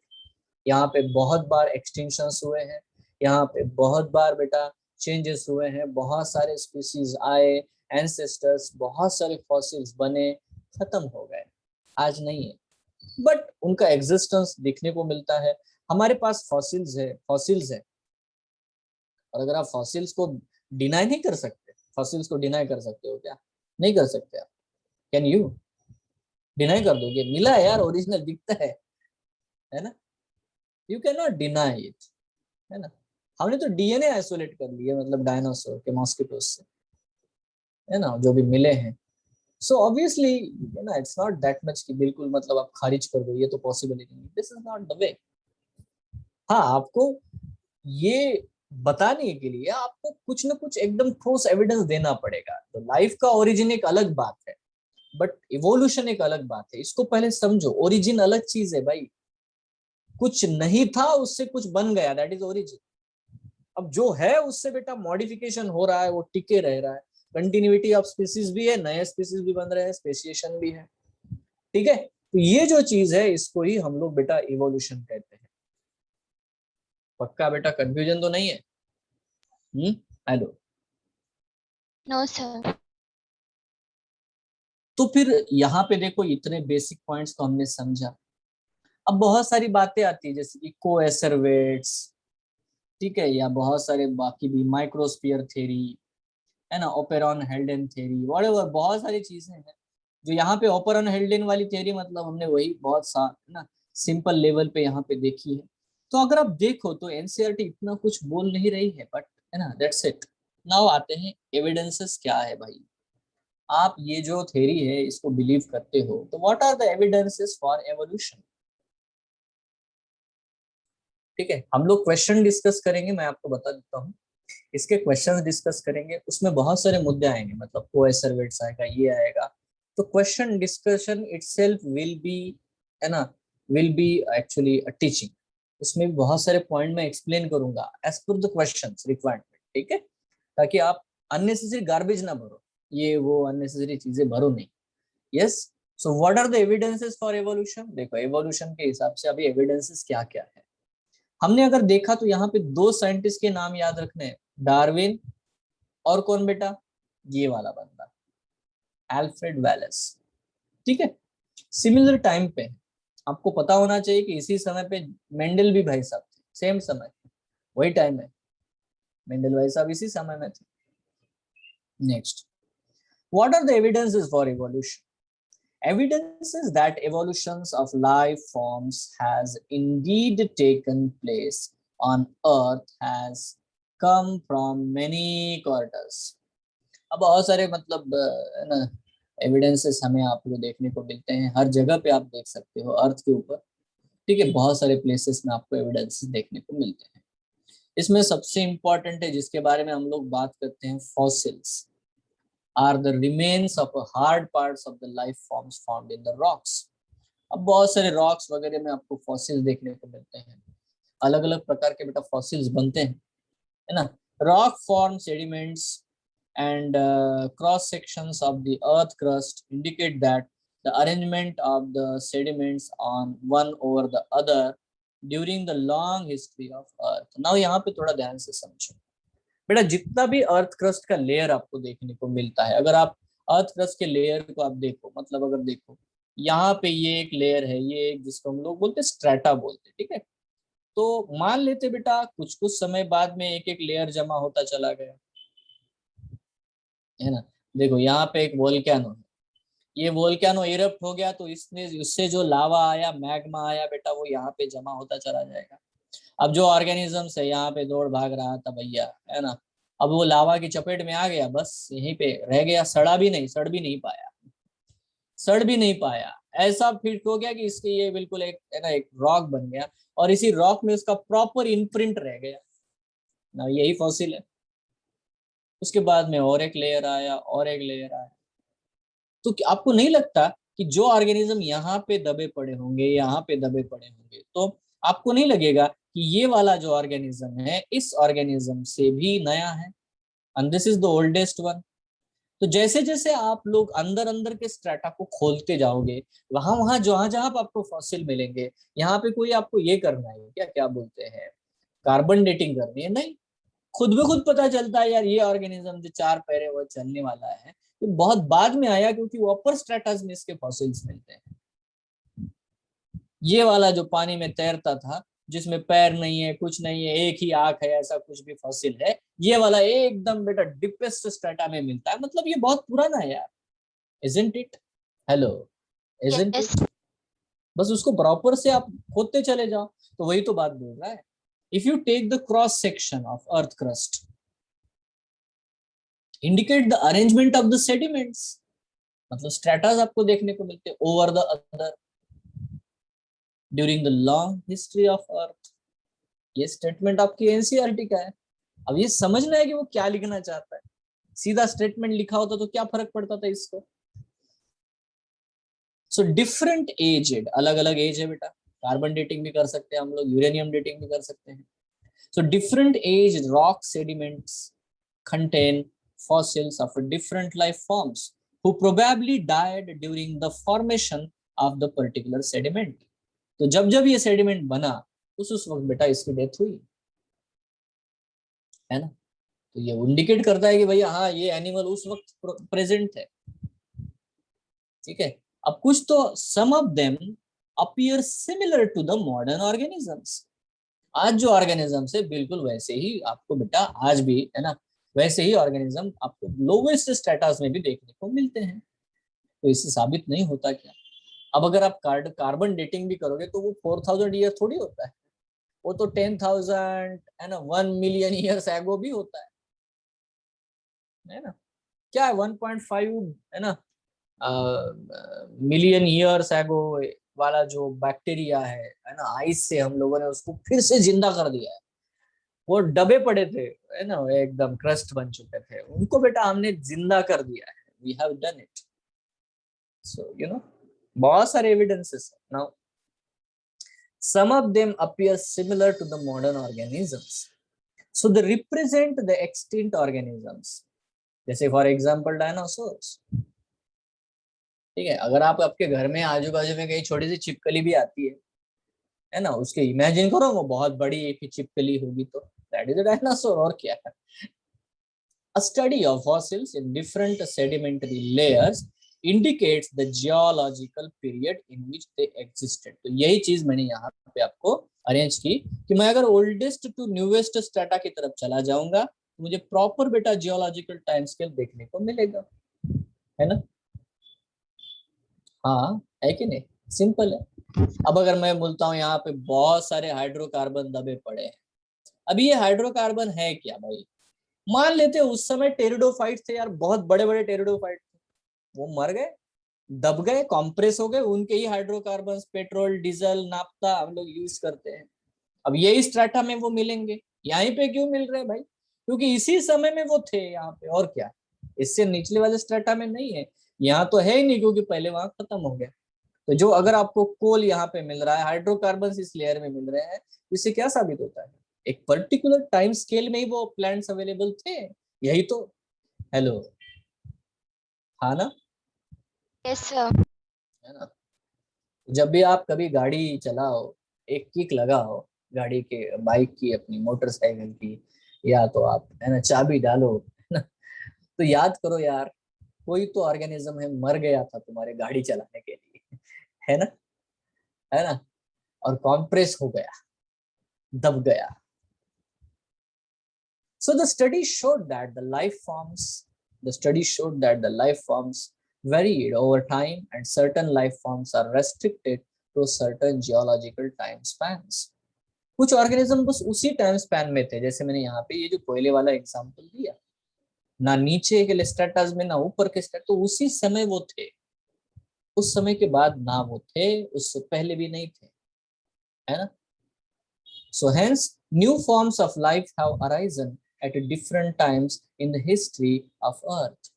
A: यहाँ पे बहुत बार एक्सटिंक्शंस हुए हैं, यहाँ पे बहुत बार बेटा चेंजेस हुए हैं, बहुत सारे स्पीसीज आए, एंसेस्टर्स, बहुत सारे फॉसिल्स बने, खत्म हो गए, आज नहीं है, बट उनका एग्जिस्टेंस दिखने को मिलता है। हमारे पास फॉसिल्स है, और अगर आप फॉसिल्स को डिनाई नहीं कर सकते, फॉसिल्स को डिनाई कर सकते हो क्या? नहीं कर सकते आप। कैन यू डिनाई कर दोगे? मिला है यार, ओरिजिनल दिखता है ना, you can not deny it, है ना। हमने तो डीएनए आइसोलेट कर लिया, मतलब डायनासोर के मॉस्किटोज से, है ना, जो भी मिले हैं। So obviously you know it's not that much कि बिल्कुल मतलब आप खारिज कर दो, ये तो पॉसिबल ही नहीं, this is not the way. हाँ, आपको ये बताने के लिए आपको कुछ ना कुछ एकदम ठोस एविडेंस देना पड़ेगा। तो लाइफ का ओरिजिन एक अलग बात है, बट इवोल्यूशन एक अलग बात है, इसको पहले समझो। ओरिजिन अलग चीज है भाई, कुछ नहीं था उससे कुछ बन गया, दैट इज ओरिजिन। अब जो है उससे बेटा मॉडिफिकेशन हो रहा है, वो टिके रह रहा है, कंटिन्यूटी ऑफ स्पीसीज भी है, नए स्पीसीज भी बन रहे हैं, स्पेसिएशन भी है। ठीक है, तो ये जो चीज है इसको ही हम लोग बेटा इवोल्यूशन कहते हैं। पक्का बेटा, कंफ्यूजन तो नहीं है? हेलो।
C: No sir.
A: तो फिर यहाँ पे देखो इतने बेसिक पॉइंट्स को हमने समझा। अब बहुत सारी बातें आती है जैसे कि कोएसरवेट्स, ठीक है, या बहुत सारे बाकी भी माइक्रोस्फीयर थ्योरी, है ना, ओपेरॉन हेल्डेन थ्योरी, व्हाटएवर, बहुत सारी चीजें हैं जो यहाँ पे ओपेरॉन हेल्डेन वाली थ्योरी मतलब हमने वही बहुत सा ना सिंपल लेवल पे यहाँ पे देखी है। तो अगर आप देखो तो एनसीईआरटी इतना कुछ बोल नहीं रही है, बट है ना दैट्स इट। नाउ आते हैं एविडेंसेस क्या है भाई। आप ये जो थ्योरी है इसको बिलीव करते हो, तो what are the evidences for evolution? ठीक है, हम लोग क्वेश्चन डिस्कस करेंगे, मैं आपको बता देता हूँ, इसके क्वेश्चन डिस्कस करेंगे, उसमें बहुत सारे मुद्दे आएंगे, मतलब कोएसरवेट्स आएगा, ये आएगा, तो question discussion itself will be, है ना, will be actually a teaching. उसमें भी बहुत सारे पॉइंट मैं एक्सप्लेन करूंगा as per the questions requirement, ठीक है, ताकि आप अननेसेसरी गार्बेज ना भरो, ये वो अननेसेसरी चीजें भरो नहीं। Yes, so what are the evidences for evolution? देखो एवोल्यूशन के हिसाब से अभी एविडेंसेस क्या क्या है, हमने अगर देखा तो यहाँ पे दो साइंटिस्ट के नाम याद रखने हैं, डार्विन और कौन बेटा, ये वाला बंदा अल्फ्रेड वेलेस, ठीक है। सिमिलर टाइम पे आपको पता होना चाहिए कि इसी समय पे मेंडल भी भाई साहब थे, सेम समय, वही टाइम है, मेंडल भाई साहब इसी समय में थे। Next, what are the evidences for evolution? Evidences that evolutions of life forms has indeed taken place on Earth has come from many quarters. अब बहुत सारे मतलब है ना एविडेंसेस हमें आपको देखने को मिलते हैं, हर जगह पे आप देख सकते हो अर्थ के ऊपर, ठीक है, बहुत सारे प्लेसेस में आपको एविडेंसेस देखने को मिलते हैं। इसमें सबसे इम्पोर्टेंट है जिसके बारे में हम लोग बात करते हैं, fossils are the remains of a hard parts of the life forms found in the rocks. अब बहुत सारे रॉक्स वगैरह में आपको फॉसिल्स देखने को मिलते हैं, अलग अलग प्रकार के बेटा फॉसिल्स बनते हैं, है ना। Rock form sediments and cross sections of the earth crust indicate that the arrangement of the sediments on one over the other during the long history of earth. Now यहाँ पे थोड़ा ध्यान से समझो बेटा, जितना भी अर्थ क्रस्ट का लेयर आपको देखने को मिलता है, अगर आप अर्थ क्रस्ट के लेयर को आप देखो, मतलब अगर देखो यहाँ पे ये एक लेयर है, ये एक जिसको हम लोग बोलते हैं स्ट्रेटा बोलते हैं, ठीक है। तो मान लेते बेटा कुछ कुछ समय बाद में एक एक लेयर जमा होता चला गया, है ना। देखो यहाँ पे एक वोल्केनो है, ये वोल्केनो इरप्ट हो गया तो इसने उससे जो लावा आया, मैग्मा आया बेटा, वो यहाँ पे जमा होता चला जाएगा। अब जो ऑर्गेनिजम्स है यहाँ पे दौड़ भाग रहा था भैया, है ना, अब वो लावा की चपेट में आ गया, बस यहीं पे रह गया, सड़ भी नहीं पाया, ऐसा फिट हो गया कि इसके ये बिल्कुल एक, है ना, एक रॉक बन गया, और इसी रॉक में उसका प्रॉपर इम्प्रिंट रह गया ना, यही फॉसिल है। उसके बाद में और एक लेयर आया, और एक लेयर आया, तो आपको नहीं लगता कि जो ऑर्गेनिज्म यहाँ पे दबे पड़े होंगे, यहाँ पे दबे पड़े होंगे, तो आपको नहीं लगेगा कि ये वाला जो ऑर्गेनिज्म है इस ऑर्गेनिज्म से भी नया है, and this is the oldest one. तो जैसे जैसे आप लोग अंदर अंदर के स्ट्रेटा को खोलते जाओगे, वहां वहां जहां जहां आपको फॉसिल मिलेंगे, यहाँ पे कोई आपको ये करना है क्या, क्या बोलते हैं, कार्बन डेटिंग करनी है? नहीं, खुद ब खुद पता चलता है यार ये ऑर्गेनिज्म जो चार पैरे वो चलने वाला है, ये बहुत बाद में आया, क्योंकि वो अपर स्ट्रेटास में इसके फॉसिल्स मिलते हैं। ये वाला जो पानी में तैरता था, जिसमें पैर नहीं है, कुछ नहीं है, एक ही आंख है, ऐसा कुछ भी फॉसिल है, ये वाला एकदम बेटा डीपेस्ट स्ट्रेटा में मिलता है, मतलब ये बहुत पुराना है यार, isn't it? Hello, isn't
C: yes.
A: It? बस उसको प्रॉपर से आप खोदते चले जाओ, तो वही तो बात बोल रहा है। If you take the cross section of earth crust indicate the arrangement of the sediments, मतलब स्ट्रेटास आपको देखने को मिलते हैं over the other during the long history of earth. ये स्टेटमेंट आपकी एनसीईआरटी का है। अब ये समझना है कि वो क्या लिखना चाहता है, सीधा स्टेटमेंट लिखा होता तो क्या फर्क पड़ता था इसको। सो डिफरेंट एजेड, अलग अलग एज है बेटा, कार्बन डेटिंग भी कर सकते हैं हम लोग, यूरेनियम डेटिंग भी कर सकते हैं। So different age rock sediments contain fossils of different life forms who probably died during the formation of the particular sediment. तो जब जब ये सेडिमेंट बना उस वक्त बेटा इसकी डेथ हुई, है ना। तो ये इंडिकेट करता है कि भैया हाँ ये एनिमल उस वक्त प्रेजेंट है, ठीक है। अब कुछ तो some of them appear similar to the modern organisms, आज जो ऑर्गेनिजम्स है बिल्कुल वैसे ही आपको बेटा आज भी, है ना, वैसे ही ऑर्गेनिज्म आपको लोवेस्ट स्टेटस में भी देखने को मिलते हैं। तो इससे साबित नहीं होता क्या? अब अगर आप कार्बन डेटिंग भी करोगे तो वो 4000 ईयर थोड़ी होता है, वो तो 10,000, है ना, 1 मिलियन ईयर्स एगो भी होता है ना, क्या है 1.5, है ना, मिलियन ईयर्स एगो, वाला जो बैक्टीरिया है ना, आइस से हम लोगों ने उसको फिर से जिंदा कर दिया है। वो डबे पड़े थे, है ना, वो एकदम क्रस्ट बन चुके थे, उनको बेटा हमने जिंदा कर दिया है। We have done it. So बहुत सारे एविडेंसेस है। Now some of them appear similar to the modern organisms, so they represent the extinct organisms, जैसे फॉर एग्जांपल डायनासोर्स। ठीक है, अगर आप आपके घर में आजू बाजू में कहीं छोटी सी छिपकली भी आती है ना, उसके इमेजिन करो वो बहुत बड़ी एक छिपकली होगी, तो दैट इज अ डायनासोर। और क्या है? A study of fossils in different sedimentary layers indicates the geological period in which they existed। तो यही चीज मैंने यहाँ पे आपको अरेंज की कि मैं अगर ओल्डेस्ट टू न्यूएस्ट स्ट्रेटा की तरफ चला जाऊंगा तो मुझे प्रॉपर बेटा जियोलॉजिकल टाइम स्केल देखने को मिलेगा, है ना? हाँ, है कि नहीं? सिंपल है। अब अगर मैं बोलता हूँ यहाँ पे बहुत सारे हाइड्रोकार्बन दबे पड़े हैं, अभी ये हाइड्रोकार्बन है क्या भाई? मान लेते उस समय टेरिडोफाइट थे यार, बहुत बड़े बड़े टेरिडोफाइट थे, वो मर गए, दब गए, कॉम्प्रेस हो गए, उनके ही हाइड्रोकार्बन पेट्रोल डीजल नाफ्ता हम लोग यूज करते हैं। अब यही स्ट्रेटा में वो मिलेंगे, यहीं पे क्यों मिल रहे भाई? क्योंकि इसी समय में वो थे यहाँ पे, और क्या, इससे निचले वाले स्ट्रेटा में नहीं है। यहाँ तो है ही नहीं, क्योंकि पहले वहां खत्म हो गया। तो जो अगर आपको कोल यहाँ पे मिल रहा है, हाइड्रोकार्बन इस लेयर में मिल रहे हैं, इससे क्या साबित होता है? एक पर्टिकुलर टाइम स्केल में ही वो प्लांट्स अवेलेबल थे, यही तो। हेलो, हाँ ना?
C: Yes sir.
A: है ना? जब भी आप कभी गाड़ी चलाओ, एक किक लगाओ गाड़ी के, बाइक की, अपनी मोटरसाइकिल की, या तो आप, है ना, चाबी डालो, है ना, तो याद करो यार, कोई तो ऑर्गेनिज्म है, मर गया था तुम्हारे गाड़ी चलाने के लिए, है ना? है ना? और कॉम्प्रेस हो गया, दब गया। So the study showed that the life forms varied over time, and certain life forms are restricted to certain geological time spans. कुछ ऑर्गेनिज्म बस उसी टाइम स्पैन में थे, जैसे मैंने यहाँ पे ये जो कोयले वाला एग्जांपल दिया, ना नीचे के स्ट्रेटास में ना ऊपर के स्ट्रेटा, तो उसी समय वो थे, उस समय के बाद ना वो थे, उससे पहले भी नहीं थे, है ना? So hence new forms of life have arisen at different times in the history of earth।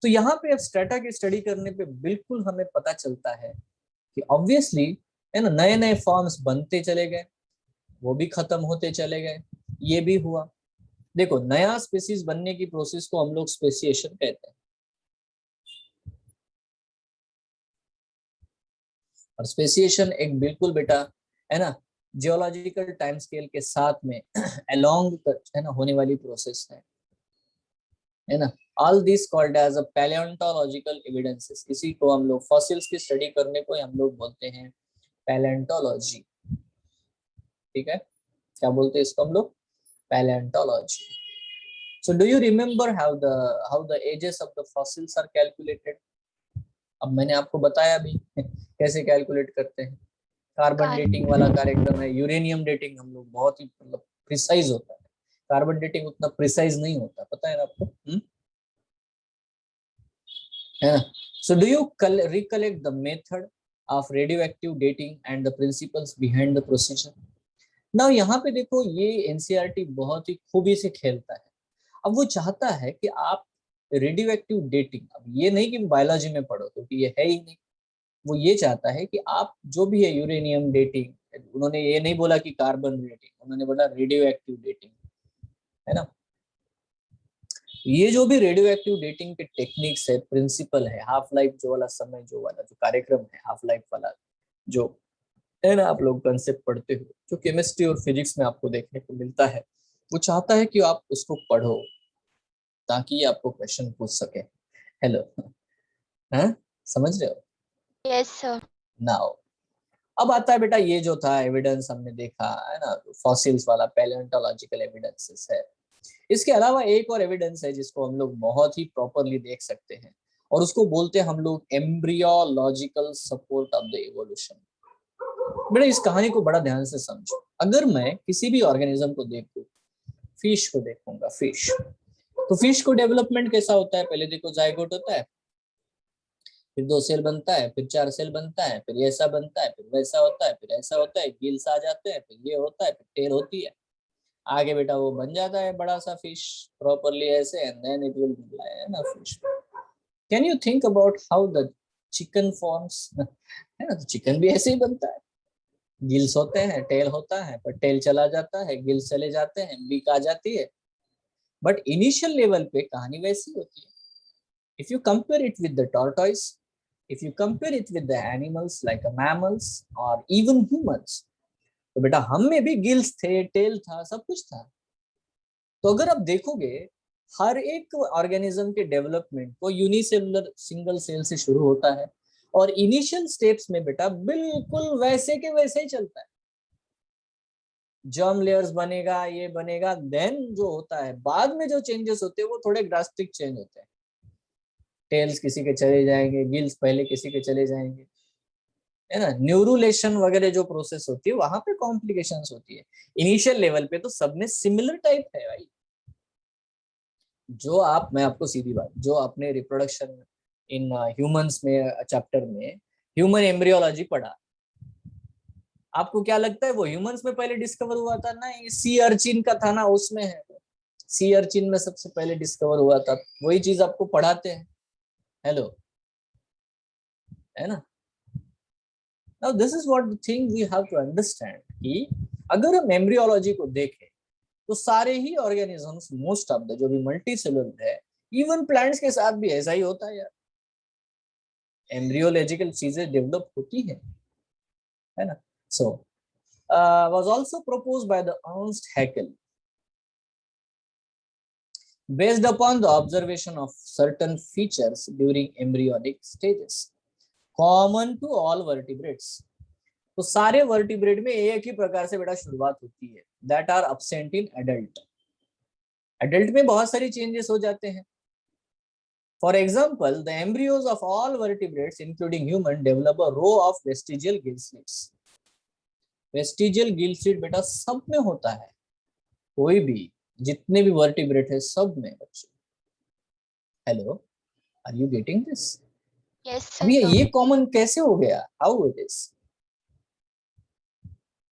A: तो यहाँ पे अब स्ट्रेटा की स्टडी करने पे बिल्कुल हमें पता चलता है कि ऑब्वियसली, है ना, नए नए फॉर्म्स बनते चले गए, वो भी खत्म होते चले गए, ये भी हुआ। देखो, नया स्पीसीज बनने की प्रोसेस को हम लोग स्पेसिएशन कहते हैं, और स्पेसिएशन एक बिल्कुल बेटा, है ना, जियोलॉजिकल टाइम स्केल के साथ में अलोंग, है ना, होने वाली प्रोसेस है ना। All this called as a palaeontological evidences. इसी को हम लोग फॉसिल्स की स्टडी करने को हम लोग बोलते हैं पैलियोंटोलॉजी। ठीक है, क्या बोलते हैं इसको हम लोग? Palaeontology. So do you remember how the ages of the fossils are calculated? अब मैंने आपको बताया भी कैसे कैलकुलेट करते हैं। कार्बन डेटिंग वाला कार्यक्रम है, यूरेनियम डेटिंग हम लोग बहुत ही मतलब प्रिसाइज होता है, कार्बन डेटिंग उतना प्रिसाइज नहीं होता, पता है ना आपको? है ना? So do you recollect the method of radioactive dating and the principles behind the procedure? Now यहाँ पे देखो, ये एनसीईआरटी बहुत ही खूबी से खेलता है। अब वो चाहता है कि आप रेडियो एक्टिव डेटिंग, अब ये नहीं कि बायोलॉजी में पढ़ो क्योंकि ये है ही नहीं, वो ये चाहता है कि आप जो भी है यूरेनियम डेटिंग, उन्होंने ये नहीं बोला कि कार्बन डेटिंग, उन्होंने बोला रेडियो एक्टिव डेटिंग, है ना। ये जो भी रेडियो एक्टिव डेटिंग के टेक्निक्स है, प्रिंसिपल है, हाफ लाइफ जो वाला समय, जो वाला जो कार्यक्रम है, हाफ लाइफ वाला जो है ना, आप लोग कंसेप्ट पढ़ते हो, जो केमिस्ट्री और फिजिक्स में आपको देखने को मिलता है, वो चाहता है कि आप उसको पढ़ो ताकि आपको क्वेश्चन पूछ सके। हेलो, हाँ, समझ रहे हो?
C: Yes sir.
A: नाउ अब आता है बेटा, ये जो था एविडेंस हमने देखा है ना, फॉसिल्स वाला पैलियोंटोलॉजिकल एविडेंसेस है। इसके अलावा एक और एविडेंस है जिसको हम लोग बहुत ही प्रॉपरली देख सकते हैं, और उसको बोलते हैं हम लोग embryological support of the evolution. बेटा इस कहानी को बड़ा ध्यान से समझो। अगर मैं किसी भी ऑर्गेनिज्म को देखूं, फिश को देखूंगा, फिश, तो फिश को डेवलपमेंट कैसा होता है? पहले देखो, जायगोट होता है, फिर 2 सेल बनता है, फिर 4 सेल बनता है, फिर ऐसा बनता है, फिर वैसा होता है, फिर ऐसा होता है, गिल्स आ जाते हैं, फिर ये होता है, फिर टेल होती है, आगे बेटा वो बन जाता है बड़ा सा फिश प्रॉपरली ऐसे, and then it will fly है ना fish. Can you think about how the chicken forms, है ना? तो चिकन भी ऐसे ही बनता है, गिल्स होते हैं, टेल होता है, पर टेल चला जाता है, गिल्स चले जाते हैं, बीक आ जाती है, बट इनिशियल लेवल पे कहानी वैसी होती है। If you compare it with the tortoise, if you compare it with the animals like mammals or even humans, तो बेटा हम में भी गिल्स थे, टेल था, सब कुछ था। तो अगर आप देखोगे हर एक ऑर्गेनिज्म के डेवलपमेंट को यूनिसेलुलर सिंगल सेल से शुरू होता है, और इनिशियल स्टेप्स में बेटा बिल्कुल वैसे के वैसे ही चलता है। जर्म लेयर्स बनेगा, ये बनेगा, देन जो होता है बाद में जो चेंजेस होते हैं वो थोड़े ड्रास्टिक चेंज होते हैं। टेल्स किसी के चले जाएंगे, गिल्स पहले किसी के चले जाएंगे, है ना? न्यूरुलेशन वगैरह जो प्रोसेस होती है वहां पे कॉम्प्लिकेशंस होती है। इनिशियल लेवल पे तो सब में सिमिलर टाइप है भाई। जो आप, मैं आपको सीधी बात, जो आपने रिप्रोडक्शन इन ह्यूमंस में चैप्टर में ह्यूमन एम्ब्रियोलॉजी पढ़ा, आपको क्या लगता है वो ह्यूमंस में पहले डिस्कवर हुआ था? नहीं, सी अर्चिन का था ना, उसमें है। सी अर्चिन में सबसे पहले डिस्कवर हुआ था, वही चीज आपको पढ़ाते हैं। हेलो, है ना? Now this is what the thing we have to understand कि अगर हम एम्ब्रियोलॉजी को देखें तो सारे ही ऑर्गेनिजम्स, मोस्ट ऑफ द जो भी मल्टी सेलुलर है, इवन प्लांट्स के साथ भी ऐसा ही होता है यार। एम्ब्रियोलॉजिकल चीजें डेवलप होती है ना? सो was also proposed by the Ernst Haeckel based upon the observation of certain features during embryonic stages common to all vertebrates। तो सारे वर्टिब्रेट में एक ही प्रकार से बेटा शुरुआत होती है, that are absent in adult। Adult में बहुत सारी चेंजेस हो जाते हैं। For example, the embryos of all vertebrates including human develop a row of vestigial gill slits। Vestigial Gill slit बेटा सब में होता है, कोई भी, जितने भी वर्टिब्रेट है सब में बच्चों। Hello, are you getting this?
C: Yes,
A: अब
C: sir.
A: ये कॉमन कैसे हो गया? How it is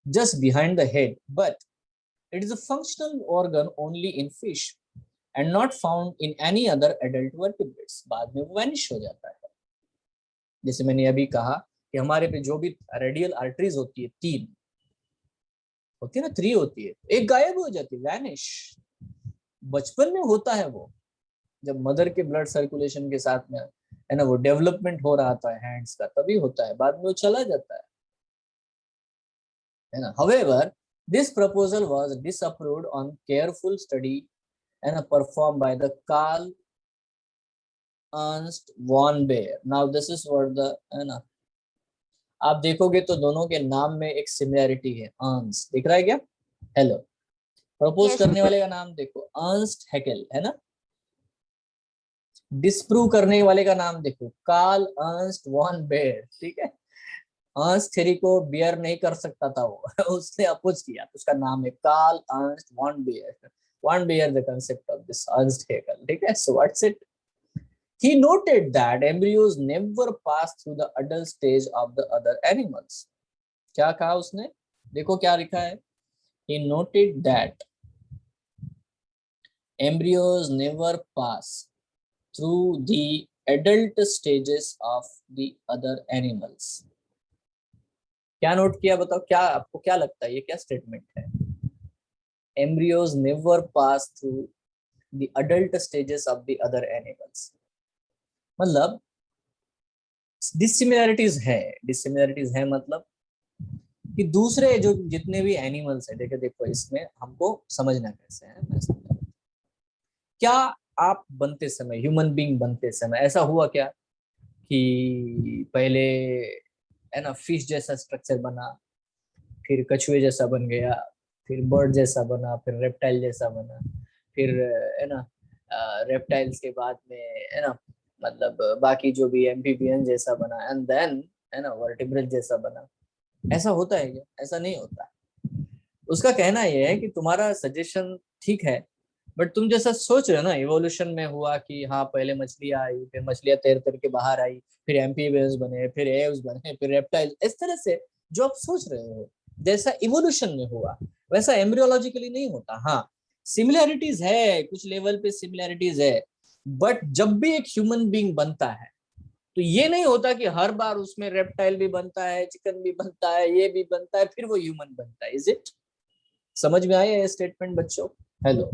A: just behind the head, but it is a functional organ only in fish and not found in any other adult vertebrates। बाद में वो vanish हो जाता है। जैसे मैंने अभी कहा कि हमारे पे जो भी रेडियल आर्टरीज होती है, 3 होती है ना, 3 होती है, एक गायब हो जाती है, वैनिश। बचपन में होता है वो, जब मदर के ब्लड सर्कुलेशन के साथ में, है ना, वो डेवलपमेंट हो रहा था हैंड्स का, तभी होता है, बाद में वो चला जाता है ना। However, this proposal was disapproved on careful study and performed by the Carl Ernst von Baer। Now this is what the, है ना, आप देखोगे तो दोनों के नाम में एक सिमिलरिटी है, अर्न्स्ट दिख रहा है क्या? हेलो, प्रपोज
C: Yes,
A: करने वाले का नाम देखो, अर्न्स्ट हैकेल, है ना? डिस्प्रूव करने वाले का नाम देखो, कार्ल अर्न्स्ट वॉन बेयर। ठीक है, अर्न्स्ट थ्योरी को बियर नहीं कर सकता था वो उसने अपोज किया, तो उसका नाम है Karl Ernst von Baer. Von Baer the concept of this Ernst Haeckel. ठीक है, so what's it? He noted that embryos never pass through the adult stage of the other animals। क्या कहा उसने? देखो क्या लिखा है। He noted that embryos never pass through the adult stages of the other animals। क्या note किया बताओ, क्या आपको क्या लगता है ये क्या स्टेटमेंट है? Embryos never pass through the adult stages of the other animals, मतलब डिसिमिलरिटीज है मतलब कि दूसरे जो जितने भी एनिमल्स है, देखो देखो इसमें हमको समझना कैसे है, मैं समझा। क्या आप बनते समय, ह्यूमन बीइंग बनते समय ऐसा हुआ क्या कि पहले, है ना, फिश जैसा स्ट्रक्चर बना, फिर कछुए जैसा बन गया, फिर बर्ड जैसा बना, फिर रेप्टाइल जैसा बना, फिर, है ना, रेप्टाइल्स के बाद में, है ना, मतलब बाकी जो भी एम्फीबियन जैसा बना, एंड देन, है ना, वर्टिब्रेट जैसा बना? ऐसा होता है क्या? ऐसा नहीं होता। उसका कहना यह है कि तुम्हारा सजेशन ठीक है, बट तुम जैसा सोच रहे हो ना, इवोल्यूशन में हुआ कि हाँ पहले मछलियां आई, फिर मछलियां तैर करके बाहर आई, फिर एम्फीबियंस बने, फिर एव्स बने, फिर रेप्टाइल, इस तरह से जो आप सोच रहे हो जैसा इवोल्यूशन में हुआ वैसा एम्ब्रियोलॉजिकली नहीं होता। हाँ सिमिलैरिटीज है, कुछ लेवल पे सिमिलैरिटीज है, बट जब भी एक ह्यूमन बीइंग बनता है तो ये नहीं होता कि हर बार उसमें रेप्टाइल भी बनता है, चिकन भी बनता है, ये भी बनता है, फिर वो ह्यूमन बनता है। Is it? समझ में आया ये स्टेटमेंट बच्चों? हेलो,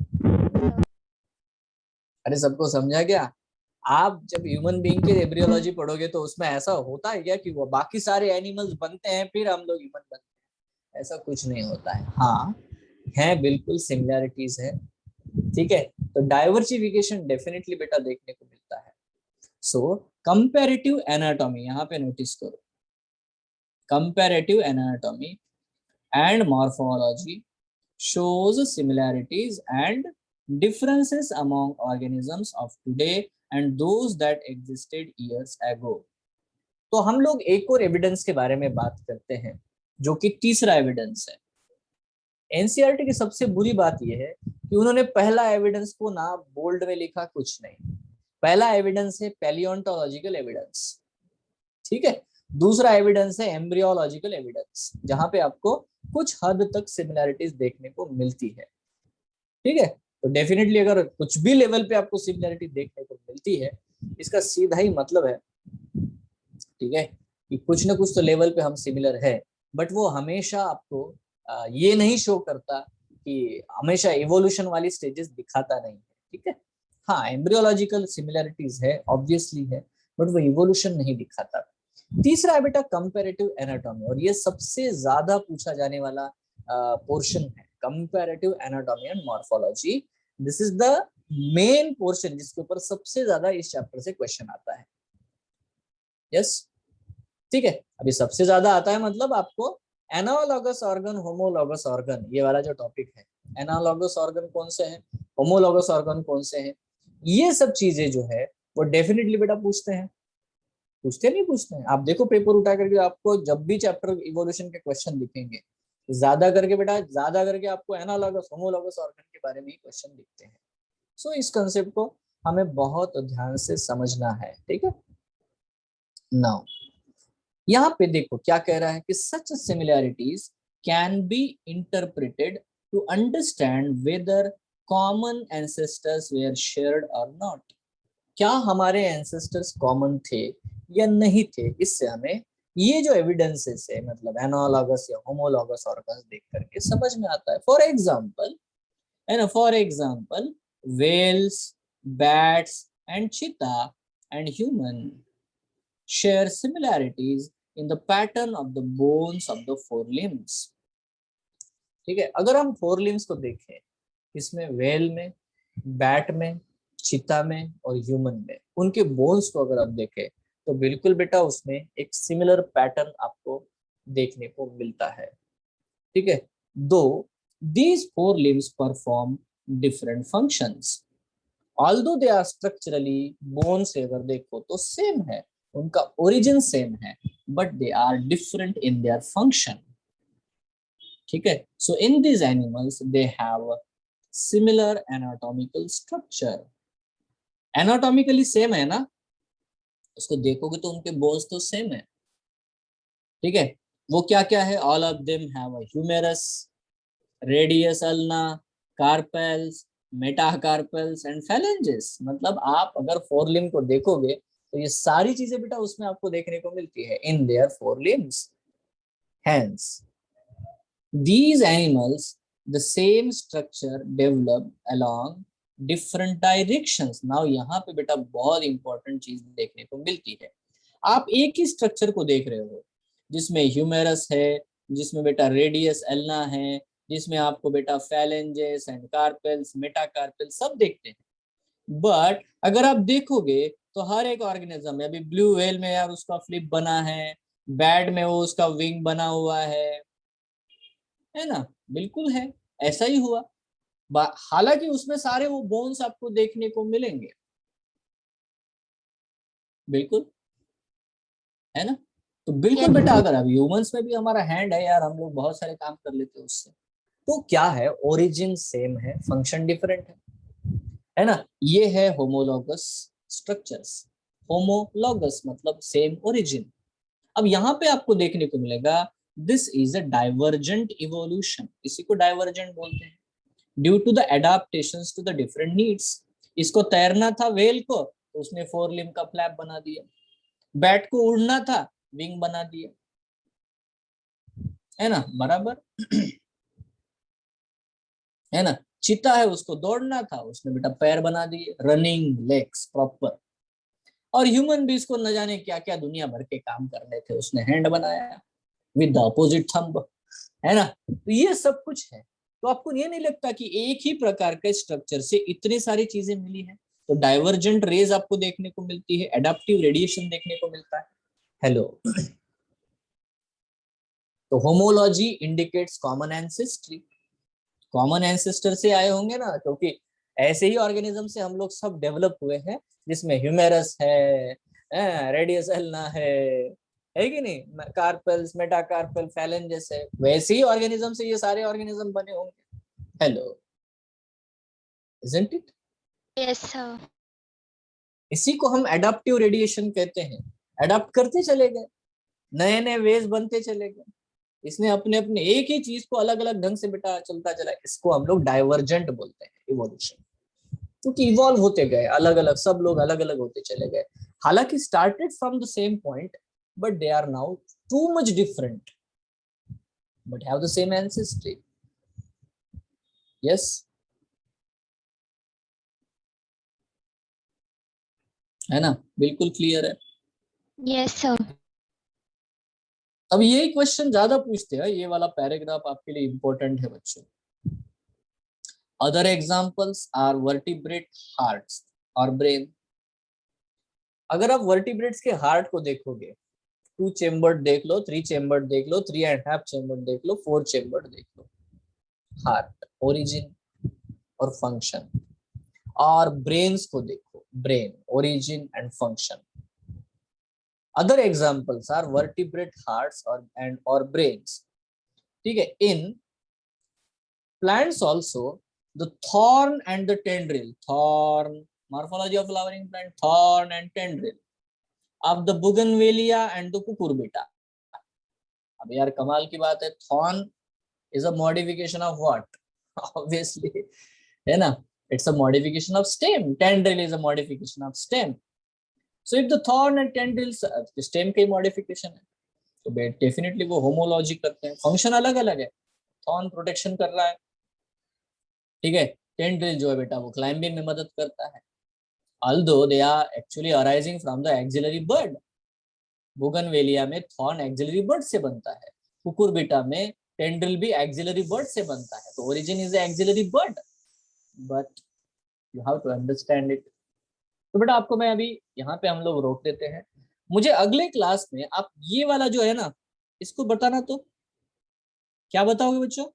A: अरे सबको समझा क्या? आप जब ह्यूमन बीइंग के एम्ब्रियोलॉजी पढ़ोगे तो उसमें ऐसा होता है क्या कि वो बाकी सारे एनिमल्स बनते हैं फिर हम लोग ह्यूमन बनते हैं? ऐसा कुछ नहीं होता है। हाँ है, बिल्कुल सिमिलैरिटीज है, ठीक है। तो डाइवर्सिफिकेशन डेफिनेटली बेटा देखने को मिलता है। सो कंपैरेटिव एनाटॉमी, यहाँ पे नोटिस करो, comparative anatomy and morphology shows similarities and differences among organisms of today and those that existed years ago। तो हम लोग एक और एविडेंस के बारे में बात करते हैं जो कि तीसरा एविडेंस है। एनसीईआरटी की सबसे बुरी बात यह है कि उन्होंने पहला एविडेंस को ना बोल्ड में लिखा, कुछ नहीं। पहला एविडेंस है पैलियोंटोलॉजिकल एविडेंस, ठीक है। दूसरा एविडेंस है एम्ब्रियोलॉजिकल एविडेंस, जहां पे आपको कुछ हद तक सिमिलैरिटीज देखने को मिलती है, ठीक है। तो डेफिनेटली अगर कुछ भी लेवल पे आपको सिमिलैरिटी देखने को मिलती है, इसका सीधा ही मतलब है, ठीक है, कि कुछ ना कुछ तो लेवल पे हम सिमिलर है। बट वो हमेशा आपको ये नहीं शो करता कि हमेशा इवोल्यूशन वाली स्टेजेस दिखाता नहीं है, ठीक है। हाँ एम्ब्रियोलॉजिकल सिमिलैरिटीज है, ऑब्वियसली है, बट वो इवोल्यूशन नहीं दिखाता। तीसरा है बेटा कंपैरेटिव एनाटॉमी, और ये सबसे ज्यादा पूछा जाने वाला पोर्शन है, comparative anatomy and morphology. This is the main portion जिसके ऊपर सबसे ज्यादा इस चैप्टर से क्वेश्चन आता है। यस, ठीक है। अभी सबसे ज्यादा आता है मतलब आपको एनालॉगस ऑर्गन, होमोलॉगस ऑर्गन, ये वाला जो टॉपिक है, एनालॉगस ऑर्गन कौन से हैं, होमोलॉगस ऑर्गन कौन से हैं, ये सब चीजें जो है वो डेफिनेटली बेटा पूछते हैं। पूछते नहीं पूछते हैं? आप देखो पेपर उठा करके, आपको जब भी चैप्टर इवोल्यूशन के क्वेश्चन दिखेंगे, ज्यादा करके बेटा, ज्यादा करके आपको एनालॉगस होमोलॉगस ऑर्गन के बारे में ही क्वेश्चन दिखते हैं। सो इस कंसेप्ट को हमें बहुत ध्यान से समझना है, ठीक है। नाउ यहाँ पे देखो क्या कह रहा है कि such similarities can be interpreted to understand whether common ancestors were shared और नॉट। क्या हमारे एंसेस्टर्स कॉमन थे या नहीं थे, इससे हमें ये जो एविडेंसेस है, मतलब एनालॉगस या होमोलॉगस ऑर्गन्स देख करके समझ में आता है। फॉर एग्जांपल, है ना, for example whales, bats and cheetah and human share similarities in the pattern of the bones of the forelimbs। ठीक है, अगर हम फोरलिम्स को देखें, इसमें वेल में, बैट में, चीता में और ह्यूमन में, उनके बोन्स को अगर आप देखें तो बिल्कुल बेटा उसमें एक सिमिलर पैटर्न आपको देखने को मिलता है, ठीक है। दो these forelimbs perform different functions, although they are structurally, bone से अगर देखो तो सेम है, उनका ओरिजिन सेम है, but they are different in their function, ठीक है। So in this animals they have similar anatomical structure, anatomically same है ना, उसको देखोगे तो उनके बोन्स तो सेम है, ठीक है। वो क्या क्या है, all of them have a humerus, radius ulna, carpals, metacarpals and phalanges। मतलब आप अगर फोर लिम्ब को देखोगे तो ये सारी चीजें बेटा उसमें आपको देखने को मिलती है in their four limbs. Hence, these animals the same structure developed along different directions। Now यहाँ पे बेटा बहुत इंपॉर्टेंट चीज देखने को मिलती है। आप एक ही स्ट्रक्चर को देख रहे हो जिसमें ह्यूमेरस है, जिसमें बेटा रेडियस एल्ना है, जिसमें आपको बेटा फैलेंजेस एंड कार्पेल्स, मेटाकार्पेल्स सब देखते हैं। बट अगर आप देखोगे तो हर एक ऑर्गेनिज्म में, अभी ब्लू व्हेल में यार उसका फ्लिप बना है, बैट में वो उसका विंग बना हुआ है ना, बिल्कुल है, ऐसा ही हुआ। हालांकि उसमें सारे वो बोन्स आपको देखने को मिलेंगे, बिल्कुल, है ना। तो बिल्कुल
C: Yes.
A: बेटा, अगर अब ह्यूमंस में भी हमारा हैंड है यार, हम लोग बहुत सारे काम कर लेते हैं उससे, तो क्या है, ओरिजिन सेम है, फंक्शन डिफरेंट है। है ना। ये है होमोलॉगस स्ट्रक्चर्स। होमोलॉगस मतलब सेम ओरिजिन। अब यहाँ पे आपको देखने को मिलेगा this is a divergent evolution, इसी को डाइवर्जेंट बोलते हैं। Due to the adaptations to the different needs. इसको तैरना था व्हेल को, तो उसने 4 लिम्ब का फ्लैप बना दिया। बैट को उड़ना था, विंग बना दिया, है ना, बराबर। है ना। चीता है, उसको दौड़ना था, उसने बेटा पैर बना दिए, रनिंग लेग्स प्रॉपर। और ह्यूमन बीज को न जाने क्या क्या दुनिया भर के काम करने थे, उसने हैंड बनाया विद द अपोजिट थंब, है ना। तो ये सब कुछ है। तो आपको ये नहीं लगता कि एक ही प्रकार के स्ट्रक्चर से इतनी सारी चीजें मिली हैं। तो डाइवर्जेंट रेज आपको देखने को मिलती है, एडाप्टिव रेडिएशन देखने को मिलता है। हेलो। तो homology indicates common ancestry. Common ancestor से आए होंगे ना, क्योंकि ऐसे ही ऑर्गेनिज्म से हम लोग सब डेवलप हुए हैं, जिसमें ह्यूमेरस है, रेडियस एल्ना है कि नहीं, कार्पेल्स, मेटाकार्पेल, फैलेंजेस है, वैसे ही ऑर्गेनिज्म से ये सारे ऑर्गेनिज्म बने होंगे। Hello, isn't it?
C: Yes sir.
A: इसी को हम एडाप्टिव रेडिएशन कहते हैं। एडाप्ट करते चले गए, नए नए वेज बनते चले गए, इसने अपने अपने एक ही चीज को अलग अलग ढंग से बेटा चलता चला। इसको हम लोग डाइवर्जेंट बोलते हैं, इवोल्यूशन। क्योंकि इवॉल्व होते गए अलग अलग, सब लोग अलग अलग होते चले गए। हालांकि started from the same point, but they are now too much different, but have the same ancestry. Yes, है ना, बिल्कुल क्लियर है।
C: Yes sir.
A: अब यही क्वेश्चन ज्यादा पूछते हैं, ये वाला पैराग्राफ आपके लिए इंपॉर्टेंट है बच्चों। Other examples are vertebrate hearts और ब्रेन। अगर आप वर्टिब्रेट्स के हार्ट को देखोगे, 2 चेम्बर्ड देख लो, 3 चेम्बर्ड देख लो, 3.5 चेम्बर्ड देख लो, 4 चेम्बर्ड देख लो। हार्ट, ओरिजिन और फंक्शन। और ब्रेन्स को देखो, brain, origin and function. Other examples are vertebrate hearts और एंड और ब्रेन्स। ठीक है। In plants also the thorn and the tendril, thorn, morphology of flowering plant, thorn and tendril of the bougainvillea and the cucurbita. अब यार कमाल की बात है, thorn is a modification of what? Obviously, है ना, it's a modification of stem. Tendril is a modification of stem. So if the thorn and tendrils stem की modification है, तो डेफिनेटली वो होमोलॉजी करते हैं। फंक्शन अलग अलग है, थॉर्न प्रोटेक्शन कर रहा है, ठीक है, टेंड्रिल जो है बेटा वो क्लाइंबिंग में मदद करता है। although they are actually arising from the axillary bud. बुगनवेलिया में थॉर्न एक्सिलरी बर्ड से बनता है, कुकुरबिटा में टेंड्रिल भी एक्सिलरी बर्ड से बनता है। तो origin is axillary bud, but you have to understand it. तो बेटा आपको मैं अभी यहाँ पे हम लोग रोक देते हैं। मुझे अगले क्लास में आप ये वाला जो है ना, इसको बताना। तो क्या बताओगे बच्चों?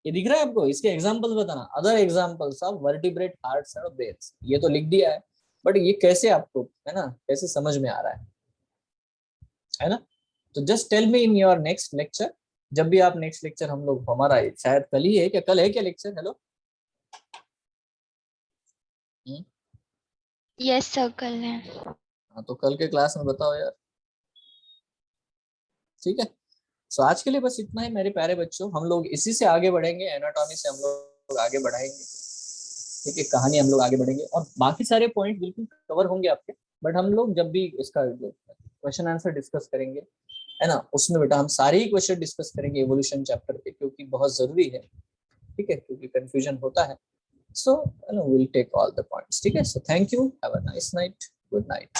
A: ये दिख रहा है आपको? इसके एग्जांपल्स बताना, other examples of vertebrate hearts and brains. ये तो लिख दिया है, बट ये कैसे आपको, है ना, कैसे समझ में आ रहा है ना। तो just tell me in your next lecture, जब भी आप नेक्स्ट लेक्चर, हम लोग हमारा शायद कल ही है क्या, कल है क्या लेक्चर? हेलो,
C: यस सर कल है।
A: हाँ तो कल के क्लास में बताओ यार, ठीक है। सो आज के लिए बस इतना ही मेरे प्यारे बच्चों, हम लोग इसी से आगे बढ़ेंगे, एनाटॉमी से हम लोग आगे बढ़ाएंगे, ठीक है, कहानी हम लोग आगे बढ़ेंगे और बाकी सारे पॉइंट बिल्कुल कवर होंगे आपके। बट हम लोग जब भी इसका क्वेश्चन आंसर डिस्कस करेंगे, है ना, उसमें बेटा हम सारे ही क्वेश्चन डिस्कस करेंगे इवोल्यूशन चैप्टर पे, क्योंकि बहुत जरूरी है, ठीक है, क्योंकि कंफ्यूजन होता है। So will take all the points, ठीक है। So thank you, have a nice night, good night.